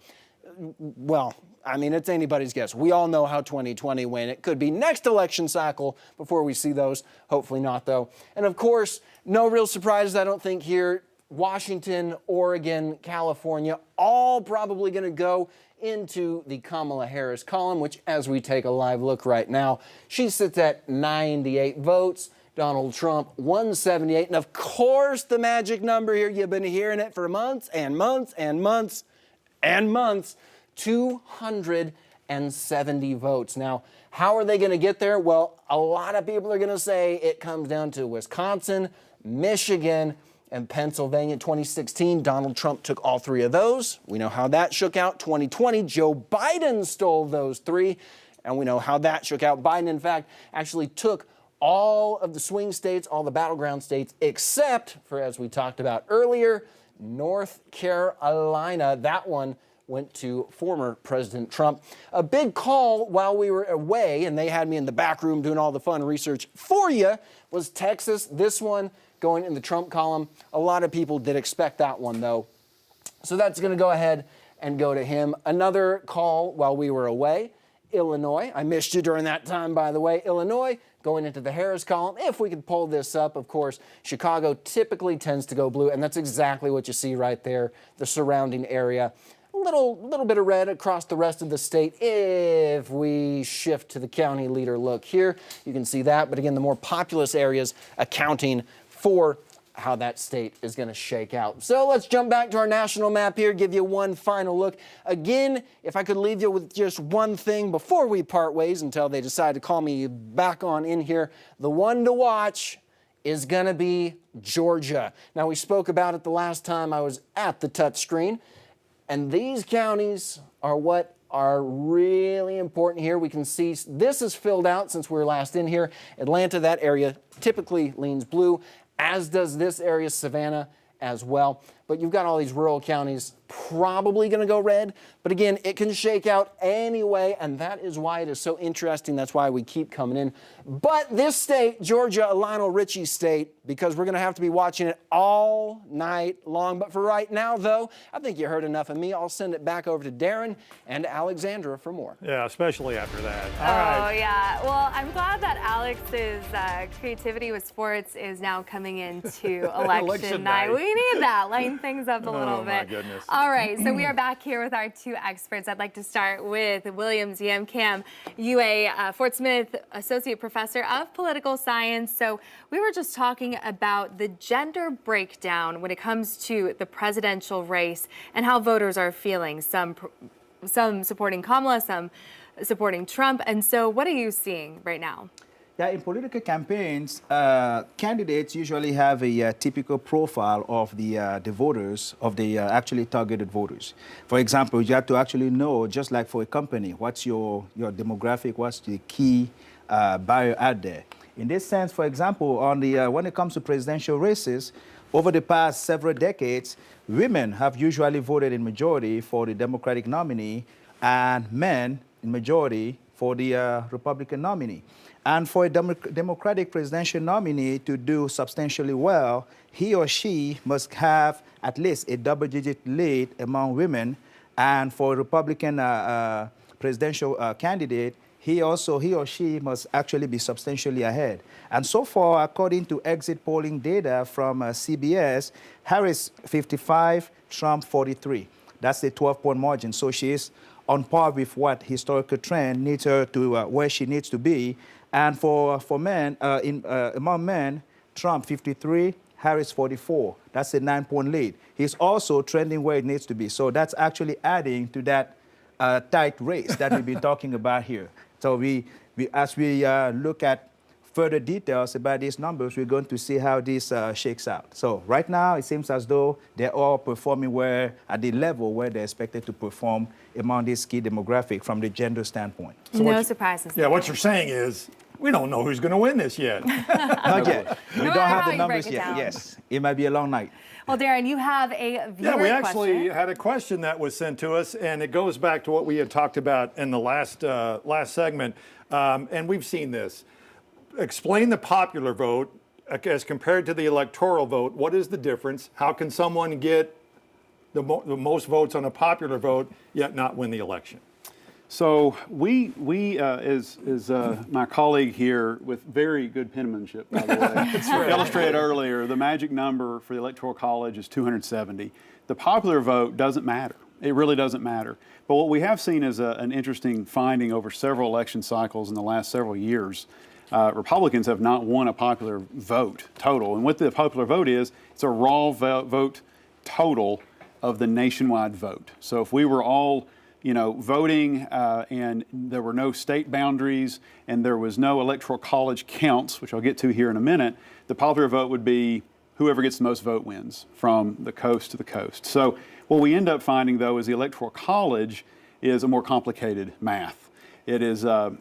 well, I mean, it's anybody's guess. We all know how 2020 went. It could be next election cycle before we see those. Hopefully not, though. And of course, no real surprises, I don't think, here. Washington, Oregon, California, all probably going to go into the Kamala Harris column, which, as we take a live look right now, she sits at 98 votes. Donald Trump, 178. And of course, the magic number here, you've been hearing it for months and months and months and months, 270 votes. Now, how are they going to get there? Well, a lot of people are going to say it comes down to Wisconsin, Michigan, and Pennsylvania. 2016, Donald Trump took all three of those. We know how that shook out. 2020, Joe Biden stole those three, and we know how that shook out. Biden, in fact, actually took all of the swing states, all the battleground states, except for, as we talked about earlier, North Carolina. That one went to former President Trump. A big call while we were away, and they had me in the back room doing all the fun research for you, was Texas. This one going in the Trump column. A lot of people did expect that one, though. So that's going to go ahead and go to him. Another call while we were away, Illinois. I missed you during that time, by the way. Illinois going into the Harris column. If we could pull this up, of course, Chicago typically tends to go blue, and that's exactly what you see right there, the surrounding area. A little bit of red across the rest of the state. If we shift to the county leader look here, you can see that. But again, the more populous areas accounting for how that state is going to shake out. So let's jump back to our national map here, give you one final look. Again, if I could leave you with just one thing before we part ways until they decide to call me back on in here, the one to watch is going to be Georgia. Now, we spoke about it the last time I was at the touch screen, and these counties are what are really important here. We can see this is filled out since we were last in here. Atlanta, that area typically leans blue, as does this area, Savannah, as well. but you've got all these rural counties probably going to go red. But again, it can shake out anyway, and that is why it is so interesting. That's why we keep coming in. But this state, Georgia, Lionel Richie's state, because we're going to have to be watching it all night long. But for right now, though, I think you heard enough of me. I'll send it back over to Darren and Alexandra for more. Yeah, especially after that. All right. Yeah. Well, I'm glad that Alex's creativity with sports is now coming into election night. We need that. Lighten things up a little bit. My goodness. All right, so we are back here with our two experts. I'd like to start with Williams Yamcam, UA Fort Smith Associate Professor of Political Science. So we were just talking about the gender breakdown when it comes to the presidential race and how voters are feeling. Some supporting Kamala, some supporting Trump. And so what are you seeing right now? Yeah, in political campaigns, candidates usually have a typical profile of the voters, of the actually targeted voters. For example, you have to actually know, just like for a company, what's your demographic, what's the key buyer out there. In this sense, for example, on the when it comes to presidential races, over the past several decades, women have usually voted in majority for the Democratic nominee and men in majority for the Republican nominee. And for a Democratic presidential nominee to do substantially well, he or she must have at least a double-digit lead among women. And for a Republican presidential candidate, he or she must actually be substantially ahead. And so far, according to exit polling data from CBS, Harris 55, Trump 43. That's a 12-point margin. So she is on par with what historical trend needs her to where she needs to be. And for men, among men, Trump 53, Harris 44. That's a 9-point lead. He's also trending where it needs to be. So that's actually adding to that tight race that we've been talking about here. So as we look at further details about these numbers, we're going to see how this shakes out. So right now, it seems as though they're all performing at the level where they're expected to perform among this key demographic from the gender standpoint. So no surprises. Yeah, what you're saying is, we don't know who's going to win this yet. Not yet. We don't have the numbers yet. Yes, it might be a long night. Well, Darren, you have a viewer we actually question. had a question that was sent to us, and it goes back to what we had talked about in the last segment, and we've seen this. Explain the popular vote as compared to the electoral vote. What is the difference? How can someone get the most votes on a popular vote yet not win the election? So we as my colleague here with very good penmanship, by the way, illustrated earlier, the magic number for the Electoral College is 270. The popular vote doesn't matter. It really doesn't matter. But what we have seen is an interesting finding over several election cycles in the last several years. Republicans have not won a popular vote total. And what the popular vote is, it's a raw vote total of the nationwide vote. So if we were all voting and there were no state boundaries and there was no electoral college counts, which I'll get to here in a minute, the popular vote would be whoever gets the most vote wins from the coast to the coast. So what we end up finding, though, is the electoral college is a more complicated math. It is a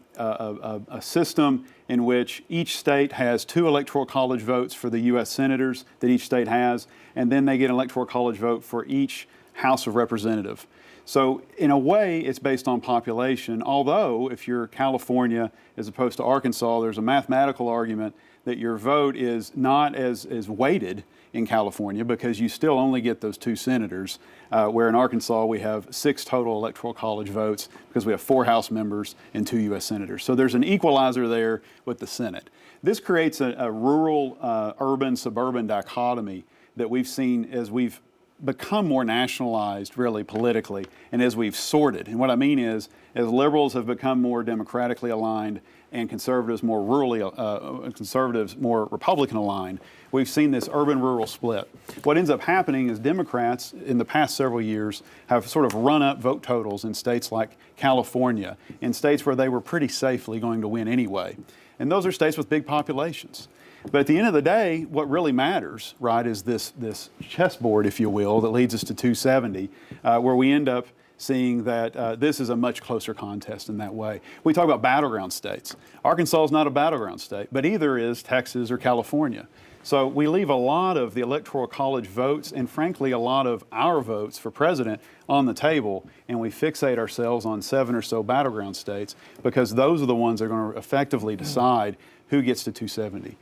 system in which each state has 2 electoral college votes for the U.S. senators that each state has, and then they get an electoral college vote for each House of Representatives. So in a way, it's based on population, although if you're California as opposed to Arkansas, there's a mathematical argument that your vote is not as weighted in California because you still only get those 2 senators, where in Arkansas we have 6 total electoral college votes because we have 4 House members and 2 U.S. senators. So there's an equalizer there with the Senate. This creates a rural, urban, suburban dichotomy that we've seen as we've become more nationalized, really, politically, and as we've sorted. And what I mean is, as liberals have become more democratically aligned and conservatives more conservatives more Republican aligned, we've seen this urban-rural split. What ends up happening is Democrats, in the past several years, have sort of run up vote totals in states like California, in states where they were pretty safely going to win anyway. And those are states with big populations. But at the end of the day, what really matters, right, is this chessboard, if you will, that leads us to 270, where we end up seeing that this is a much closer contest in that way. We talk about battleground states. Arkansas is not a battleground state, but either is Texas or California. So we leave a lot of the Electoral College votes and frankly a lot of our votes for president on the table, and we fixate ourselves on 7 or so battleground states because those are the ones that are going to effectively decide who gets to 270.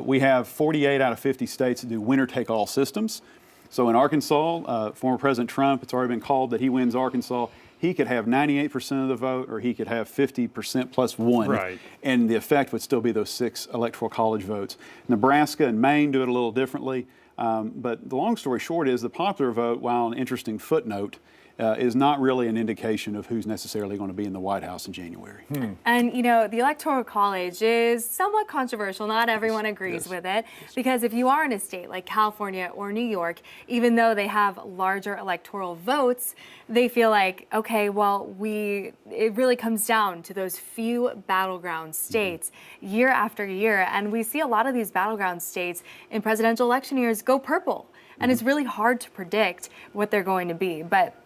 We have 48 out of 50 states that do winner-take-all systems. So in Arkansas, former President Trump, it's already been called that he wins Arkansas. He could have 98% of the vote, or he could have 50% plus 1. Right. And the effect would still be those 6 Electoral College votes. Nebraska and Maine do it a little differently. But the long story short is the popular vote, while an interesting footnote, is not really an indication of who's necessarily going to be in the White House in January. And, you know, the Electoral College is somewhat controversial. Not everyone agrees with it because if you are in a state like California or New York, even though they have larger electoral votes, they feel like, okay, well, it really comes down to those few battleground states year after year. And we see a lot of these battleground states in presidential election years go purple. And it's really hard to predict what they're going to be. But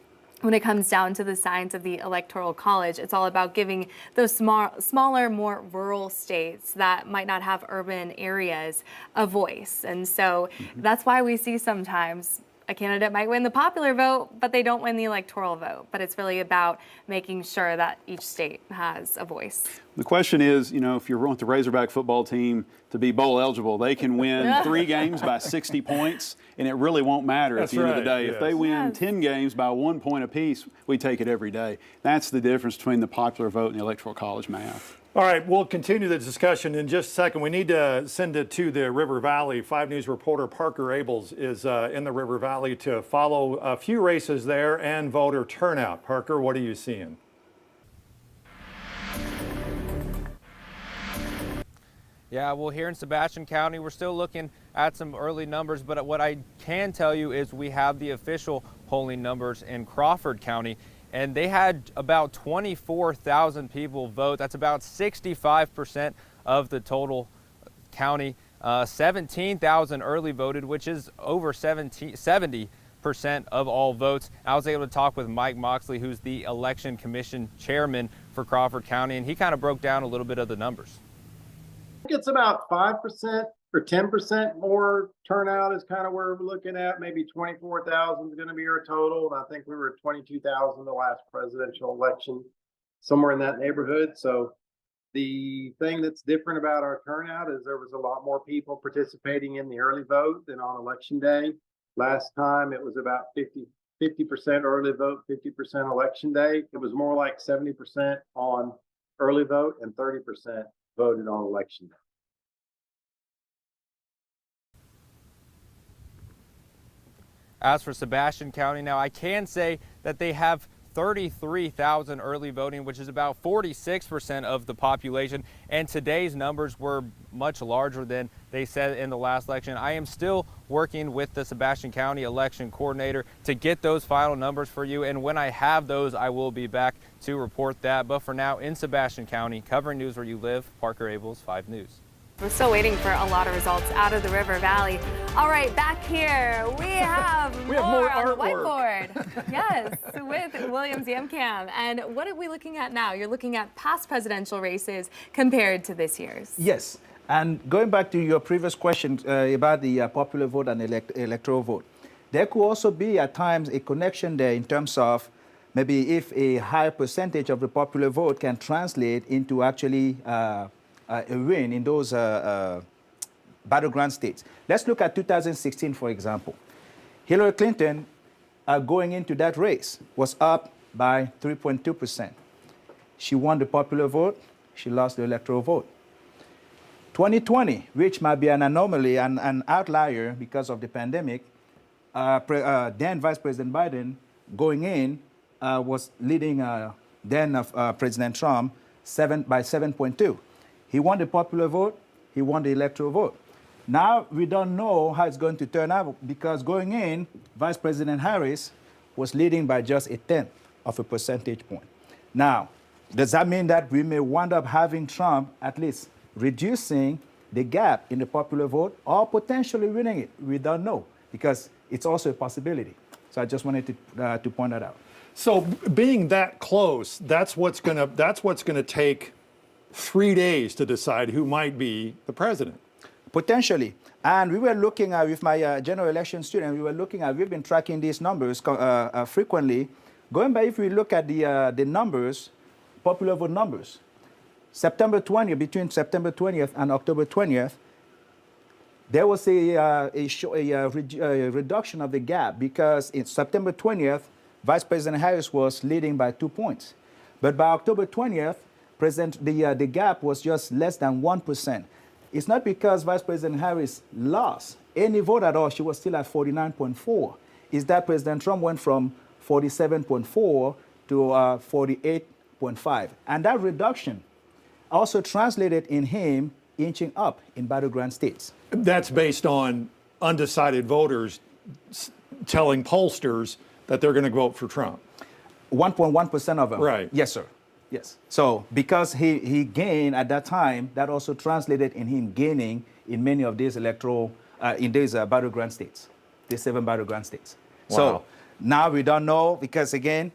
when it comes down to the science of the Electoral College, it's all about giving those smaller, more rural states that might not have urban areas a voice. And so that's why we see sometimes a candidate might win the popular vote, but they don't win the electoral vote. But it's really about making sure that each state has a voice. The question is, you know, if you want the Razorback football team to be bowl eligible, they can win 3 games by 60 points, and it really won't matter at the end of the day. If they win 10 games by 1 point apiece, we take it every day. That's the difference between the popular vote and the Electoral College math. All right, we'll continue the discussion in just a second. We need to send it to the River Valley. 5 News reporter Parker Abels is in the River Valley to follow a few races there and voter turnout. Parker, what are you seeing? Yeah, well, here in Sebastian County, we're still looking at some early numbers, but what I can tell you is we have the official polling numbers in Crawford County, and they had about 24,000 people vote. That's about 65% of the total county. 17,000 early voted, which is over 70% of all votes. I was able to talk with Mike Moxley, who's the Election Commission Chairman for Crawford County, and he kind of broke down a little bit of the numbers. I think it's about 5% or 10% more turnout is kind of where we're looking at. Maybe 24,000 is going to be our total. And I think we were at 22,000 the last presidential election, somewhere in that neighborhood. So the thing that's different about our turnout is there was a lot more people participating in the early vote than on election day. Last time it was about 50% early vote, 50% election day. It was more like 70% on early vote and 30% voted on election day. As for Sebastian County, now I can say that they have 33,000 early voting, which is about 46% of the population. And today's numbers were much larger than they said in the last election. I am still working with the Sebastian County election coordinator to get those final numbers for you. And when I have those, I will be back to report that. But for now, in Sebastian County, covering news where you live, Parker Abels, 5 News. We're still waiting for a lot of results out of the River Valley. All right, back here we have more on the whiteboard. Yes, with Williams Yamcam. And what are we looking at now? You're looking at past presidential races compared to this year's. Yes, and going back to your previous question about the popular vote and electoral vote, there could also be at times a connection there in terms of maybe if a higher percentage of the popular vote can translate into actually a win in those battleground states. Let's look at 2016, for example. Hillary Clinton, going into that race, was up by 3.2%. She won the popular vote. She lost the electoral vote. 2020, which might be an anomaly and an outlier because of the pandemic, then Vice President Biden, going in, was leading then President Trump by 7.2. He won the popular vote, he won the electoral vote. Now we don't know how it's going to turn out because going in, Vice President Harris was leading by just 1/10 of a percentage point. Now, does that mean that we may wind up having Trump at least reducing the gap in the popular vote or potentially winning it? We don't know because it's also a possibility. So I just wanted to point that out. So being that close, that's what's gonna take 3 days to decide who might be the president. Potentially. And we were looking at, with my general election student, we've been tracking these numbers frequently. Going by, if we look at the numbers, popular vote numbers, between September 20th and October 20th, there was a reduction of the gap because in September 20th, Vice President Harris was leading by 2 points. But by October 20th, the gap was just less than 1%. It's not because Vice President Harris lost any vote at all. She was still at 49.4. It's that President Trump went from 47.4 to 48.5. And that reduction also translated in him inching up in battleground states. That's based on undecided voters telling pollsters that they're going to vote for Trump. 1.1% of them. Right. Yes, sir. Yes. So because he gained at that time, that also translated in him gaining in many of these battleground states, the 7 battleground states. Wow. So now we don't know because, again,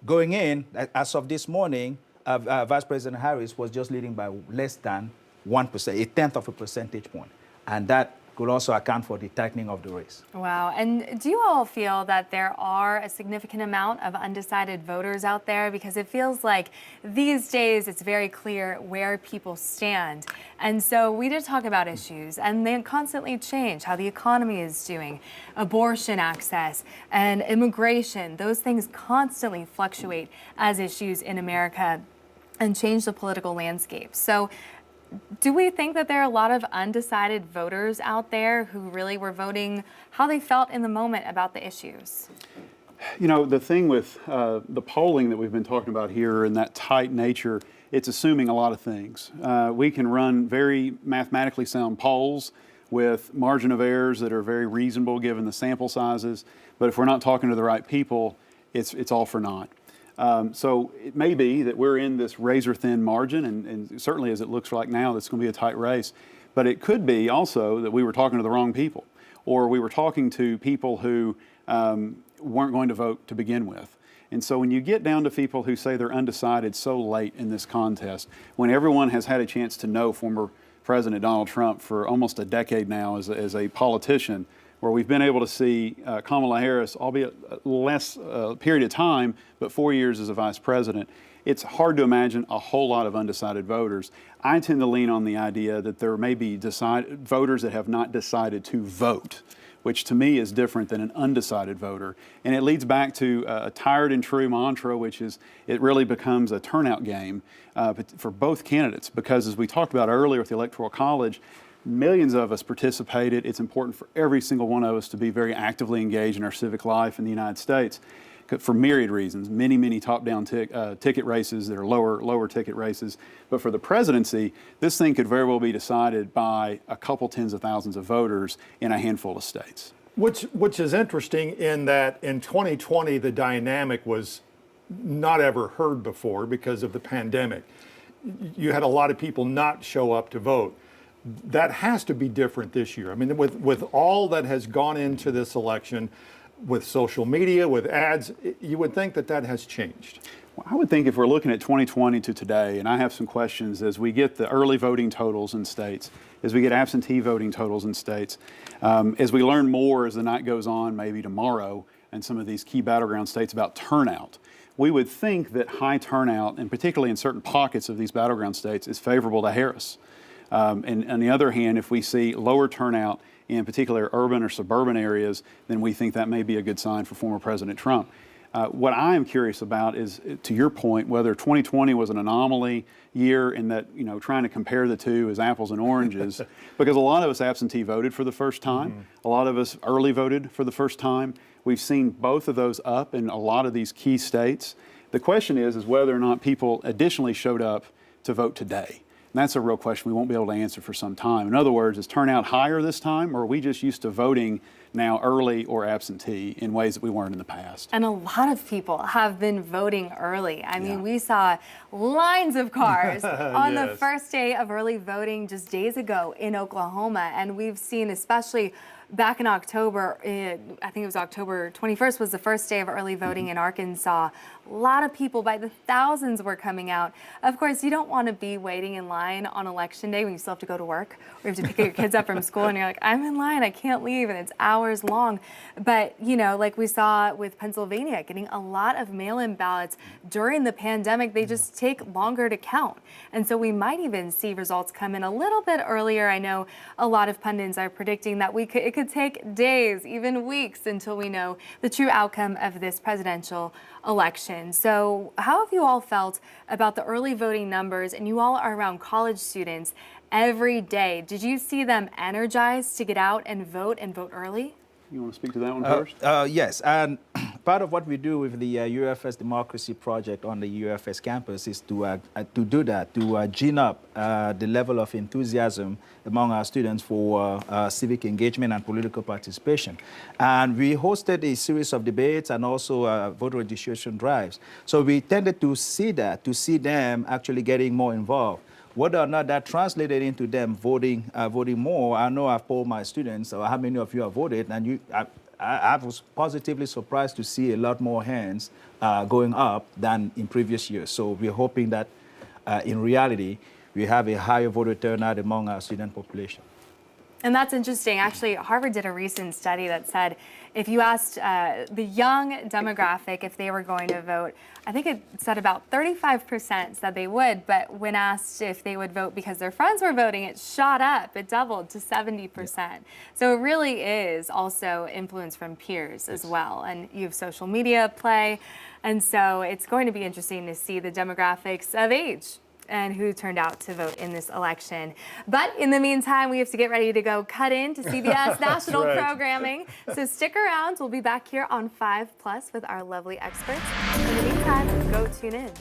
going in, as of this morning, Vice President Harris was just leading by less than 1%, a tenth of a percentage point. And that could also account for the tightening of the race. Wow. And do you all feel that there are a significant amount of undecided voters out there? Because it feels like these days it's very clear where people stand. And so we did talk about issues, and they constantly change, how the economy is doing, abortion access, and immigration. Those things constantly fluctuate as issues in America and change the political landscape. So do we think that there are a lot of undecided voters out there who really were voting how they felt in the moment about the issues? You know, the thing with the polling that we've been talking about here and that tight nature, it's assuming a lot of things. We can run very mathematically sound polls with margin of errors that are very reasonable given the sample sizes, but if we're not talking to the right people, it's all for naught. So it may be that we're in this razor-thin margin, and certainly as it looks like now, it's going to be a tight race. But it could be also that we were talking to the wrong people, or we were talking to people who weren't going to vote to begin with. And so when you get down to people who say they're undecided so late in this contest, when everyone has had a chance to know former President Donald Trump for almost a decade now as a politician, where we've been able to see Kamala Harris, albeit less period of time, but 4 years as a vice president, it's hard to imagine a whole lot of undecided voters. I tend to lean on the idea that there may be voters that have not decided to vote, which to me is different than an undecided voter. And it leads back to a tired and true mantra, which is it really becomes a turnout game for both candidates, because as we talked about earlier with the Electoral College, millions of us participated. It's important for every single one of us to be very actively engaged in our civic life in the United States for myriad reasons, many top-down ticket races that are lower ticket races. But for the presidency, this thing could very well be decided by a couple tens of thousands of voters in a handful of states. Which is interesting in that in 2020, the dynamic was not ever heard before because of the pandemic. You had a lot of people not show up to vote. That has to be different this year. I mean, with all that has gone into this election, with social media, with ads, you would think that has changed. Well, I would think if we're looking at 2020 to today, and I have some questions as we get the early voting totals in states, as we get absentee voting totals in states, as we learn more as the night goes on, maybe tomorrow, in some of these key battleground states about turnout, we would think that high turnout, and particularly in certain pockets of these battleground states, is favorable to Harris. And on the other hand, if we see lower turnout in particular urban or suburban areas, then we think that may be a good sign for former President Trump. What I am curious about is, to your point, whether 2020 was an anomaly year in that, you know, trying to compare the two as apples and oranges, because a lot of us absentee voted for the first time. Mm-hmm. A lot of us early voted for the first time. We've seen both of those up in a lot of these key states. The question is whether or not people additionally showed up to vote today. And that's a real question we won't be able to answer for some time. In other words, is turnout higher this time, or are we just used to voting now early or absentee in ways that we weren't in the past? And a lot of people have been voting early. I mean, we saw lines of cars on the first day of early voting just days ago in Oklahoma. And we've seen especially back in October, I think it was October 21st was the first day of early voting in Arkansas. A lot of people by the thousands were coming out. Of course, you don't want to be waiting in line on election day when you still have to go to work or you have to pick your kids up from school and you're like, I'm in line, I can't leave, and it's hours long. But, you know, like we saw with Pennsylvania, getting a lot of mail-in ballots during the pandemic, they just take longer to count. And so we might even see results come in a little bit earlier. I know a lot of pundits are predicting that it could take days, even weeks, until we know the true outcome of this presidential election. So how have you all felt about the early voting numbers? And you all are around college students every day. Did you see them energized to get out and vote early? You want to speak to that one first? Yes, and part of what we do with the UFS Democracy Project on the UFS campus is to do that, to gin up the level of enthusiasm among our students for civic engagement and political participation. And we hosted a series of debates and also voter registration drives. So we tended to see that, to see them actually getting more involved. Whether or not that translated into them voting more, I know I've polled my students, or how many of you have voted, and I was positively surprised to see a lot more hands going up than in previous years. So we're hoping that in reality, we have a higher voter turnout among our student population. And that's interesting. Actually, Harvard did a recent study that said if you asked the young demographic if they were going to vote, I think it said about 35% said they would, but when asked if they would vote because their friends were voting, it shot up. It doubled to 70%. Yeah. So it really is also influence from peers as well. And you have social media at play. And so it's going to be interesting to see the demographics of age and who turned out to vote in this election. But in the meantime, we have to get ready to go cut into CBS national programming. So stick around. We'll be back here on 5+ with our lovely experts. In the meantime, go tune in.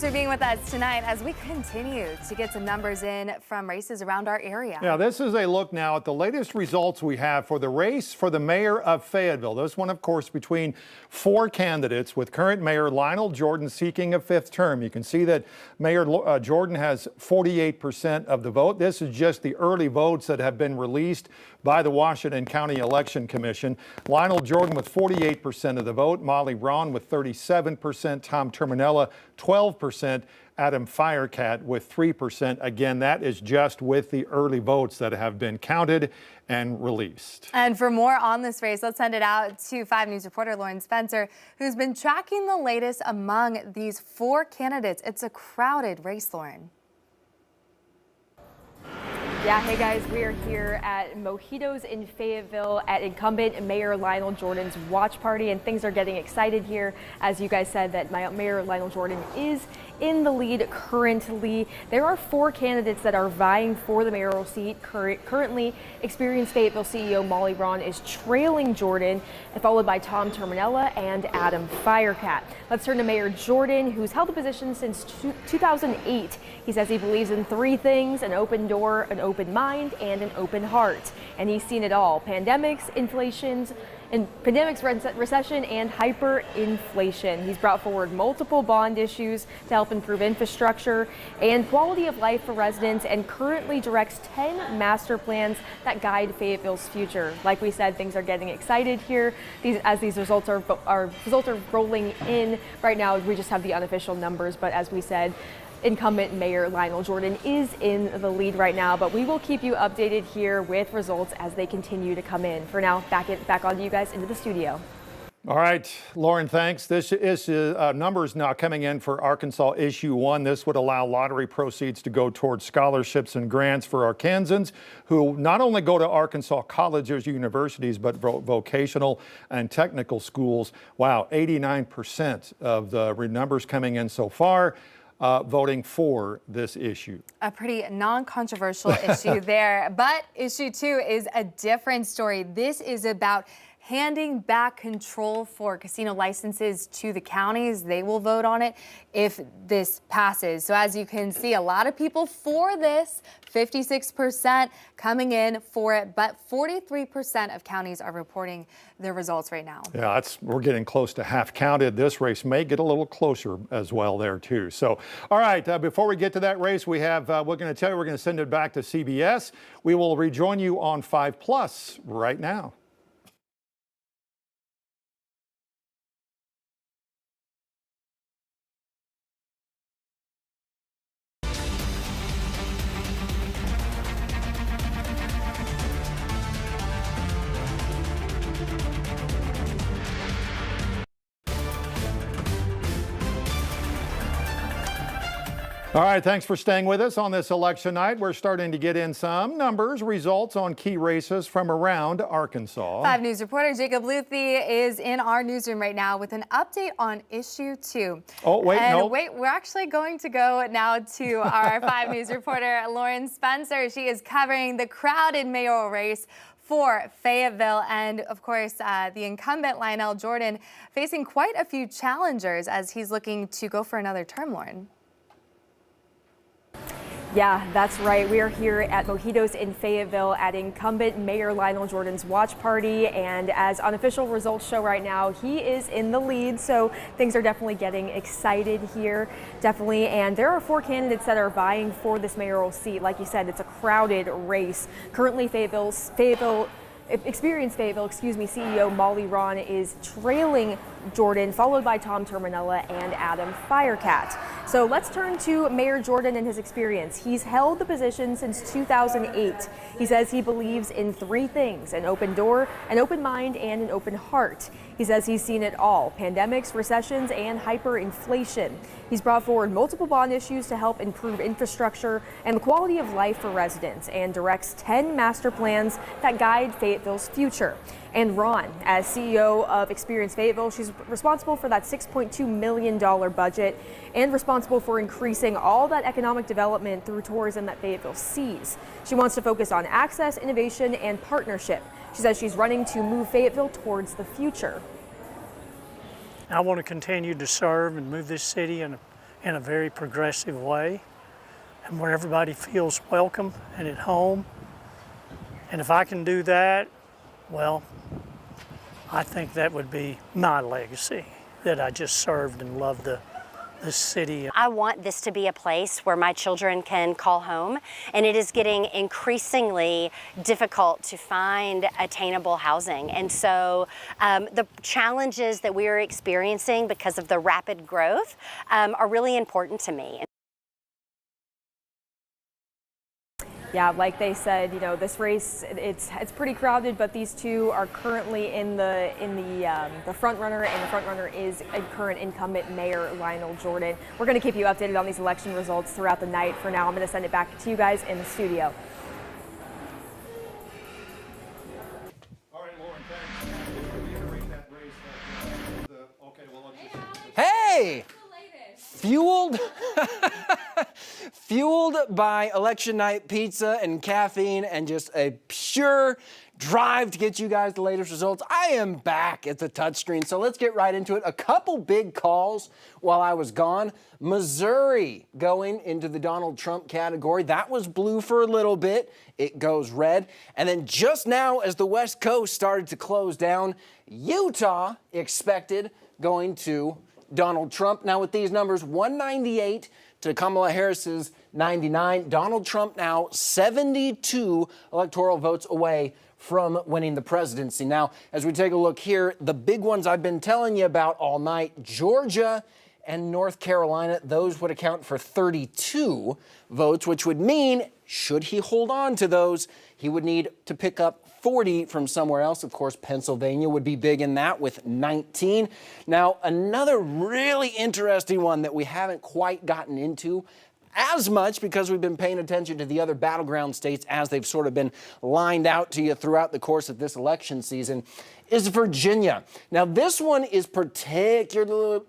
Thanks for being with us tonight as we continue to get some numbers in from races around our area. Yeah, this is a look now at the latest results we have for the race for the mayor of Fayetteville. This one, of course, between 4 candidates, with current Mayor Lionel Jordan seeking a 5th term. You can see that Mayor Jordan has 48% of the vote. This is just the early votes that have been released by the Washington County Election Commission. Lionel Jordan with 48% of the vote, Molly Braun with 37%, Tom Terminella 12%, Adam Firecat with 3%. Again, that is just with the early votes that have been counted and released. And for more on this race, let's send it out to 5 News reporter Lauren Spencer, who's been tracking the latest among these 4 candidates. It's a crowded race, Lauren. Yeah, hey guys, we are here at Mojitos in Fayetteville at incumbent Mayor Lionel Jordan's watch party, and things are getting excited here. As you guys said, that Mayor Lionel Jordan is in the lead currently. There are 4 candidates that are vying for the mayoral seat. Currently, experienced Fayetteville CEO Molly Braun is trailing Jordan, followed by Tom Terminella and Adam Firecat. Let's turn to Mayor Jordan, who's held the position since 2008. He says he believes in 3 things: an open door, an open mind, and an open heart. And he's seen it all: pandemics, recession, and hyperinflation. He's brought forward multiple bond issues to help improve infrastructure and quality of life for residents, and currently directs 10 master plans that guide Fayetteville's future. Like we said, things are getting excited here. These results are rolling in right now. We just have the unofficial numbers, but as we said, incumbent Mayor Lionel Jordan is in the lead right now, but we will keep you updated here with results as they continue to come in. For now, back on to you guys into the studio. All right, Lauren, thanks. This is numbers now coming in for Arkansas Issue 1. This would allow lottery proceeds to go towards scholarships and grants for Arkansans who not only go to Arkansas colleges, universities, but vocational and technical schools. Wow, 89% of the numbers coming in so far voting for this issue. A pretty non-controversial issue there, but issue 2 is a different story. This is about handing back control for casino licenses to the counties. They will vote on it if this passes. So as you can see, a lot of people for this, 56% coming in for it, but 43% of counties are reporting their results right now. Yeah, we're getting close to half counted. This race may get a little closer as well there too. So, all right, before we get to that race, we're going to send it back to CBS. We will rejoin you on 5+ right now. All right, thanks for staying with us on this election night. We're starting to get in some numbers, results on key races from around Arkansas. 5 News reporter Jacob Luthi is in our newsroom right now with an update on issue 2. Oh, wait, and no. Wait, we're actually going to go now to our 5 News reporter Lauren Spencer. She is covering the crowded mayoral race for Fayetteville, and of course the incumbent Lionel Jordan facing quite a few challengers as he's looking to go for another term, Lauren. Yeah, that's right. We are here at Mojitos in Fayetteville at incumbent Mayor Lionel Jordan's watch party, and as unofficial results show right now, he is in the lead, so things are definitely getting excited here, definitely. And there are 4 candidates that are vying for this mayoral seat. Like you said, it's a crowded race. Currently, experienced Fayetteville CEO Molly Braun is trailing Jordan, followed by Tom Terminella and Adam Firecat. So let's turn to Mayor Jordan and his experience. He's held the position since 2008. He says he believes in 3 things: an open door, an open mind, and an open heart. He says he's seen it all: pandemics, recessions, and hyperinflation. He's brought forward multiple bond issues to help improve infrastructure and the quality of life for residents, and directs 10 master plans that guide Fayetteville's future. And Ron, as CEO of Experience Fayetteville, she's responsible for that $6.2 million budget and responsible for increasing all that economic development through tourism that Fayetteville sees. She wants to focus on access, innovation, and partnership. She says she's running to move Fayetteville towards the future. I want to continue to serve and move this city in a in a very progressive way and where everybody feels welcome and at home. And if I can do that, well, I think that would be my legacy, that I just served and loved this city. I want this to be a place where my children can call home, and it is getting increasingly difficult to find attainable housing. And so the challenges that we are experiencing because of the rapid growth are really important to me. Yeah, like they said, you know, this race it's pretty crowded, but these two are currently in the front runner, and the front runner is a current incumbent Mayor Lionel Jordan. We're going to keep you updated on these election results throughout the night. For now, I'm going to send it back to you guys in the studio. All right, Lauren, thanks. Reiterate that race. Okay, well, Hey! Fueled by election night pizza and caffeine and just a pure drive to get you guys the latest results. I am back at the touchscreen, so let's get right into it. A couple big calls while I was gone. Missouri going into the Donald Trump category. That was blue for a little bit. It goes red. And then just now, as the West Coast started to close down, Utah expected going to Donald Trump. Now with these numbers, 198 to Kamala Harris's 99. Donald Trump now 72 electoral votes away from winning the presidency. Now, as we take a look here, the big ones I've been telling you about all night, Georgia and North Carolina, those would account for 32 votes, which would mean, should he hold on to those, he would need to pick up 40 from somewhere else. Of course, Pennsylvania would be big in that with 19. Now, another really interesting one that we haven't quite gotten into as much because we've been paying attention to the other battleground states as they've sort of been lined out to you throughout the course of this election season is Virginia. Now, this one is particularly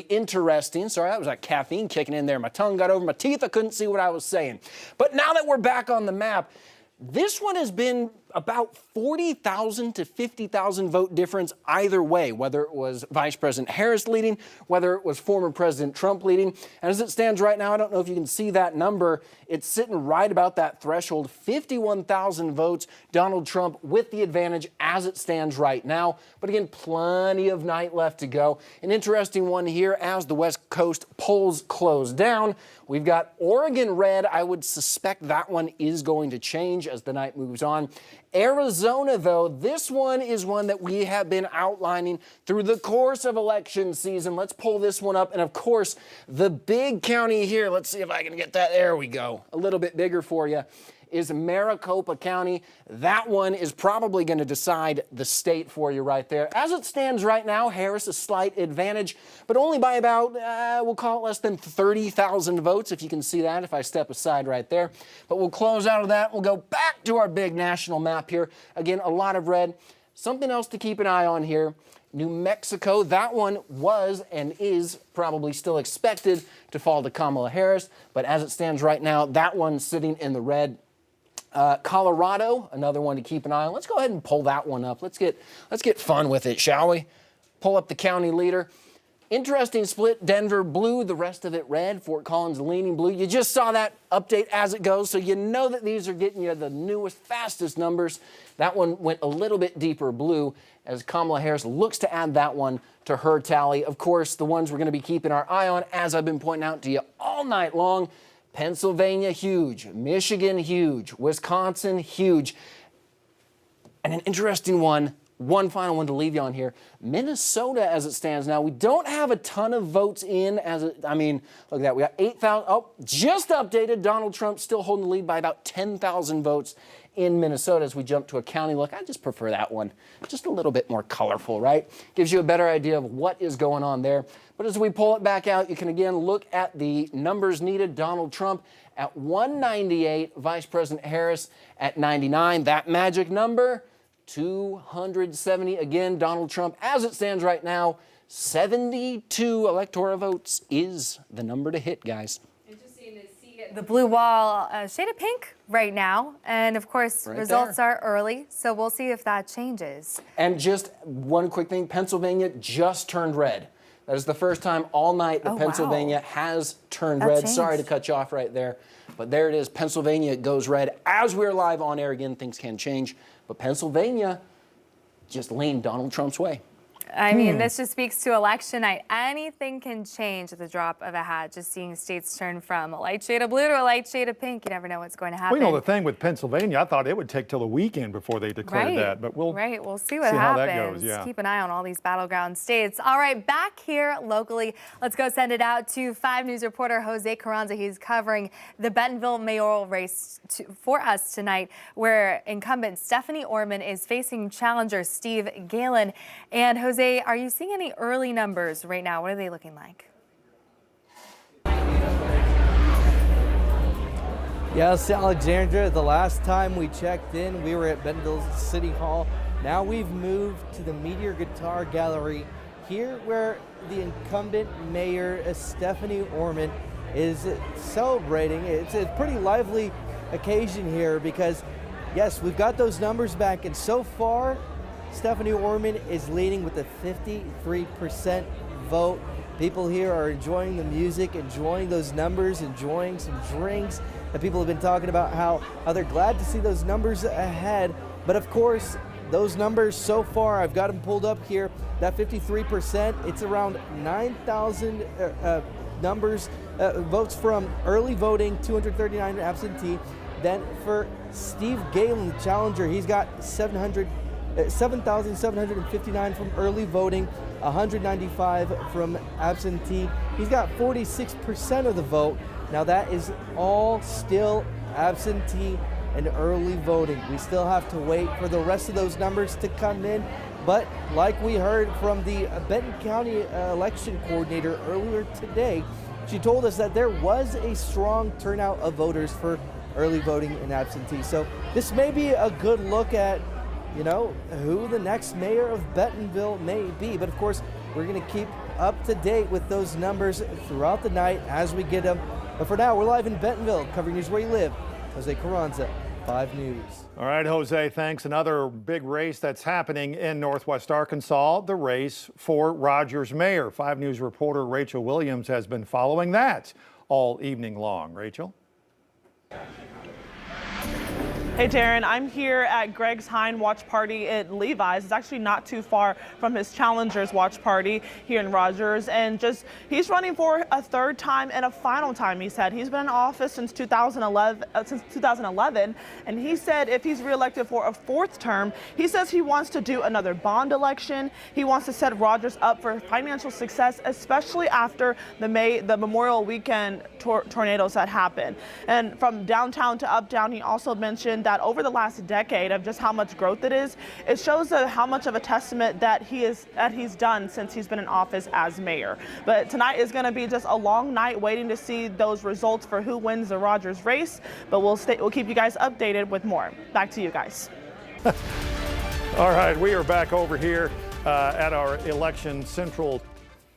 interesting. Sorry, that was that caffeine kicking in there. My tongue got over my teeth. I couldn't see what I was saying. But now that we're back on the map, this one has been about 40,000 to 50,000 vote difference either way, whether it was Vice President Harris leading, whether it was former President Trump leading. And as it stands right now, I don't know if you can see that number. It's sitting right about that threshold, 51,000 votes, Donald Trump with the advantage as it stands right now. But again, plenty of night left to go. An interesting one here as the West Coast polls close down. We've got Oregon red. I would suspect that one is going to change as the night moves on. Arizona, though, this one is one that we have been outlining through the course of election season. Let's pull this one up. And of course, the big county here, let's see if I can get that. There we go. A little bit bigger for you is Maricopa County. That one is probably going to decide the state for you right there. As it stands right now, Harris a slight advantage, but only by about, we'll call it less than 30,000 votes, if you can see that, if I step aside right there. But we'll close out of that. We'll go back to our big national map here. Again, a lot of red. Something else to keep an eye on here. New Mexico, that one was and is probably still expected to fall to Kamala Harris, but as it stands right now, that one's sitting in the red. Colorado, another one to keep an eye on. Let's go ahead and pull that one up. Let's get fun with it, shall we? Pull up the county leader. Interesting split. Denver blue, the rest of it red. Fort Collins leaning blue. You just saw that update as it goes, so you know that these are getting you the newest, fastest numbers. That one went a little bit deeper blue as Kamala Harris looks to add that one to her tally. Of course, the ones we're going to be keeping our eye on, as I've been pointing out to you all night long, Pennsylvania, huge. Michigan, huge. Wisconsin, huge. And an interesting one final one to leave you on here. Minnesota, as it stands now, we don't have a ton of votes in. Look at that. We got 8,000. Oh, just updated. Donald Trump still holding the lead by about 10,000 votes in Minnesota as we jump to a county look. I just prefer that one. Just a little bit more colorful, right? Gives you a better idea of what is going on there. But as we pull it back out, you can again look at the numbers needed. Donald Trump at 198, Vice President Harris at 99. That magic number, 270. Again, Donald Trump, as it stands right now, 72 electoral votes is the number to hit, guys. Interesting to see the blue wall shade of pink right now. And of course, results are early, so we'll see if that changes. And just one quick thing, Pennsylvania just turned red. That is the first time all night that Pennsylvania has turned red. changed. Sorry to cut you off right there. But there it is. Pennsylvania goes red. As we're live on air again, things can change. But Pennsylvania just leaned Donald Trump's way. I mean, this just speaks to election night. Anything can change at the drop of a hat. Just seeing states turn from a light shade of blue to a light shade of pink. You never know what's going to happen. Well, you know, the thing with Pennsylvania, I thought it would take till the weekend before they declared that. But we'll see what happens. How that goes, yeah. Keep an eye on all these battleground states. All right, back here locally, let's go send it out to 5 News reporter Jose Carranza. He's covering the Bentonville mayoral race for us tonight, where incumbent Stephanie Orman is facing challenger Steve Galen. And Jose, are you seeing any early numbers right now? What are they looking like? Yes, Alexandra, the last time we checked in, we were at Bentonville City Hall. Now we've moved to the Meteor Guitar Gallery here, where the incumbent mayor, Stephanie Orman, is celebrating. It's a pretty lively occasion here because, yes, we've got those numbers back, and so far, Stephanie Orman is leading with a 53% vote. People here are enjoying the music, enjoying those numbers, enjoying some drinks. And people have been talking about how they're glad to see those numbers ahead. But of course, those numbers so far, I've got them pulled up here, that 53%, it's around 9,000 numbers, votes from early voting, 239 absentee. Then for Steve Galen, the challenger, he's got 7,759 from early voting, 195 from absentee. He's got 46% of the vote. Now that is all still absentee and early voting. We still have to wait for the rest of those numbers to come in. But like we heard from the Benton County election coordinator earlier today, she told us that there was a strong turnout of voters for early voting and absentee. So this may be a good look at, you know, who the next mayor of Bentonville may be. But of course, we're going to keep up to date with those numbers throughout the night as we get them. But for now, we're live in Bentonville, covering news where you live. Jose Carranza, 5 News. All right, Jose, thanks. Another big race that's happening in Northwest Arkansas, the race for Rogers mayor. 5 News reporter Rachel Williams has been following that all evening long. Rachel? Hey Darren, I'm here at Greg's Hine watch party at Levi's. It's actually not too far from his challenger's watch party here in Rogers, and he's running for a 3rd time and a final time. He said he's been in office since 2011, and he said if he's reelected for a 4th term, he says he wants to do another bond election. He wants to set Rogers up for financial success, especially after the Memorial Weekend tornadoes that happened. And from downtown to uptown, he also mentioned that over the last decade of just how much growth it is, it shows how much of a testament that he's done since he's been in office as mayor. But tonight is going to be just a long night waiting to see those results for who wins the Rogers race. But we'll keep you guys updated with more. Back to you guys. All right, we are back over here at our election central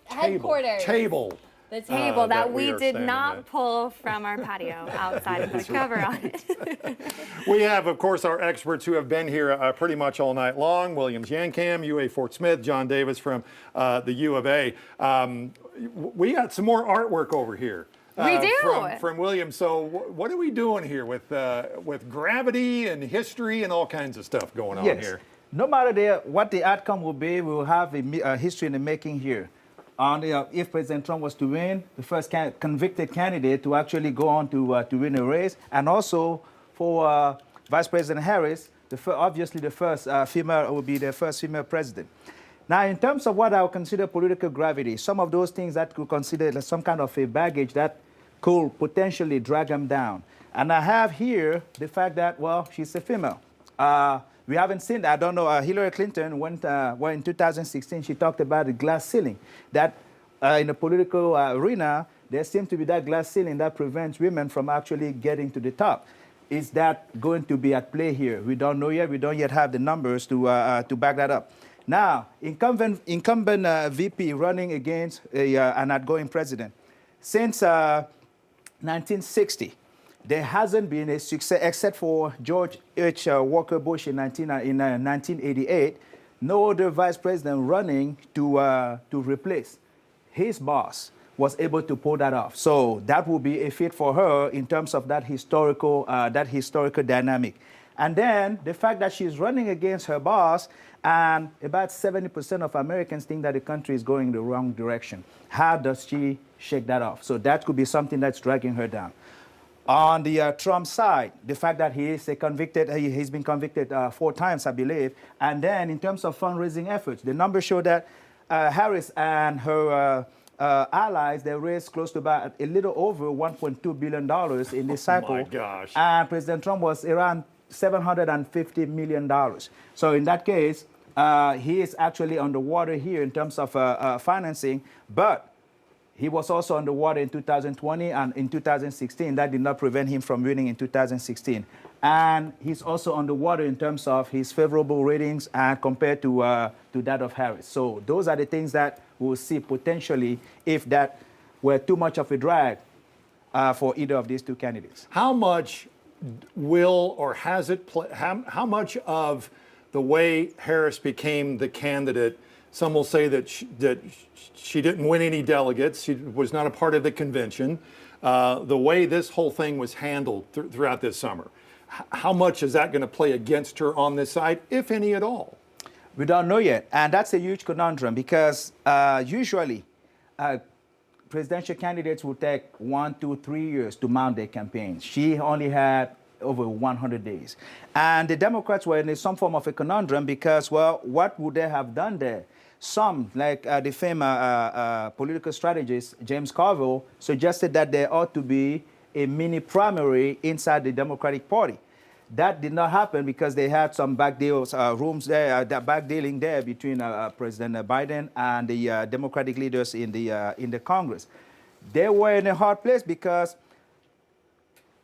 Headquarters. table. The table that we did standing not at. pull from our patio outside and put a cover on it. We have, of course, our experts who have been here pretty much all night long. Williams Yankam, UA Fort Smith, John Davis from the U of A. We got some more artwork over here. We do. From Williams. So what are we doing here with gravity and history and all kinds of stuff going on here? No matter what the outcome will be, we will have a history in the making here. If President Trump was to win, the first convicted candidate to actually go on to win a race, and also for Vice President Harris, obviously the first female will be the first female president. Now, in terms of what I would consider political gravity, some of those things that could consider some kind of a baggage that could potentially drag them down. And I have here the fact that, well, she's a female. We haven't seen that. I don't know. Hillary Clinton went, in 2016, she talked about the glass ceiling. That in the political arena, there seems to be that glass ceiling that prevents women from actually getting to the top. Is that going to be at play here? We don't know yet. We don't yet have the numbers to back that up. Now, incumbent VP running against an outgoing president. Since 1960, there hasn't been a success, except for George H. Walker Bush in 1988. No other vice president running to replace his boss was able to pull that off. So that will be a fit for her in terms of that historical dynamic. And then the fact that she's running against her boss, and about 70% of Americans think that the country is going the wrong direction. How does she shake that off? So that could be something that's dragging her down. On the Trump side, the fact that he is he's been convicted 4 times, I believe. And then in terms of fundraising efforts, the numbers show that Harris and her allies, they raised close to about a little over $1.2 billion in this cycle. Oh my gosh. And President Trump was around $750 million. So in that case, he is actually underwater here in terms of financing, but he was also underwater in 2020 and in 2016. That did not prevent him from winning in 2016. And he's also underwater in terms of his favorable ratings and compared to that of Harris. So those are the things that we'll see potentially if that were too much of a drag for either of these two candidates. How much will or has it how much of the way Harris became the candidate? Some will say that she didn't win any delegates. She was not a part of the convention. The way this whole thing was handled throughout this summer, how much is that going to play against her on this side, if any at all? We don't know yet. And that's a huge conundrum because usually presidential candidates will take 1, 2, 3 years to mount their campaigns. She only had over 100 days. And the Democrats were in some form of a conundrum because, well, what would they have done there? Some, like the famous political strategist James Carville, suggested that there ought to be a mini primary inside the Democratic Party. That did not happen because they had some back deals, rooms there, that back dealing there between President Biden and the Democratic leaders in the Congress. They were in a hard place because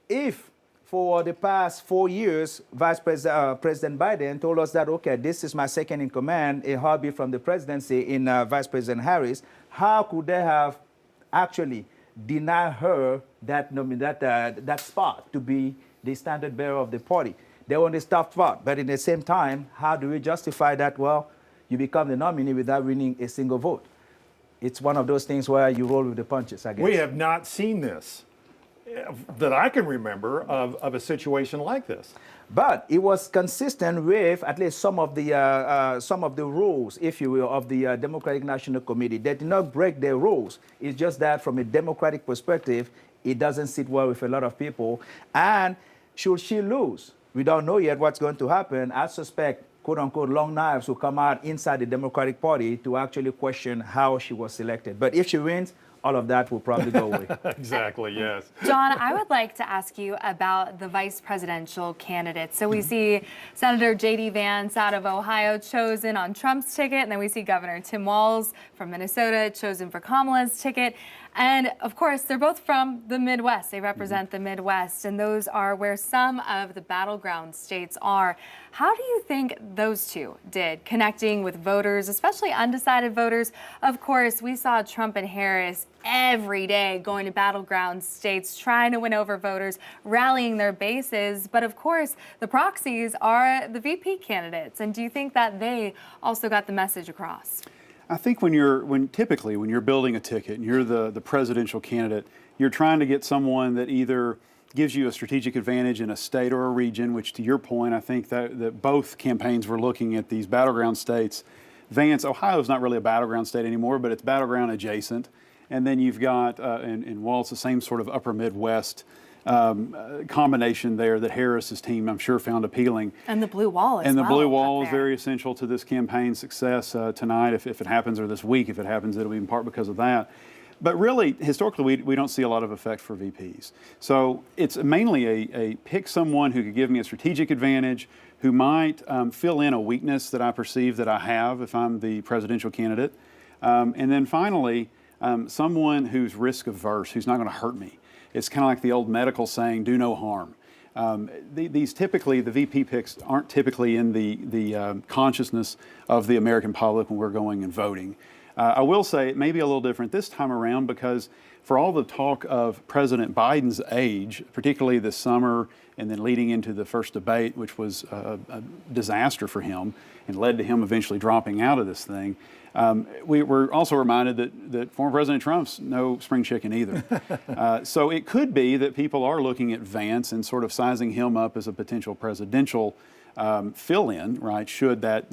if for the past 4 years, President Biden told us that, okay, this is my second in command, a heartbeat from the presidency in Vice President Harris, how could they have actually denied her that spot to be the standard bearer of the party? They were in this tough spot, but in the same time, how do we justify that? Well, you become the nominee without winning a single vote. It's one of those things where you roll with the punches, I guess. We have not seen this that I can remember of a situation like this. But it was consistent with at least some of the rules, if you will, of the Democratic National Committee. They did not break their rules. It's just that from a Democratic perspective, it doesn't sit well with a lot of people. And should she lose, we don't know yet what's going to happen. I suspect, quote unquote, long knives will come out inside the Democratic Party to actually question how she was selected. But if she wins, all of that will probably go away. Exactly, yes. John, I would like to ask you about the vice presidential candidates. So we see Senator J.D. Vance out of Ohio chosen on Trump's ticket, and then we see Governor Tim Walz from Minnesota chosen for Kamala's ticket. And of course, they're both from the Midwest. They represent the Midwest, and those are where some of the battleground states are. How do you think those two did connecting with voters, especially undecided voters? Of course, we saw Trump and Harris every day going to battleground states, trying to win over voters, rallying their bases. But of course, the proxies are the VP candidates. And do you think that they also got the message across? I think when you're building a ticket and you're the presidential candidate, you're trying to get someone that either gives you a strategic advantage in a state or a region, which to your point, I think that both campaigns were looking at these battleground states. Vance, Ohio is not really a battleground state anymore, but it's battleground adjacent. And then you've got, in Walz, the same sort of upper Midwest combination there that Harris's team, I'm sure, found appealing. And the blue wall as well. And the blue wall is very essential to this campaign's success tonight, if it happens, or this week, if it happens, it'll be in part because of that. But really, historically, we don't see a lot of effect for VPs. So it's mainly a pick someone who could give me a strategic advantage, who might fill in a weakness that I perceive that I have if I'm the presidential candidate. And then finally, someone who's risk averse, who's not going to hurt me. It's kind of like the old medical saying, do no harm. These typically, the VP picks aren't typically in the consciousness of the American public when we're going and voting. I will say it may be a little different this time around because for all the talk of President Biden's age, particularly this summer and then leading into the first debate, which was a disaster for him and led to him eventually dropping out of this thing, we were also reminded that former President Trump's no spring chicken either. So it could be that people are looking at Vance and sort of sizing him up as a potential presidential fill-in, right, should that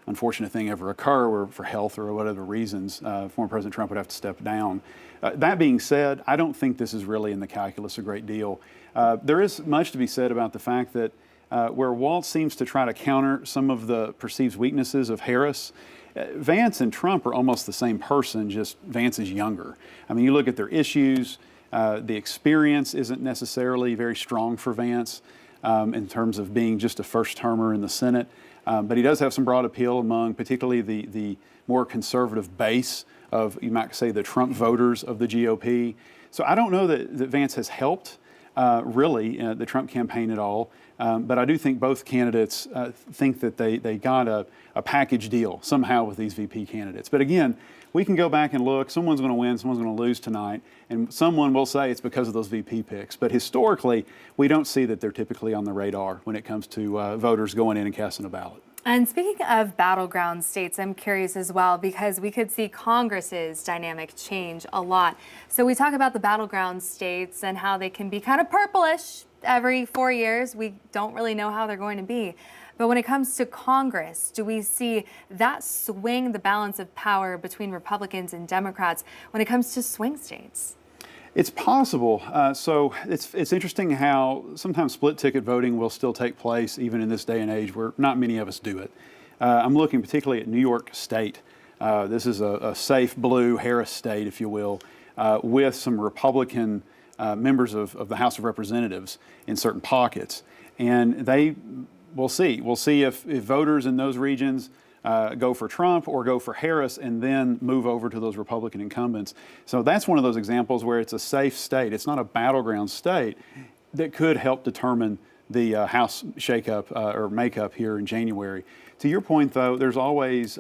unfortunate thing ever occur, or for health or whatever reasons, former President Trump would have to step down. That being said, I don't think this is really in the calculus a great deal. There is much to be said about the fact that where Walz seems to try to counter some of the perceived weaknesses of Harris, Vance and Trump are almost the same person, just Vance is younger. I mean, you look at their issues, the experience isn't necessarily very strong for Vance in terms of being just a first-termer in the Senate. But he does have some broad appeal among particularly the more conservative base of, you might say, the Trump voters of the GOP. So I don't know that Vance has helped really the Trump campaign at all. But I do think both candidates think that they got a package deal somehow with these VP candidates. But again, we can go back and look. Someone's going to win, someone's going to lose tonight, and someone will say it's because of those VP picks. But historically, we don't see that they're typically on the radar when it comes to voters going in and casting a ballot. And speaking of battleground states, I'm curious as well, because we could see Congress's dynamic change a lot. So we talk about the battleground states and how they can be kind of purplish every 4 years. We don't really know how they're going to be. But when it comes to Congress, do we see that swing the balance of power between Republicans and Democrats when it comes to swing states? It's possible. So it's interesting how sometimes split ticket voting will still take place even in this day and age where not many of us do it. I'm looking particularly at New York State. This is a safe blue Harris state, if you will, with some Republican members of the House of Representatives in certain pockets. And we'll see. We'll see if voters in those regions go for Trump or go for Harris and then move over to those Republican incumbents. So that's one of those examples where it's a safe state. It's not a battleground state that could help determine the House shakeup or makeup here in January. To your point, though, there's always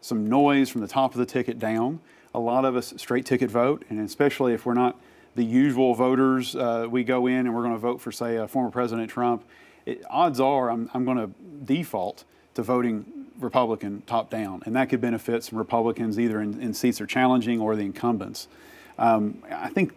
some noise from the top of the ticket down. A lot of us straight ticket vote, and especially if we're not the usual voters, we go in and we're going to vote for, say, former President Trump. Odds are I'm going to default to voting Republican top down, and that could benefit some Republicans either in seats they're challenging or the incumbents. I think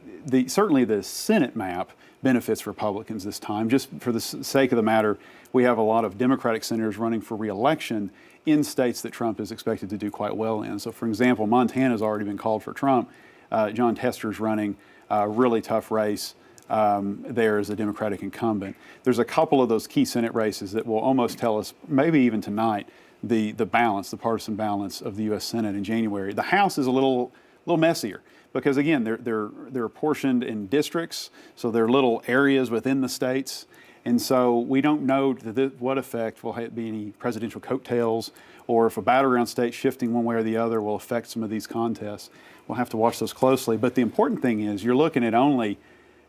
certainly the Senate map benefits Republicans this time. Just for the sake of the matter, we have a lot of Democratic senators running for re-election in states that Trump is expected to do quite well in. So, for example, Montana's already been called for Trump. John Tester's running a really tough race there as a Democratic incumbent. There's a couple of those key Senate races that will almost tell us, maybe even tonight, the balance, the partisan balance of the U.S. Senate in January. The House is a little messier because, again, they're apportioned in districts, so they're little areas within the states. And so we don't know what effect will be any presidential coattails or if a battleground state shifting one way or the other will affect some of these contests. We'll have to watch those closely. But the important thing is you're looking at only,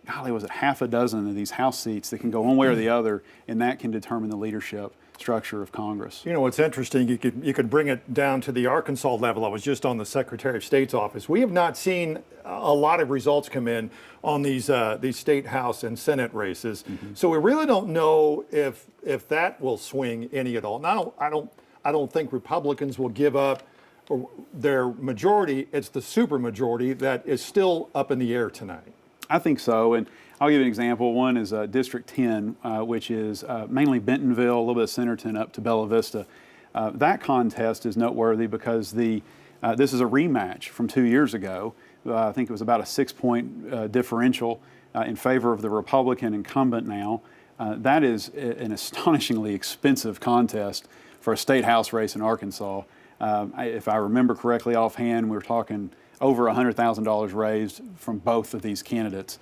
golly, was it half a dozen of these House seats that can go one way or the other, and that can determine the leadership structure of Congress. You know, what's interesting, you could bring it down to the Arkansas level. I was just on the Secretary of State's office. We have not seen a lot of results come in on these state House and Senate races. Mm-hmm. So we really don't know if that will swing any at all. And I don't think Republicans will give up their majority. It's the supermajority that is still up in the air tonight. I think so, and I'll give you an example. One is District 10, which is mainly Bentonville, a little bit of Centerton up to Bella Vista. That contest is noteworthy because this is a rematch from 2 years ago. I think it was about a 6-point differential in favor of the Republican incumbent now. That is an astonishingly expensive contest for a state House race in Arkansas. If I remember correctly offhand, we were talking over $100,000 raised from both of these candidates.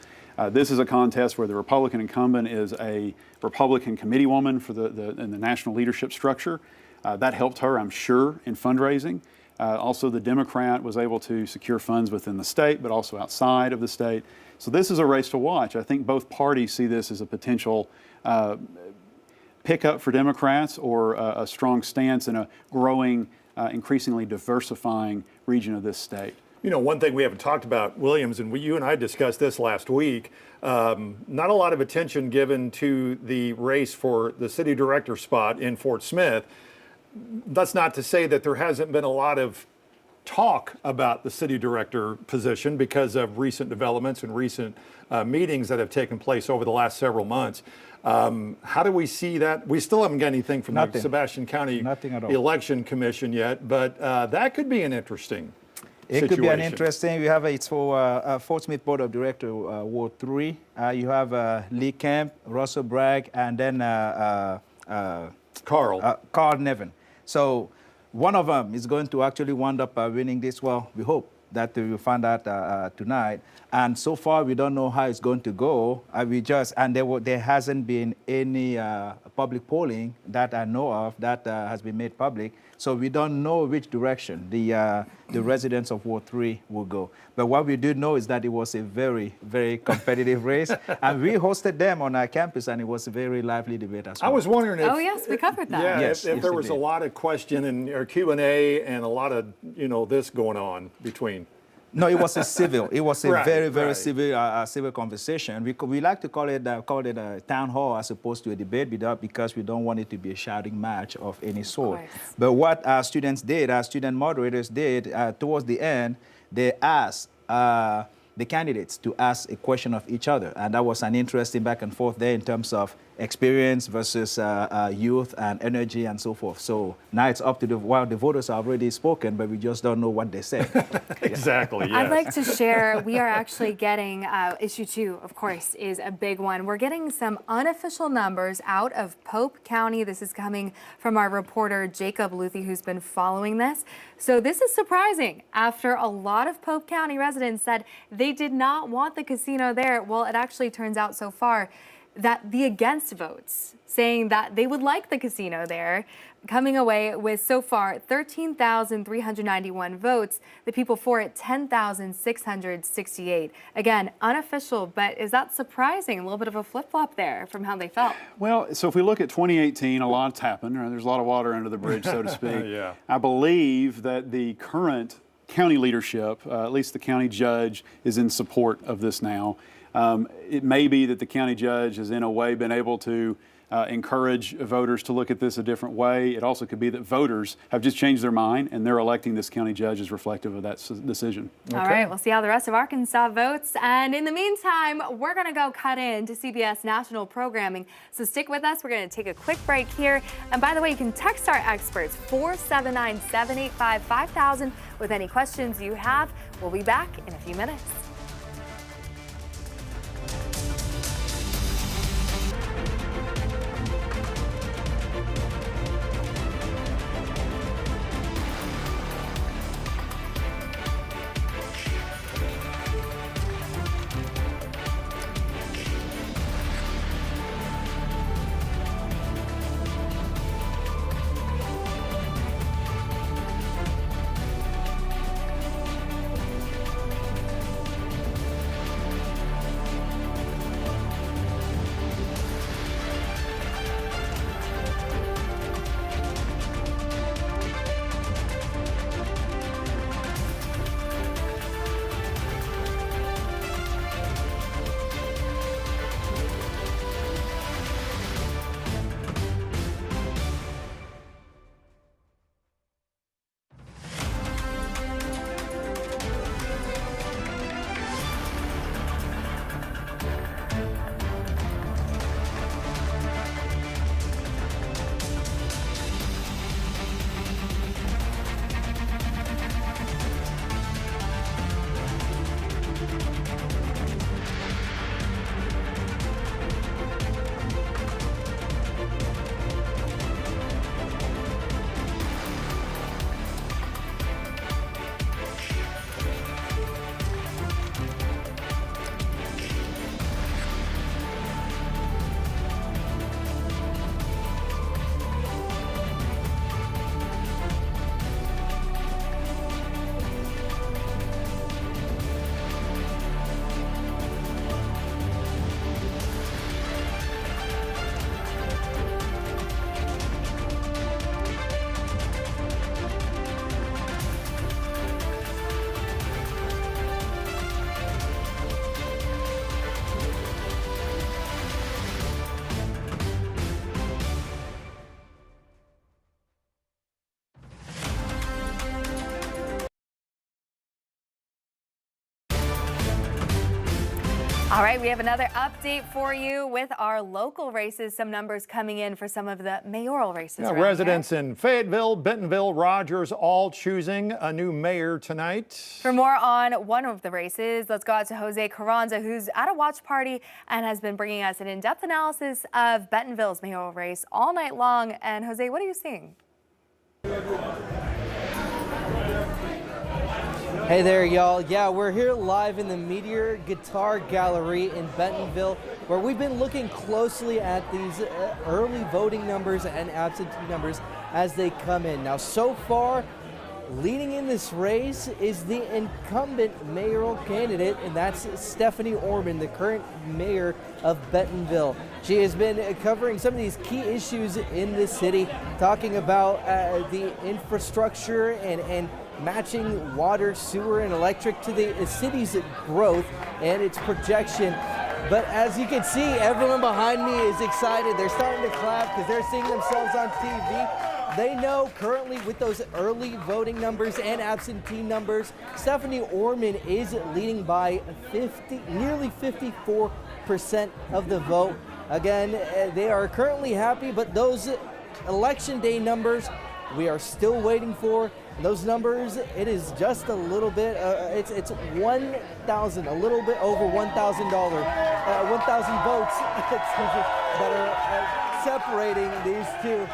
This is a contest where the Republican incumbent is a Republican committee woman for in the national leadership structure. That helped her, I'm sure, in fundraising. Also, the Democrat was able to secure funds within the state, but also outside of the state. So this is a race to watch. I think both parties see this as a potential pickup for Democrats or a strong stance in a growing, increasingly diversifying region of this state? You know, one thing we haven't talked about, Williams, and you and I discussed this last week, not a lot of attention given to the race for the city director spot in Fort Smith. That's not to say that there hasn't been a lot of talk about the city director position because of recent developments and recent meetings that have taken place over the last several months. How do we see that? We still haven't got anything from the Sebastian County Election Commission yet, but that could be an interesting situation. Could be an interesting. We have it's for Fort Smith Board of Directors, Ward 3. You have Lee Kemp, Russell Bragg, and then Carl Nevin. So one of them is going to actually wind up winning this. Well, we hope that we will find out tonight. And so far, we don't know how it's going to go. There hasn't been any public polling that I know of that has been made public. So we don't know which direction the residents of Ward 3 will go. But what we do know is that it was a very, very competitive race. And we hosted them on our campus, and it was a very lively debate as well. I was wondering if... Oh, yes, we covered that. Yeah, yes, if there was a lot of question or Q&A and a lot of, this going on between... No, it was a civil. It was a very, very right. civil conversation. We like to call it a town hall as opposed to a debate, because we don't want it to be a shouting match of any sort. But what our students did, our student moderators did, towards the end, they asked the candidates to ask a question of each other, and that was an interesting back and forth there in terms of experience versus youth and energy and so forth. So now it's up to the voters have already spoken, but we just don't know what they say. Exactly, yes. I'd like to share, we are actually getting, issue 2, of course, is a big one. We're getting some unofficial numbers out of Pope County. This is coming from our reporter, Jacob Luthi, who's been following this. So this is surprising. After a lot of Pope County residents said they did not want the casino there, well, it actually turns out so far that the against votes, saying that they would like the casino there, coming away with so far 13,391 votes. The people for it, 10,668. Again, unofficial, but is that surprising? A little bit of a flip-flop there from how they felt. Well, so if we look at 2018, a lot's happened. Right? There's a lot of water under the bridge, so to speak. Yeah. I believe that the current county leadership, at least the county judge, is in support of this now. It may be that the county judge has in a way been able to encourage voters to look at this a different way. It also could be that voters have just changed their mind and they're electing this county judge as reflective of that decision. Okay. All right, we'll see how the rest of Arkansas votes. And in the meantime, we're going to go cut into CBS national programming. So stick with us. We're going to take a quick break here. And by the way, you can text our experts 479-785-5000 with any questions you have. We'll be back in a few minutes. All right, we have another update for you with our local races. Some numbers coming in for some of the mayoral races. Yeah, residents in Fayetteville, Bentonville, Rogers, all choosing a new mayor tonight. For more on one of the races, let's go out to Jose Carranza, who's at a watch party and has been bringing us an in-depth analysis of Bentonville's mayoral race all night long. And Jose, what are you seeing? Hey there, y'all. Yeah, we're here live in the Meteor Guitar Gallery in Bentonville, where we've been looking closely at these early voting numbers and absentee numbers as they come in. Now, so far, leading in this race is the incumbent mayoral candidate, and that's Stephanie Orman, the current mayor of Bentonville. She has been covering some of these key issues in the city, talking about the infrastructure and matching water, sewer, and electric to the city's growth and its projection. But as you can see, everyone behind me is excited. They're starting to clap because they're seeing themselves on TV. They know currently with those early voting numbers and absentee numbers, Stephanie Orman is leading by nearly 54% of the vote. Again, they are currently happy, but those election day numbers we are still waiting for. Those numbers, it is just a little bit, it's 1,000, a little bit over $1,000, 1,000 votes that are separating these two.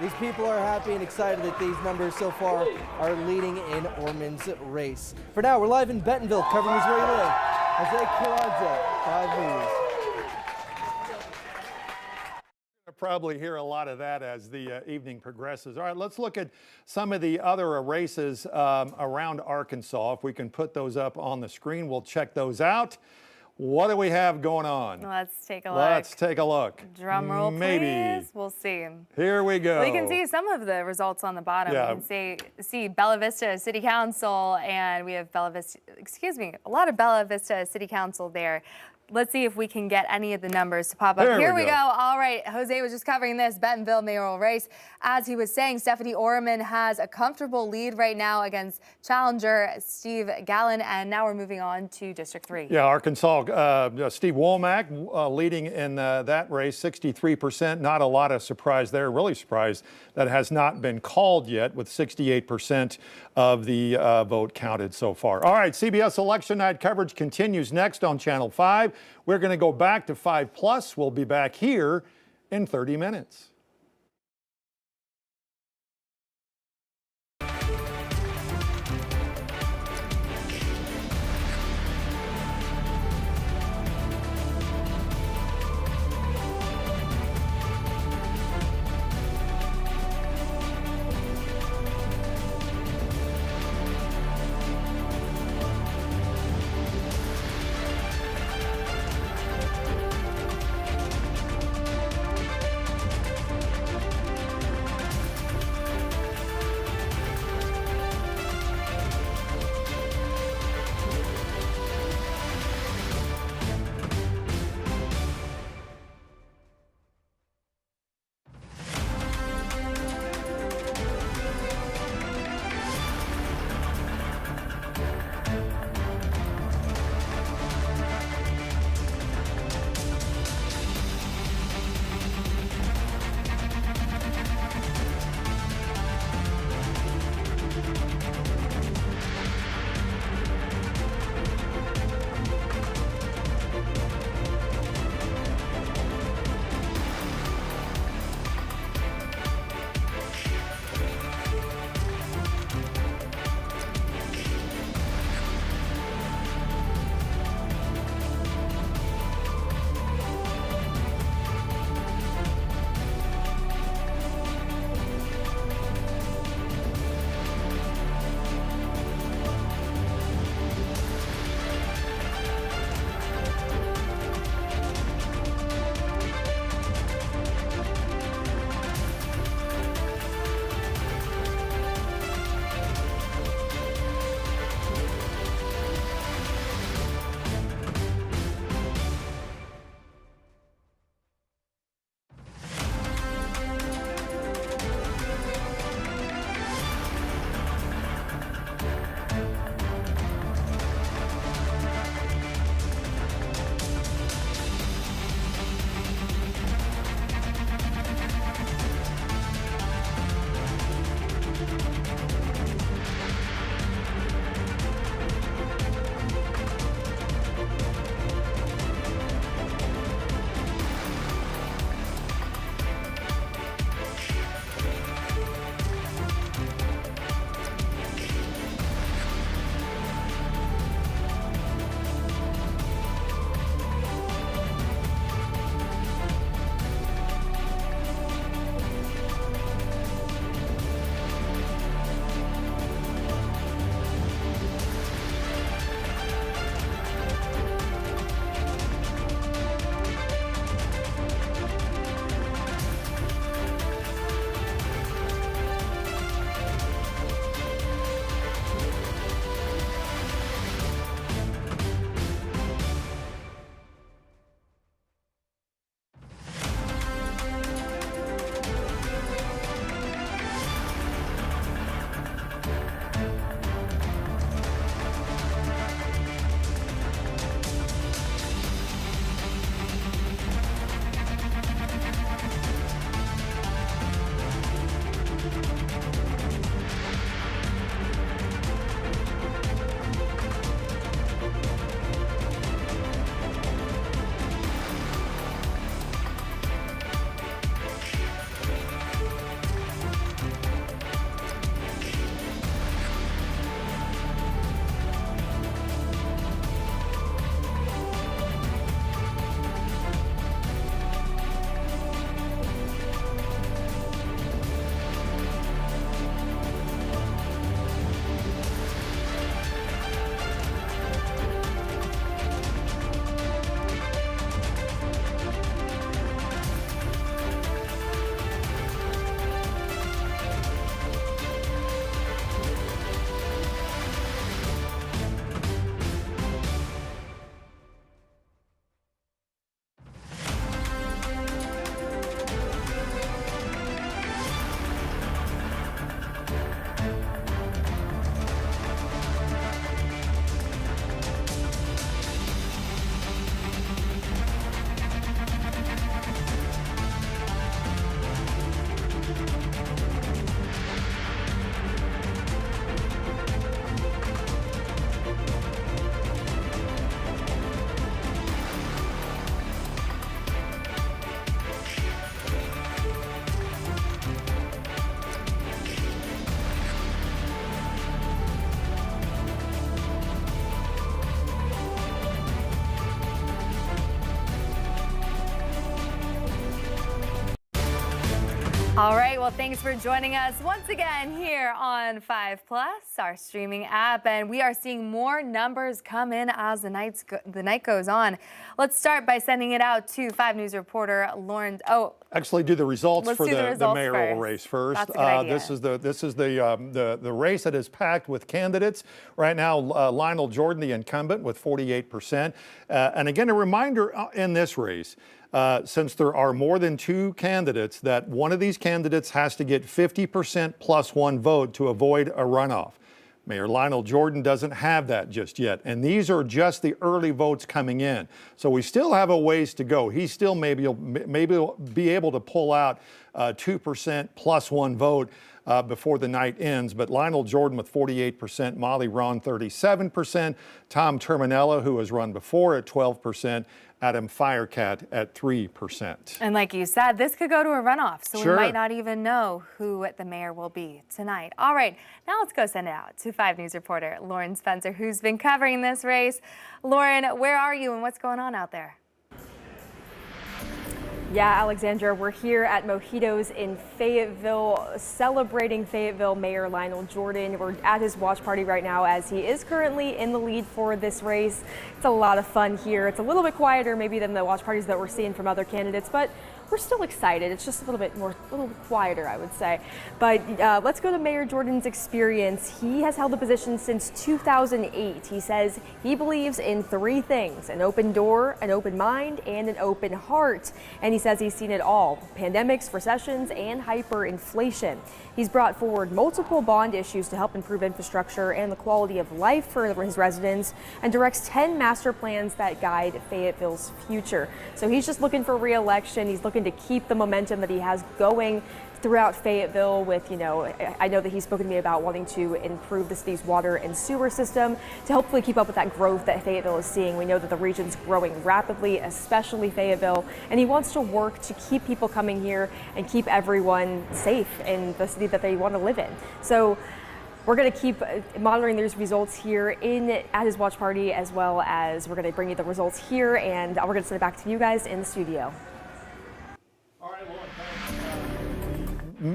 These people are happy and excited that these numbers so far are leading in Orman's race. For now, we're live in Bentonville, covering this where you live. Jose Carranza, 5 News. Probably hear a lot of that as the evening progresses. All right, let's look at some of the other races around Arkansas. If we can put those up on the screen, we'll check those out. What do we have going on? Let's take a look. Let's take a look. Drum roll, please. We'll see. Here we go. Well, you can see some of the results on the bottom. Yeah. You can see Bella Vista City Council, and we have a lot of Bella Vista City Council there. Let's see if we can get any of the numbers to pop up. Here we go. All right, Jose was just covering this Bentonville mayoral race. As he was saying, Stephanie Orman has a comfortable lead right now against challenger Steve Gallon, and now we're moving on to District 3. Yeah, Arkansas, Steve Womack leading in that race, 63%. Not a lot of surprise there. Really surprised that has not been called yet, with 68% of the vote counted so far. All right, CBS Election Night coverage continues next on Channel 5. We're going to go back to 5+. We'll be back here in 30 minutes. All right, well, thanks for joining us once again here on 5 Plus, our streaming app, and we are seeing more numbers come in as the night goes on. Let's start by sending it out to 5 News reporter Lauren. Actually, do the results for the mayoral first. race first. That's a good idea. This is the race that is packed with candidates right now. Lionel Jordan, the incumbent, with 48%. And again, a reminder in this race. Since there are more than 2 candidates, that one of these candidates has to get 50% plus 1 vote to avoid a runoff. Mayor Lionel Jordan doesn't have that just yet, and these are just the early votes coming in. So we still have a ways to go. He still maybe will be able to pull out 2% plus 1 vote before the night ends. But Lionel Jordan with 48%, Molly Ron 37%, Tom Terminella, who has run before, at 12%, Adam Firecat at 3%. And like you said, this could go to a runoff, so Sure. we might not even know who the mayor will be tonight. All right, now let's go send it out to 5 News reporter Lauren Spencer, who's been covering this race. Lauren, where are you and what's going on out there? Yeah, Alexandra, we're here at Mojitos in Fayetteville, celebrating Fayetteville Mayor Lionel Jordan. We're at his watch party right now as he is currently in the lead for this race. It's a lot of fun here. It's a little bit quieter maybe than the watch parties that we're seeing from other candidates, but we're still excited. It's just a little bit quieter, I would say. But let's go to Mayor Jordan's experience. He has held the position since 2008. He says he believes in 3 things: an open door, an open mind, and an open heart. And he says he's seen it all: pandemics, recessions, and hyperinflation. He's brought forward multiple bond issues to help improve infrastructure and the quality of life for his residents, and directs 10 master plans that guide Fayetteville's future. So he's just looking for re-election. He's looking to keep the momentum that he has going throughout Fayetteville with, I know that he's spoken to me about wanting to improve the city's water and sewer system to hopefully keep up with that growth that Fayetteville is seeing. We know that the region's growing rapidly, especially Fayetteville, and he wants to work to keep people coming here and keep everyone safe in the city that they want to live in. So we're going to keep monitoring these results here at his watch party, as well as we're going to bring you the results here, and we're going to send it back to you guys in the studio.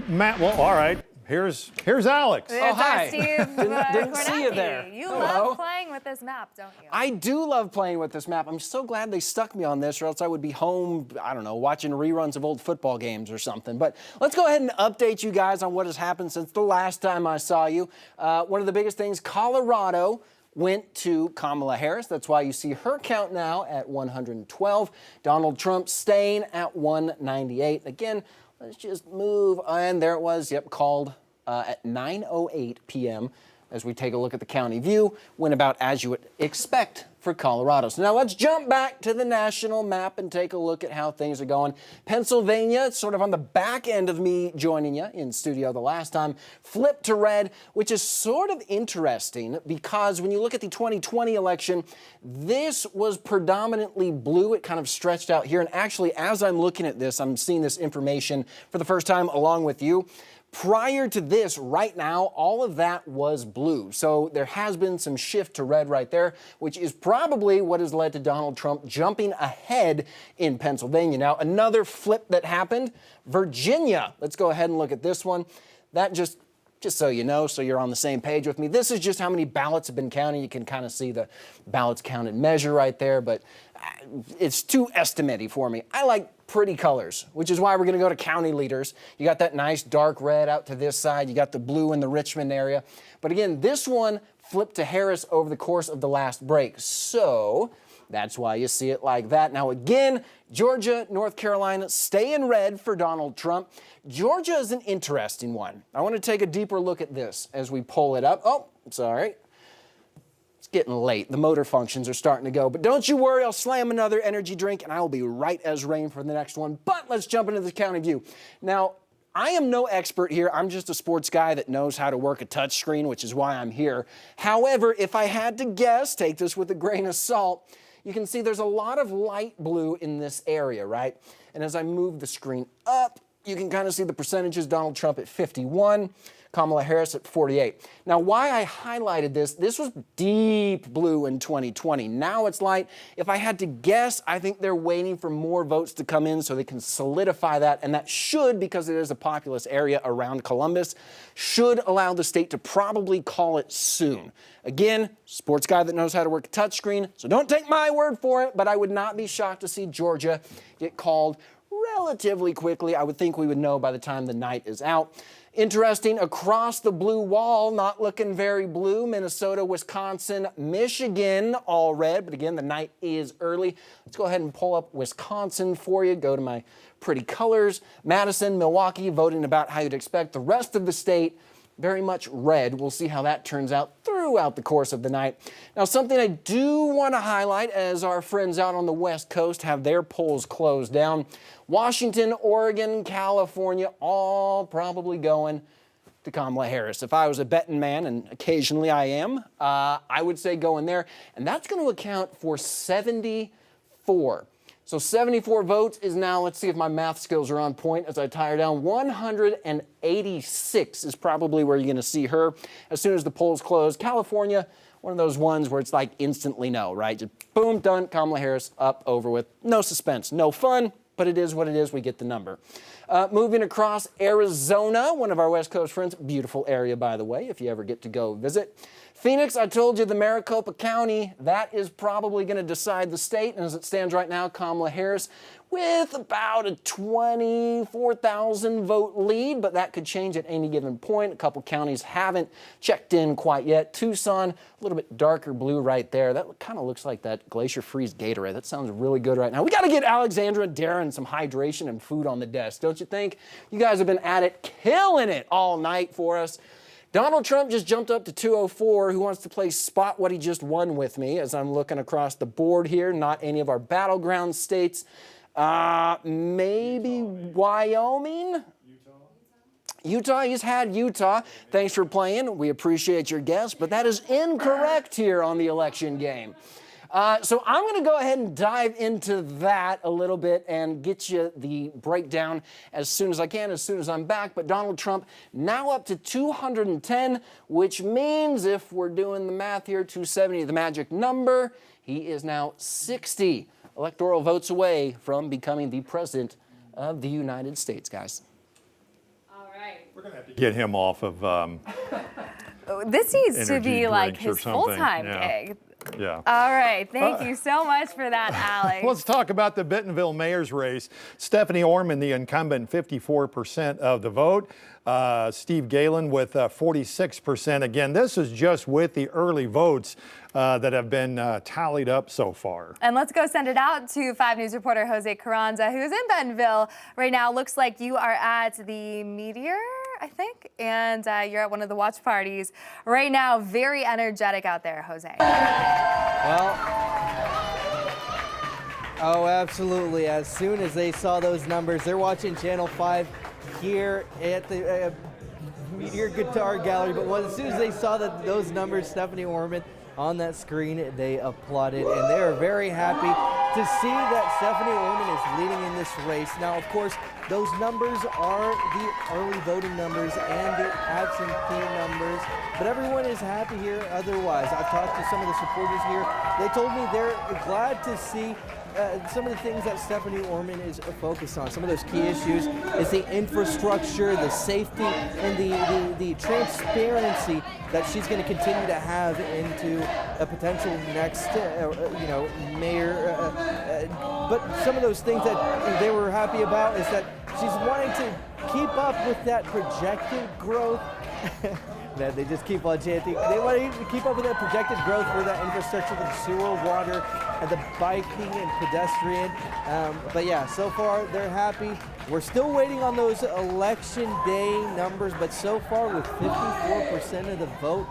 Matt, well, all right. Here's Alex. Oh, hi. Steve, Didn't see you there. You Hello. love playing with this map, don't you? I do love playing with this map. I'm so glad they stuck me on this, or else I would be home, I don't know, watching reruns of old football games or something. But let's go ahead and update you guys on what has happened since the last time I saw you. One of the biggest things, Colorado went to Kamala Harris. That's why you see her count now at 112. Donald Trump staying at 198. Again, let's just move, and there it was, called at 9:08 p.m. as we take a look at the county view. Went about as you would expect for Colorado. So now let's jump back to the national map and take a look at how things are going. Pennsylvania, sort of on the back end of me joining you in studio the last time, flipped to red, which is sort of interesting because when you look at the 2020 election, this was predominantly blue. It kind of stretched out here. And actually, as I'm looking at this, I'm seeing this information for the first time along with you. Prior to this, right now, all of that was blue. So there has been some shift to red right there, which is probably what has led to Donald Trump jumping ahead in Pennsylvania. Now, another flip that happened, Virginia. Let's go ahead and look at this one. That just so you know, so you're on the same page with me, this is just how many ballots have been counted. You can kind of see the ballots counted measure right there, but it's too estimaty for me. I like pretty colors, which is why we're going to go to county leaders. You got that nice dark red out to this side. You got the blue in the Richmond area. But again, this one flipped to Harris over the course of the last break. So that's why you see it like that. Now again, Georgia, North Carolina stay in red for Donald Trump. Georgia is an interesting one. I want to take a deeper look at this as we pull it up. Oh, sorry. It's getting late. The motor functions are starting to go. But don't you worry, I'll slam another energy drink and I will be right as rain for the next one. But let's jump into the county view. Now, I am no expert here. I'm just a sports guy that knows how to work a touchscreen, which is why I'm here. However, if I had to guess, take this with a grain of salt, you can see there's a lot of light blue in this area, right? And as I move the screen up, you can kind of see the percentages. Donald Trump at 51, Kamala Harris at 48. Now, why I highlighted this was deep blue in 2020. Now it's light. If I had to guess, I think they're waiting for more votes to come in so they can solidify that, and that should, because it is a populous area around Columbus, should allow the state to probably call it soon. Again, sports guy that knows how to work a touchscreen, so don't take my word for it, but I would not be shocked to see Georgia get called relatively quickly. I would think we would know by the time the night is out. Interesting, across the blue wall, not looking very blue, Minnesota, Wisconsin, Michigan, all red, but again, the night is early. Let's go ahead and pull up Wisconsin for you. Go to my pretty colors. Madison, Milwaukee, voting about how you'd expect. The rest of the state, very much red. We'll see how that turns out throughout the course of the night. Now, something I do want to highlight as our friends out on the West Coast have their polls closed down. Washington, Oregon, California, all probably going to Kamala Harris. If I was a betting man, and occasionally I am, I would say go in there. And that's going to account for 74. So 74 votes is now, let's see if my math skills are on point as I tire down, 186 is probably where you're going to see her as soon as the polls close. California, one of those ones where it's like instantly no, right? Just boom, done, Kamala Harris, up, over with. No suspense, no fun, but it is what it is. We get the number. Moving across Arizona, one of our West Coast friends, beautiful area, by the way, if you ever get to go visit. Phoenix, I told you, the Maricopa County, that is probably going to decide the state. And as it stands right now, Kamala Harris with about a 24,000 vote lead, but that could change at any given point. A couple counties haven't checked in quite yet. Tucson, a little bit darker blue right there. That kind of looks like that Glacier Freeze Gatorade. That sounds really good right now. We got to get Alexandra and Darren some hydration and food on the desk, don't you think? You guys have been at it, killing it all night for us. Donald Trump just jumped up to 204. Who wants to play spot what he just won with me as I'm looking across the board here? Not any of our battleground states. Maybe Wyoming? Utah, he's had Utah. Thanks for playing. We appreciate your guess, but that is incorrect here on the election game. So I'm going to go ahead and dive into that a little bit and get you the breakdown as soon as I can, as soon as I'm back. But Donald Trump now up to 210, which means if we're doing the math here, 270, the magic number, he is now 60 electoral votes away from becoming the president of the United States, guys. All right. We're going to have to get him off of this needs to be like drinks or his something. full-time Yeah. gig. Yeah. All right. Thank you so much for that, Alex. Let's talk about the Bentonville mayor's race. Stephanie Orman, the incumbent, 54% of the vote. Steve Galen with 46%. Again, this is just with the early votes that have been tallied up so far. And let's go send it out to 5 News reporter Jose Carranza, who's in Bentonville right now. Looks like you are at the Meteor, I think, and you're at one of the watch parties right now. Very energetic out there, Jose. Well, oh, absolutely. As soon as they saw those numbers, they're watching Channel 5 here at the Meteor Guitar Gallery. But as soon as they saw those numbers, Stephanie Orman on that screen, they applauded, and they are very happy to see that Stephanie Orman is leading in this race. Now, of course, those numbers are the early voting numbers and the absentee numbers, but everyone is happy here otherwise. I've talked to some of the supporters here. They told me they're glad to see some of the things that Stephanie Orman is focused on. Some of those key issues is the infrastructure, the safety, and the transparency that she's going to continue to have into a potential next, mayor. But some of those things that they were happy about is that she's wanting to keep up with that projected growth. Man, they just keep on chanting. They want to keep up with that projected growth for that infrastructure, the sewer, water, and the biking and pedestrian. But yeah, so far they're happy. We're still waiting on those election day numbers, but so far with 54% of the vote,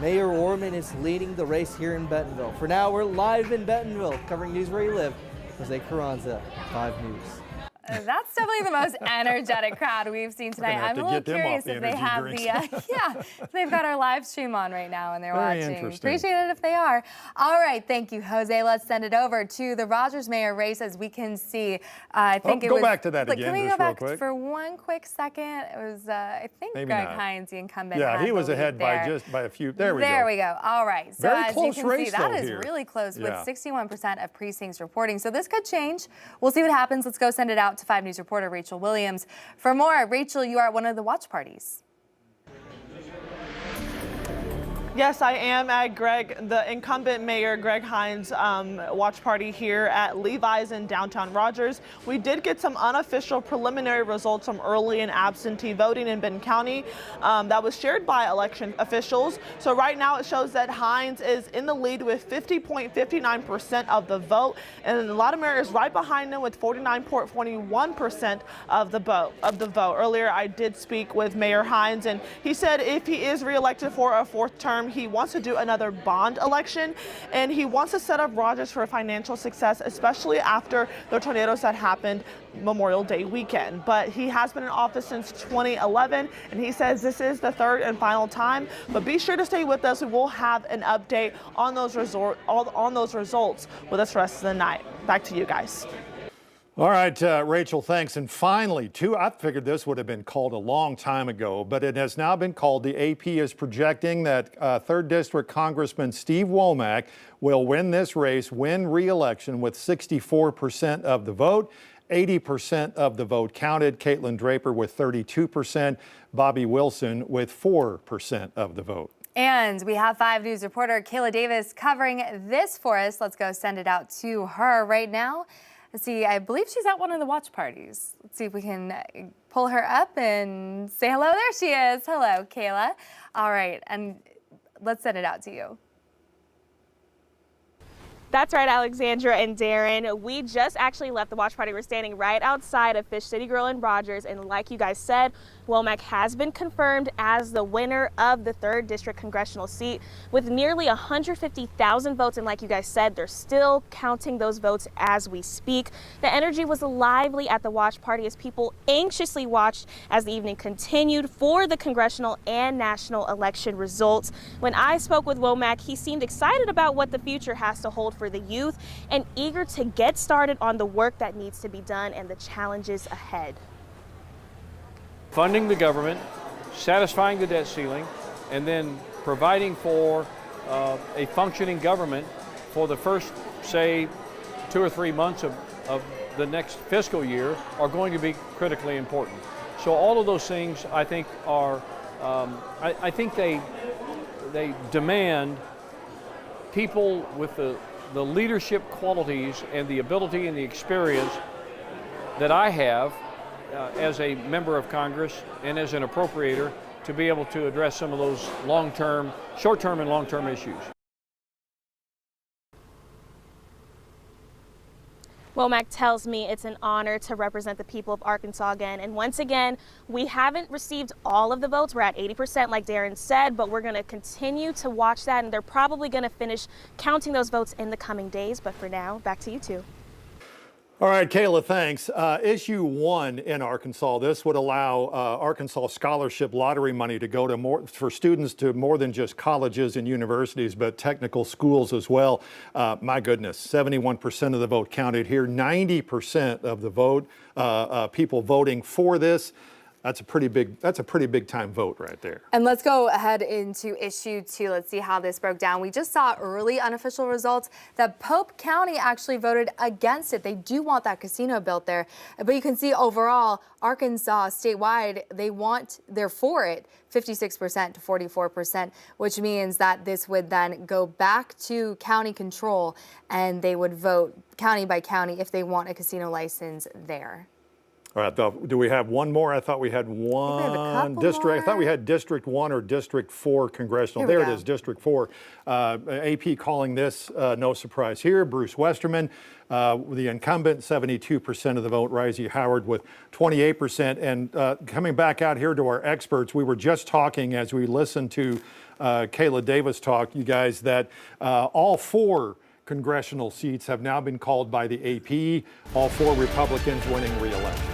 Mayor Orman is leading the race here in Bentonville. For now, we're live in Bentonville, covering news where you live. Jose Carranza, 5 News. That's definitely the most energetic crowd we've seen tonight. I'm a little curious if they have if they've got our live stream on right now and they're watching. Appreciate it if they are. All right, thank you, Jose. Let's send it over to the Rogers mayor race. As we can see, I think it was. Go back to that again, Can we just go back real quick for one quick second? It was, I think, Maybe Greg not. Hines, the incumbent. Yeah, he was ahead there. by a few. There we go. There we go. All right. So Very as close you can race, see, that though, is here. really close with Yeah. 61% of precincts reporting. So this could change. We'll see what happens. Let's go send it out to 5 News reporter Rachel Williams for more. Rachel, you are at one of the watch parties. Yes, I am at the incumbent mayor Greg Hines' watch party here at Levi's in downtown Rogers. We did get some unofficial preliminary results from early and absentee voting in Benton County that was shared by election officials. So right now it shows that Hines is in the lead with 50.59% of the vote, and Latimer is right behind him with 49.21% of the vote. Earlier, I did speak with Mayor Hines, and he said if he is reelected for a fourth term, he wants to do another bond election, and he wants to set up Rogers for financial success, especially after the tornadoes that happened Memorial Day weekend. But he has been in office since 2011, and he says this is the third and final time. But be sure to stay with us. We will have an update on those results with us the rest of the night. Back to you guys. All right, Rachel, thanks. And finally, I figured this would have been called a long time ago, but it has now been called. The AP is projecting that 3rd District Congressman Steve Womack will win this race, win re-election with 64% of the vote. 80% of the vote counted. Caitlin Draper with 32%, Bobby Wilson with 4% of the vote. And we have 5 News reporter Kayla Davis covering this for us. Let's go send it out to her right now. Let's see, I believe she's at one of the watch parties. Let's see if we can pull her up and say hello. There she is. Hello, Kayla. All right, and let's send it out to you. That's right, Alexandra and Darren. We just actually left the watch party. We're standing right outside of Fish City Grill in Rogers, and like you guys said, Womack has been confirmed as the winner of the 3rd District congressional seat with nearly 150,000 votes. And like you guys said, they're still counting those votes as we speak. The energy was lively at the watch party as people anxiously watched as the evening continued for the congressional and national election results. When I spoke with Womack, he seemed excited about what the future has to hold for the youth and eager to get started on the work that needs to be done and the challenges ahead. Funding the government, satisfying the debt ceiling, and then providing for a functioning government for the first, say, 2 or 3 months of the next fiscal year are going to be critically important. So all of those things, I think, are, I think they demand people with the leadership qualities and the ability and the experience that I have as a member of Congress and as an appropriator to be able to address some of those long-term, short-term and long-term issues. Womack tells me it's an honor to represent the people of Arkansas again. And once again, we haven't received all of the votes. We're at 80%, like Darren said, but we're going to continue to watch that. And they're probably going to finish counting those votes in the coming days. But for now, back to you two. All right, Kayla, thanks. Issue 1 in Arkansas. This would allow Arkansas scholarship lottery money to go to for students to more than just colleges and universities, but technical schools as well. My goodness, 71% of the vote counted here, 90% of the vote, people voting for this. That's a pretty big time vote right there. And let's go ahead into issue 2. Let's see how this broke down. We just saw early unofficial results that Pope County actually voted against it. They do want that casino built there. But you can see overall, Arkansas statewide, they're for it 56% to 44%, which means that this would then go back to county control and they would vote county by county if they want a casino license there. All right, do we have one more? I thought we had one district. I thought we had District 1 or District 4 congressional. There it is, District 4. AP calling this no surprise here. Bruce Westerman, the incumbent, 72% of the vote. Risey Howard with 28%. And coming back out here to our experts, we were just talking as we listened to Kayla Davis talk, you guys, that all 4 congressional seats have now been called by the AP, all 4 Republicans winning re-election.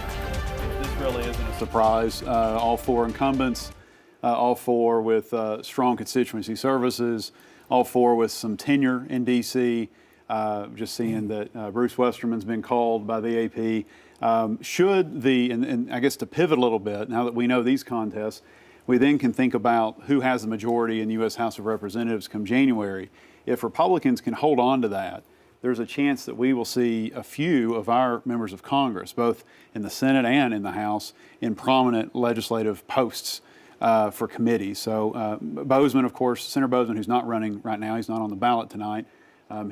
This really isn't a surprise. All 4 incumbents, all 4 with strong constituency services, all 4 with some tenure in D.C. Just seeing that Bruce Westerman's been called by the AP. And I guess to pivot a little bit, now that we know these contests, we then can think about who has the majority in the U.S. House of Representatives come January. If Republicans can hold on to that, there's a chance that we will see a few of our members of Congress, both in the Senate and in the House, in prominent legislative posts for committees. So Bozeman, of course, Senator Bozeman, who's not running right now, he's not on the ballot tonight.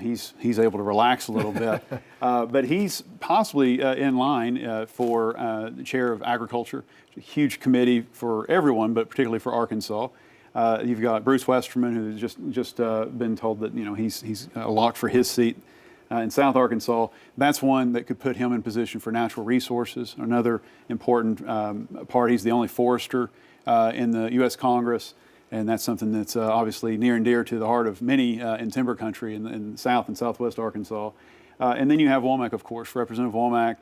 He's able to relax a little bit, but he's possibly in line for the chair of agriculture. It's a huge committee for everyone, but particularly for Arkansas. You've got Bruce Westerman, who's just been told that he's locked for his seat in South Arkansas. That's one that could put him in position for natural resources. Another important part. He's the only forester in the U.S. Congress. And that's something that's obviously near and dear to the heart of many in timber country in South and Southwest Arkansas. And then you have Womack, of course, Representative Womack,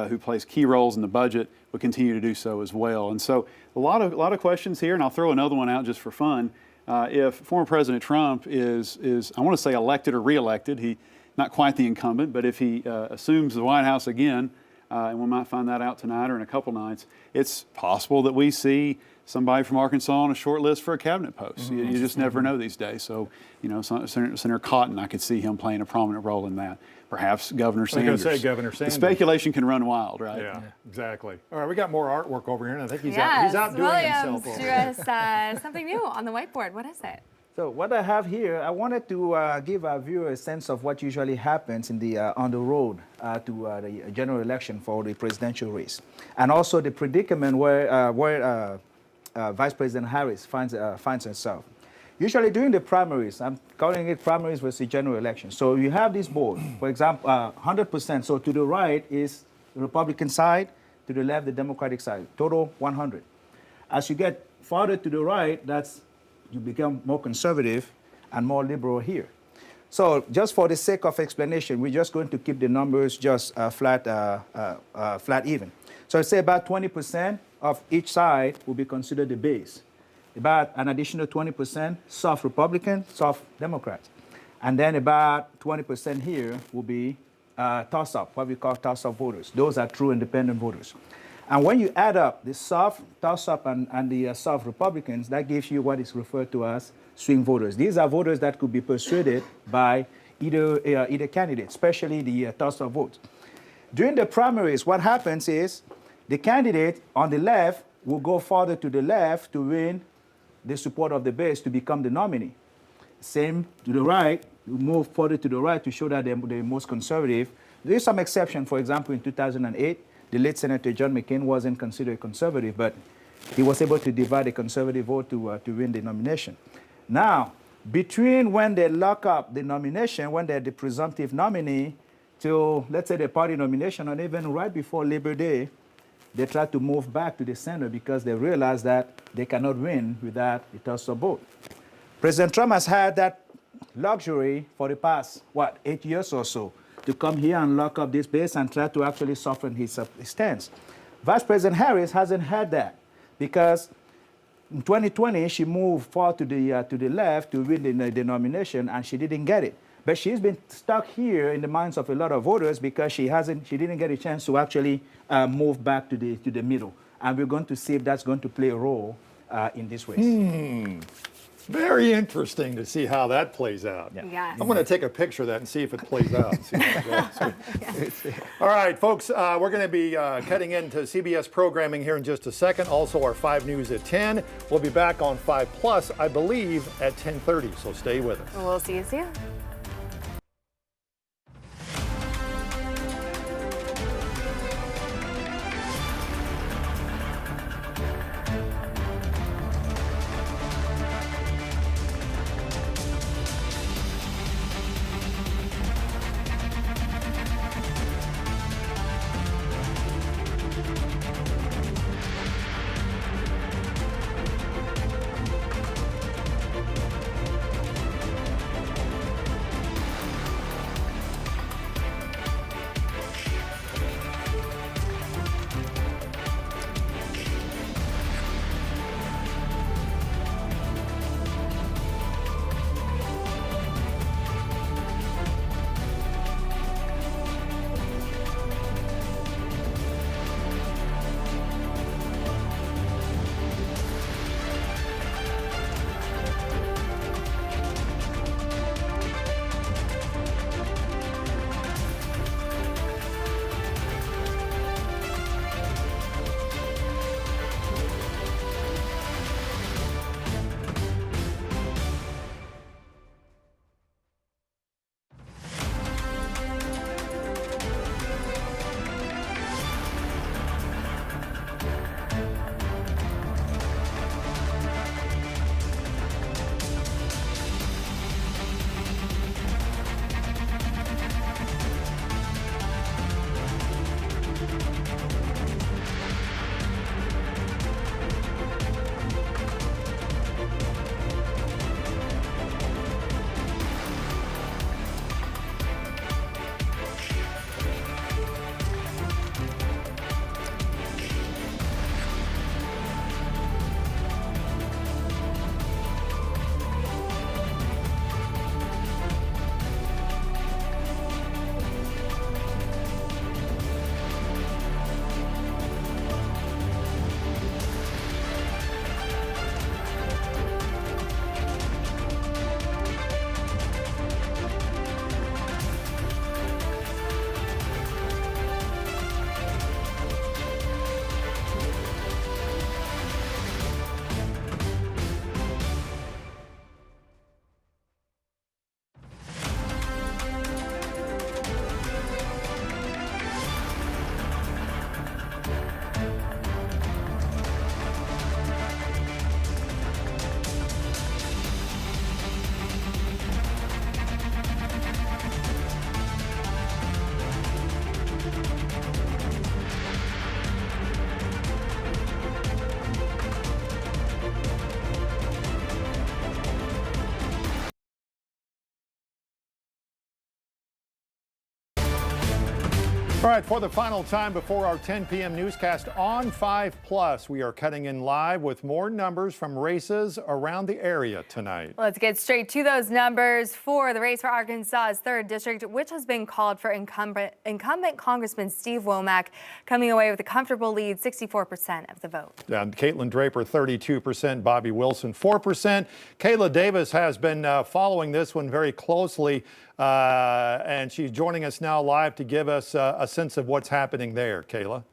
who plays key roles in the budget, will continue to do so as well. And so a lot of questions here, and I'll throw another one out just for fun. If former President Trump is I want to say elected or reelected, he not quite the incumbent, but if he assumes the White House again, and we might find that out tonight or in a couple nights, it's possible that we see somebody from Arkansas on a short list for a cabinet post. You just never know these days. So, Senator Cotton, I could see him playing a prominent role in that. Perhaps Governor Sanders. I was going to say Governor Sanders. The speculation can run wild, right? Yeah, exactly. All right, we got more artwork over here, and I think he's outdoing himself over here. Drew us something new on the whiteboard. What is it? So what I have here, I wanted to give our viewers a sense of what usually happens in the on the road to the general election for the presidential race, and also the predicament where Vice President Harris finds herself. Usually during the primaries, I'm calling it primaries versus general election. So you have this board, for example, 100%. So to the right is the Republican side, to the left the Democratic side, total 100. As you get farther to the right, you become more conservative and more liberal here. So just for the sake of explanation, we're just going to keep the numbers just flat even. So say about 20% of each side will be considered the base. About an additional 20% soft Republican, soft Democrats. And then about 20% here will be toss-up, what we call toss-up voters. Those are true independent voters. And when you add up the soft toss-up and the soft Republicans, that gives you what is referred to as swing voters. These are voters that could be persuaded by either candidate, especially the toss-up votes. During the primaries, what happens is the candidate on the left will go farther to the left to win the support of the base to become the nominee. Same to the right, you move further to the right to show that they're the most conservative. There is some exception. For example, in 2008, the late Senator John McCain wasn't considered conservative, but he was able to divide the conservative vote to win the nomination. Now, between when they lock up the nomination, when they're the presumptive nominee, to, let's say, the party nomination, and even right before Labor Day, they try to move back to the center because they realize that they cannot win without the toss-up vote. President Trump has had that luxury for the past, 8 years or so, to come here and lock up this base and try to actually soften his stance. Vice President Harris hasn't had that because in 2020, she moved far to the left to win the nomination, and she didn't get it. But she's been stuck here in the minds of a lot of voters because she didn't get a chance to actually move back to the middle. And we're going to see if that's going to play a role in this race. Very interesting to see how that plays out. Yeah. Yes. I'm going to take a picture of that and see if it plays out. See how it goes. All right, folks, we're going to be cutting into CBS programming here in just a second. Also, our 5 News at 10. We'll be back on 5 Plus, I believe, at 10:30. So stay with us. We'll see you soon. All right, for the final time before our 10 p.m. newscast on 5+, we are cutting in live with more numbers from races around the area tonight. Let's get straight to those numbers for the race for Arkansas's 3rd District, which has been called for incumbent Congressman Steve Womack, coming away with a comfortable lead, 64% of the vote. And Caitlin Draper, 32%, Bobby Wilson, 4%. Kayla Davis has been following this one very closely, and she's joining us now live to give us a sense of what's happening there. Kayla.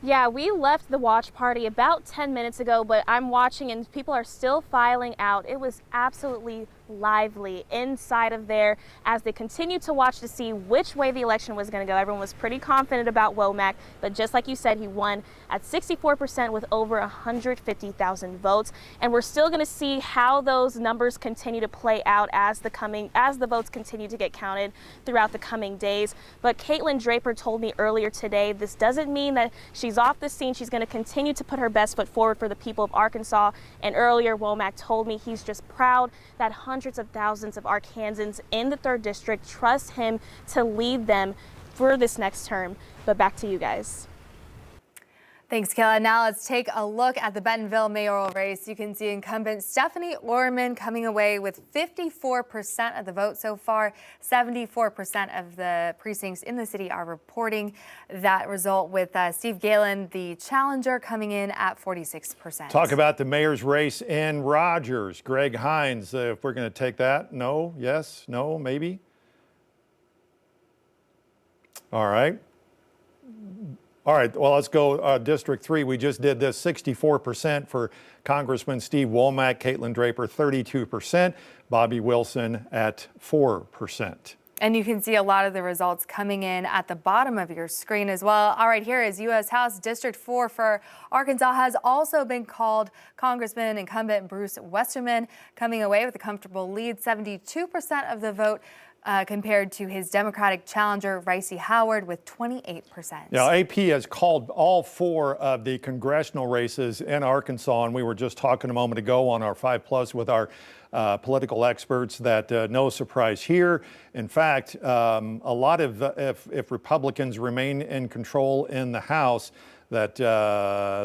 Yeah, we left the watch party about 10 minutes ago, but I'm watching and people are still filing out. It was absolutely lively inside of there as they continued to watch to see which way the election was going to go. Everyone was pretty confident about Womack, but just like you said, he won at 64% with over 150,000 votes. And we're still going to see how those numbers continue to play out as the votes continue to get counted throughout the coming days. But Caitlin Draper told me earlier today, this doesn't mean that she's off the scene. She's going to continue to put her best foot forward for the people of Arkansas. And earlier, Womack told me he's just proud that hundreds of thousands of Arkansans in the 3rd District trust him to lead them for this next term. But back to you guys. Thanks, Kayla. Now let's take a look at the Bentonville mayoral race. You can see incumbent Stephanie Orman coming away with 54% of the vote so far. 74% of the precincts in the city are reporting that result, with Steve Galen, the challenger, coming in at 46%. Talk about the mayor's race in Rogers. Greg Hines, if we're going to take that. No, yes, no, maybe. All right. All right, well, let's go District 3. We just did this, 64% for Congressman Steve Womack, Caitlin Draper, 32%, Bobby Wilson at 4%. And you can see a lot of the results coming in at the bottom of your screen as well. All right, here is U.S. House District 4 for Arkansas has also been called. Congressman incumbent Bruce Westerman coming away with a comfortable lead, 72% of the vote, compared to his Democratic challenger, Ricey Howard, with 28%. Now, AP has called all 4 of the congressional races in Arkansas, and we were just talking a moment ago on our 5+ with our political experts that no surprise here. In fact, a lot of, if Republicans remain in control in the House, that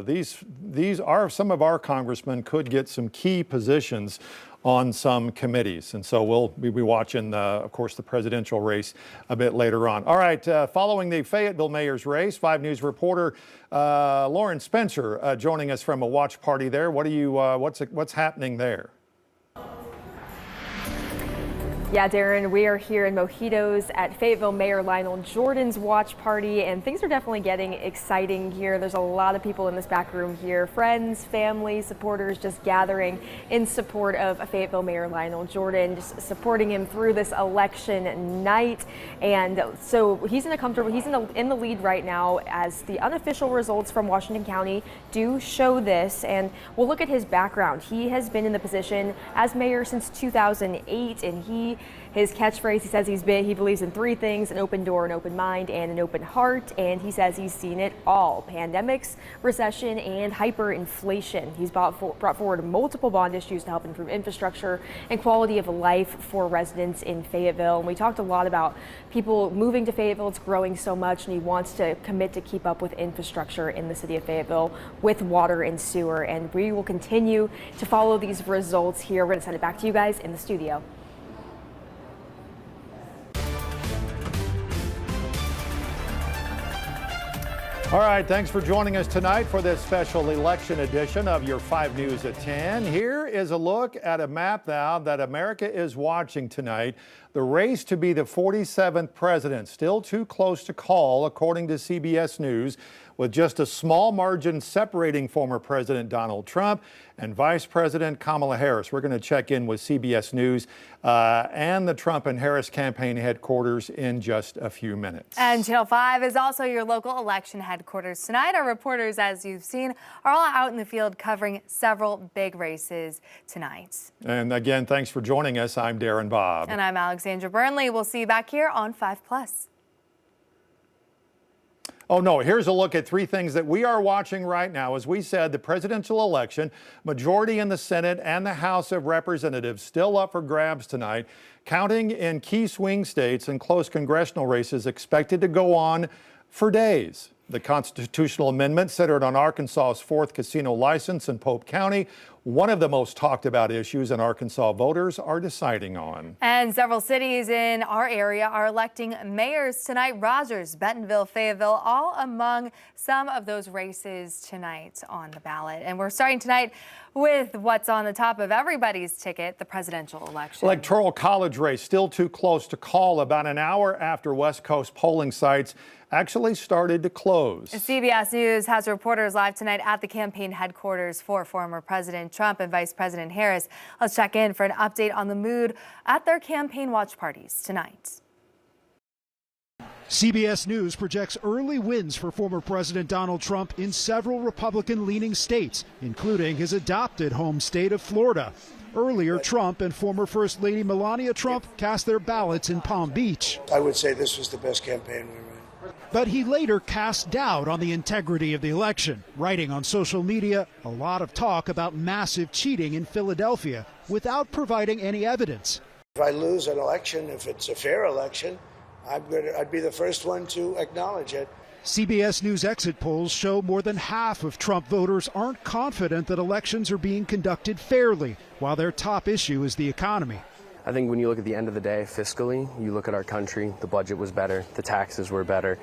these are some of our congressmen could get some key positions on some committees. And so we'll be watching, of course, the presidential race a bit later on. All right, following the Fayetteville mayor's race, 5 News reporter Lauren Spencer joining us from a watch party there. What do you, what's happening there? Yeah, Darren, we are here in Mojitos at Fayetteville Mayor Lionel Jordan's watch party, and things are definitely getting exciting here. There's a lot of people in this back room here, friends, family, supporters, just gathering in support of Fayetteville Mayor Lionel Jordan, just supporting him through this election night. And so he's in the lead right now, as the unofficial results from Washington County do show this. And we'll look at his background. He has been in the position as mayor since 2008, and his catchphrase, he says he believes in 3 things: an open door, an open mind, and an open heart. And he says he's seen it all: pandemics, recession, and hyperinflation. He's brought forward multiple bond issues to help improve infrastructure and quality of life for residents in Fayetteville. And we talked a lot about people moving to Fayetteville. It's growing so much, and he wants to commit to keep up with infrastructure in the city of Fayetteville with water and sewer. And we will continue to follow these results here. We're going to send it back to you guys in the studio. All right, thanks for joining us tonight for this special election edition of your 5 News at 10. Here is a look at a map now that America is watching tonight. The race to be the 47th president, still too close to call, according to CBS News, with just a small margin separating former President Donald Trump and Vice President Kamala Harris. We're going to check in with CBS News and the Trump and Harris campaign headquarters in just a few minutes. And Channel 5 is also your local election headquarters tonight. Our reporters, as you've seen, are all out in the field covering several big races tonight. And again, thanks for joining us. I'm Darren Bobb. And I'm Alexandra Burnley. We'll see you back here on 5+. Oh no, here's a look at three things that we are watching right now. As we said, the presidential election, majority in the Senate and the House of Representatives still up for grabs tonight. Counting in key swing states and close congressional races expected to go on for days. The constitutional amendment centered on Arkansas's fourth casino license in Pope County, one of the most talked about issues in Arkansas voters are deciding on. And several cities in our area are electing mayors tonight. Rogers, Bentonville, Fayetteville, all among some of those races tonight on the ballot. And we're starting tonight with what's on the top of everybody's ticket, the presidential election. Electoral college race still too close to call about an hour after West Coast polling sites actually started to close. CBS News has reporters live tonight at the campaign headquarters for former President Trump and Vice President Harris. Let's check in for an update on the mood at their campaign watch parties tonight. CBS News projects early wins for former President Donald Trump in several Republican-leaning states, including his adopted home state of Florida. Earlier, Trump and former First Lady Melania Trump cast their ballots in Palm Beach. I would say this was the best campaign we ran. But he later cast doubt on the integrity of the election, writing on social media a lot of talk about massive cheating in Philadelphia without providing any evidence. If I lose an election, if it's a fair election, I'd be the first one to acknowledge it. CBS News exit polls show more than half of Trump voters aren't confident that elections are being conducted fairly, while their top issue is the economy. I think when you look at the end of the day, fiscally, you look at our country, the budget was better, the taxes were better.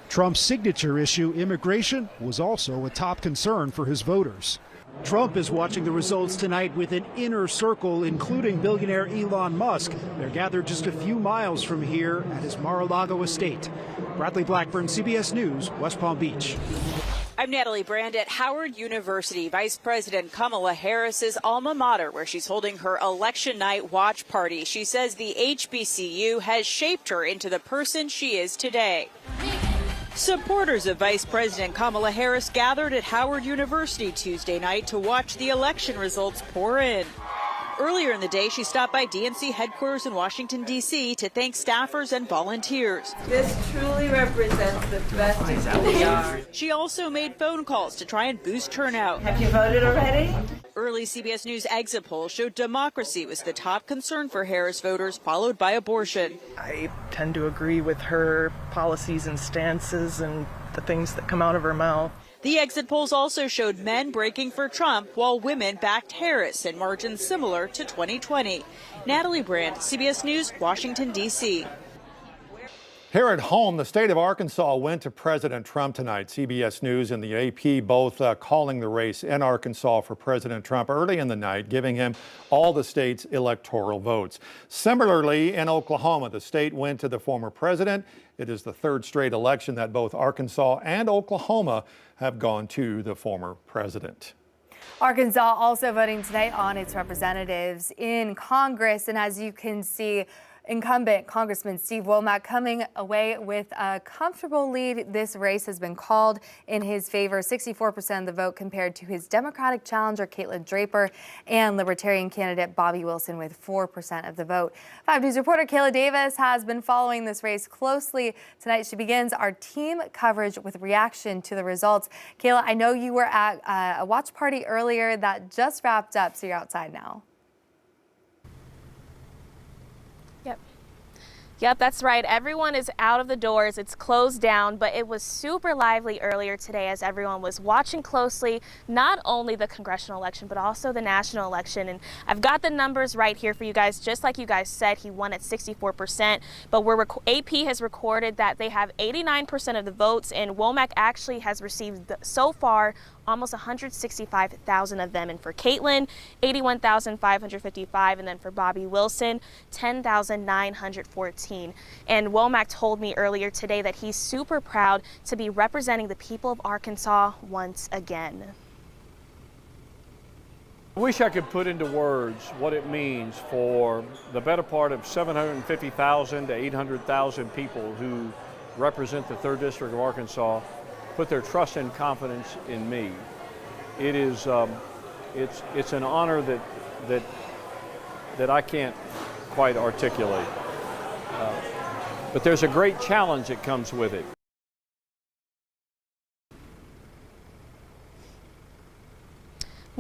Trump's signature issue, immigration, was also a top concern for his voters. Trump is watching the results tonight with an inner circle, including billionaire Elon Musk. They're gathered just a few miles from here at his Mar-a-Lago estate. Bradley Blackburn, CBS News, West Palm Beach. I'm Natalie Brand at Howard University, Vice President Kamala Harris's alma mater, where she's holding her election night watch party. She says the HBCU has shaped her into the person she is today. Supporters of Vice President Kamala Harris gathered at Howard University Tuesday night to watch the election results pour in. Earlier in the day, she stopped by DNC headquarters in Washington, D.C. to thank staffers and volunteers. This truly represents the best of who we are. She also made phone calls to try and boost turnout. Have you voted already? Early CBS News exit polls showed democracy was the top concern for Harris voters, followed by abortion. I tend to agree with her policies and stances and the things that come out of her mouth. The exit polls also showed men breaking for Trump while women backed Harris in margins similar to 2020. Natalie Brand, CBS News, Washington, D.C. Here at home, the state of Arkansas went to President Trump tonight. CBS News and the AP both calling the race in Arkansas for President Trump early in the night, giving him all the state's electoral votes. Similarly, in Oklahoma, the state went to the former president. It is the third straight election that both Arkansas and Oklahoma have gone to the former president. Arkansas also voting tonight on its representatives in Congress. And as you can see, incumbent Congressman Steve Womack coming away with a comfortable lead. This race has been called in his favor, 64% of the vote compared to his Democratic challenger Caitlin Draper and Libertarian candidate Bobby Wilson with 4% of the vote. 5 News reporter Kayla Davis has been following this race closely. Tonight she begins our team coverage with reaction to the results. Kayla, I know you were at a watch party earlier that just wrapped up, so you're outside now. Yep, that's right. Everyone is out of the doors. It's closed down, but it was super lively earlier today as everyone was watching closely, not only the congressional election, but also the national election. And I've got the numbers right here for you guys. Just like you guys said, he won at 64%, but AP has recorded that they have 89% of the votes, and Womack actually has received so far almost 165,000 of them. And for Caitlin, 81,555, and then for Bobby Wilson, 10,914. And Womack told me earlier today that he's super proud to be representing the people of Arkansas once again. I wish I could put into words what it means for the better part of 750,000 to 800,000 people who represent the 3rd District of Arkansas, put their trust and confidence in me. It is, it's an honor that I can't quite articulate. But there's a great challenge that comes with it.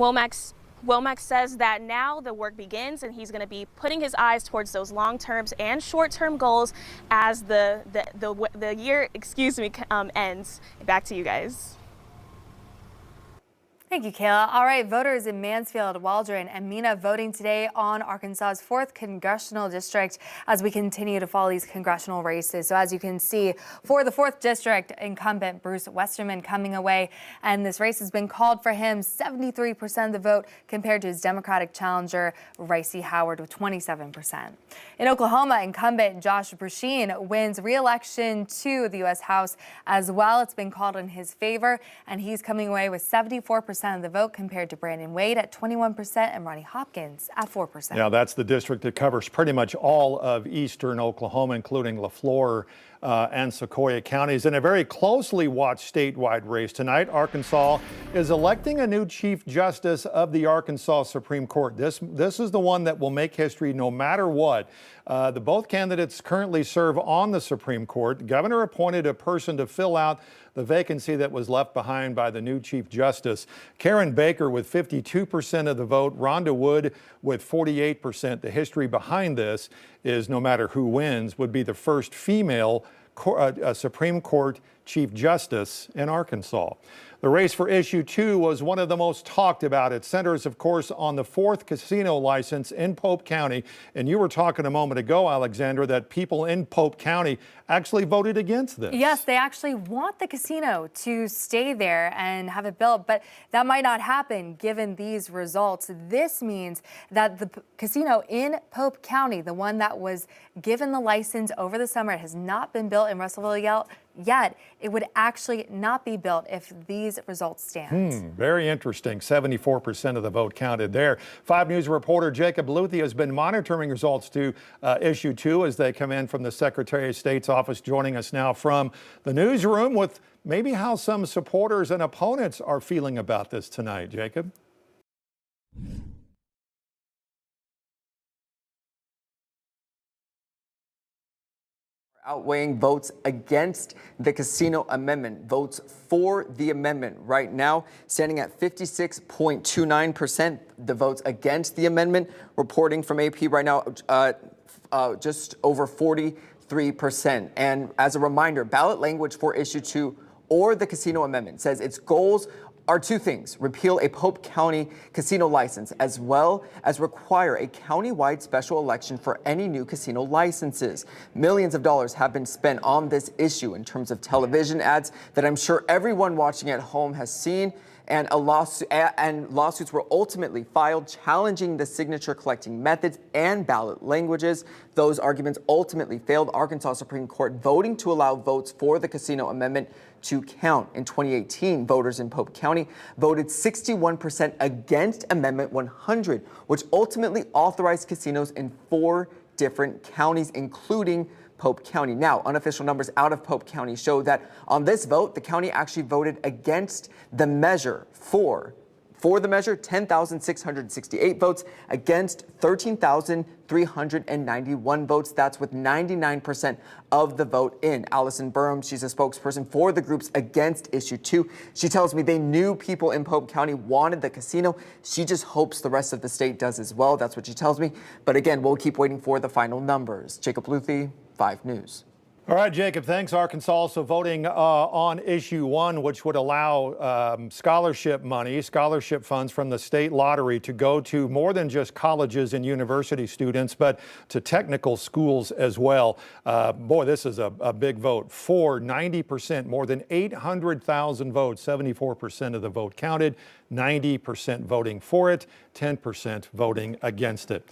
Womack says that now the work begins, and he's going to be putting his eyes towards those long-term and short-term goals as the year, ends. Back to you guys. Thank you, Kayla. All right, voters in Mansfield, Waldron, and Mena voting today on Arkansas's 4th Congressional District as we continue to follow these congressional races. So as you can see, for the 4th District, incumbent Bruce Westerman coming away, and this race has been called for him, 73% of the vote compared to his Democratic challenger, Ricey Howard, with 27%. In Oklahoma, incumbent Josh Brushin wins re-election to the U.S. House as well. It's been called in his favor, and he's coming away with 74% of the vote compared to Brandon Wade at 21% and Ronnie Hopkins at 4%. Yeah, that's the district that covers pretty much all of eastern Oklahoma, including LaFleur and Sequoyah counties. In a very closely watched statewide race tonight, Arkansas is electing a new Chief Justice of the Arkansas Supreme Court. This is the one that will make history no matter what. Both candidates currently serve on the Supreme Court. The governor appointed a person to fill out the vacancy that was left behind by the new Chief Justice. Karen Baker with 52% of the vote, Rhonda Wood with 48%. The history behind this is no matter who wins, would be the first female Supreme Court Chief Justice in Arkansas. The race for issue 2 was one of the most talked about. It centers, of course, on the 4th casino license in Pope County. And you were talking a moment ago, Alexandra, that people in Pope County actually voted against this. Yes, they actually want the casino to stay there and have it built, but that might not happen given these results. This means that the casino in Pope County, the one that was given the license over the summer, it has not been built in Russellville yet. It would actually not be built if these results stand. Very interesting. 74% of the vote counted there. 5 News reporter Jacob Luthi has been monitoring results to issue 2 as they come in from the Secretary of State's office, joining us now from the newsroom with maybe how some supporters and opponents are feeling about this tonight. Jacob? Outweighing votes against the casino amendment. Votes for the amendment right now standing at 56.29%. The votes against the amendment, reporting from AP right now, just over 43%. And as a reminder, ballot language for issue 2 or the casino amendment says its goals are 2 things: repeal a Pope County casino license, as well as require a county-wide special election for any new casino licenses. Millions of dollars have been spent on this issue in terms of television ads that I'm sure everyone watching at home has seen, and lawsuits were ultimately filed challenging the signature collecting methods and ballot languages. Those arguments ultimately failed. Arkansas Supreme Court voting to allow votes for the casino amendment to count. In 2018, voters in Pope County voted 61% against Amendment 100, which ultimately authorized casinos in 4 different counties, including Pope County. Now, unofficial numbers out of Pope County show that on this vote, the county actually voted against the measure. For the measure, 10,668 votes against 13,391 votes. That's with 99% of the vote in. Allison Burham, she's a spokesperson for the groups against issue 2. She tells me they knew people in Pope County wanted the casino. She just hopes the rest of the state does as well. That's what she tells me. But again, we'll keep waiting for the final numbers. Jacob Luthi, 5 News. All right, Jacob, thanks. Arkansas also voting on issue 1, which would allow scholarship funds from the state lottery to go to more than just colleges and university students, but to technical schools as well. Boy, this is a big vote. For 90%, more than 800,000 votes, 74% of the vote counted, 90% voting for it, 10% voting against it.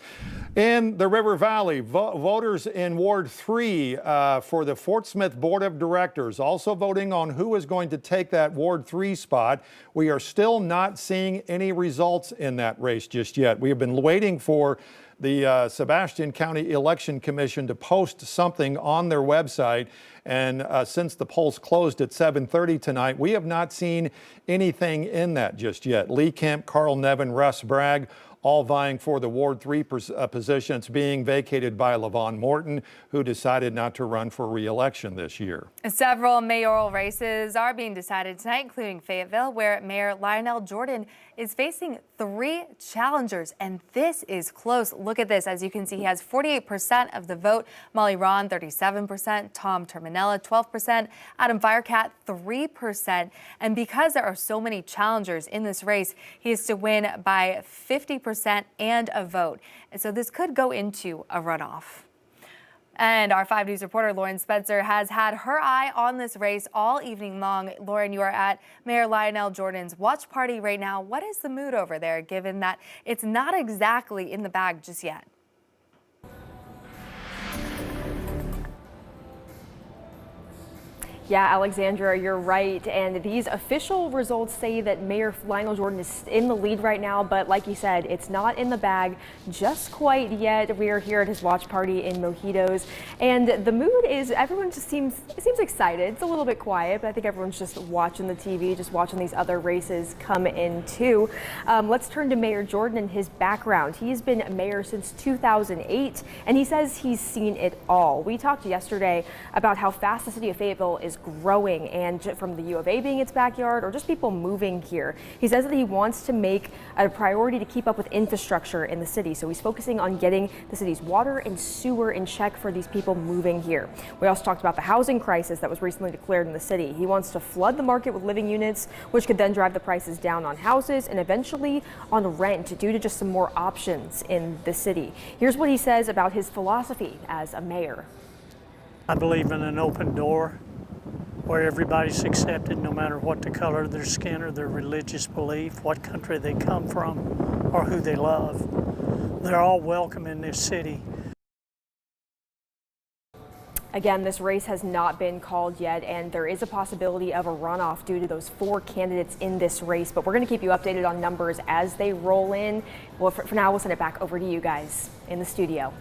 In the River Valley, voters in Ward 3 for the Fort Smith Board of Directors also voting on who is going to take that Ward 3 spot. We are still not seeing any results in that race just yet. We have been waiting for the Sebastian County Election Commission to post something on their website. And since the polls closed at 7:30 tonight, we have not seen anything in that just yet. Lee Kemp, Carl Nevin, Russ Bragg, all vying for the Ward 3 position. It's being vacated by LaVon Morton, who decided not to run for re-election this year. Several mayoral races are being decided tonight, including Fayetteville, where Mayor Lionel Jordan is facing 3 challengers, and this is close. Look at this. As you can see, he has 48% of the vote. Molly Ron, 37%. Tom Terminella, 12%. Adam Firecat, 3%. And because there are so many challengers in this race, he has to win by 50% and a vote. And so this could go into a runoff. And our 5 News reporter, Lauren Spencer, has had her eye on this race all evening long. Lauren, you are at Mayor Lionel Jordan's watch party right now. What is the mood over there, given that it's not exactly in the bag just yet? Yeah, Alexandra, you're right. And these official results say that Mayor Lionel Jordan is in the lead right now. But like you said, it's not in the bag just quite yet. We are here at his watch party in Mojitos. And the mood is everyone just seems excited. It's a little bit quiet, but I think everyone's just watching the TV, just watching these other races come in too. Let's turn to Mayor Jordan and his background. He's been mayor since 2008, and he says he's seen it all. We talked yesterday about how fast the city of Fayetteville is growing, and from the U of A being its backyard or just people moving here. He says that he wants to make a priority to keep up with infrastructure in the city. So he's focusing on getting the city's water and sewer in check for these people moving here. We also talked about the housing crisis that was recently declared in the city. He wants to flood the market with living units, which could then drive the prices down on houses and eventually on rent due to just some more options in the city. Here's what he says about his philosophy as a mayor. I believe in an open door, where everybody's accepted no matter what the color of their skin or their religious belief, what country they come from, or who they love. They're all welcome in this city. Again, this race has not been called yet, and there is a possibility of a runoff due to those 4 candidates in this race. But we're going to keep you updated on numbers as they roll in. Well, for now, we'll send it back over to you guys in the studio.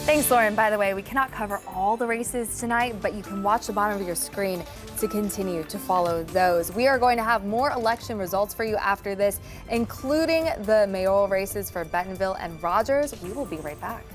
Thanks, Lauren. By the way, we cannot cover all the races tonight, but you can watch the bottom of your screen to continue to follow those. We are going to have more election results for you after this, including the mayoral races for Bentonville and Rogers. We will be right back.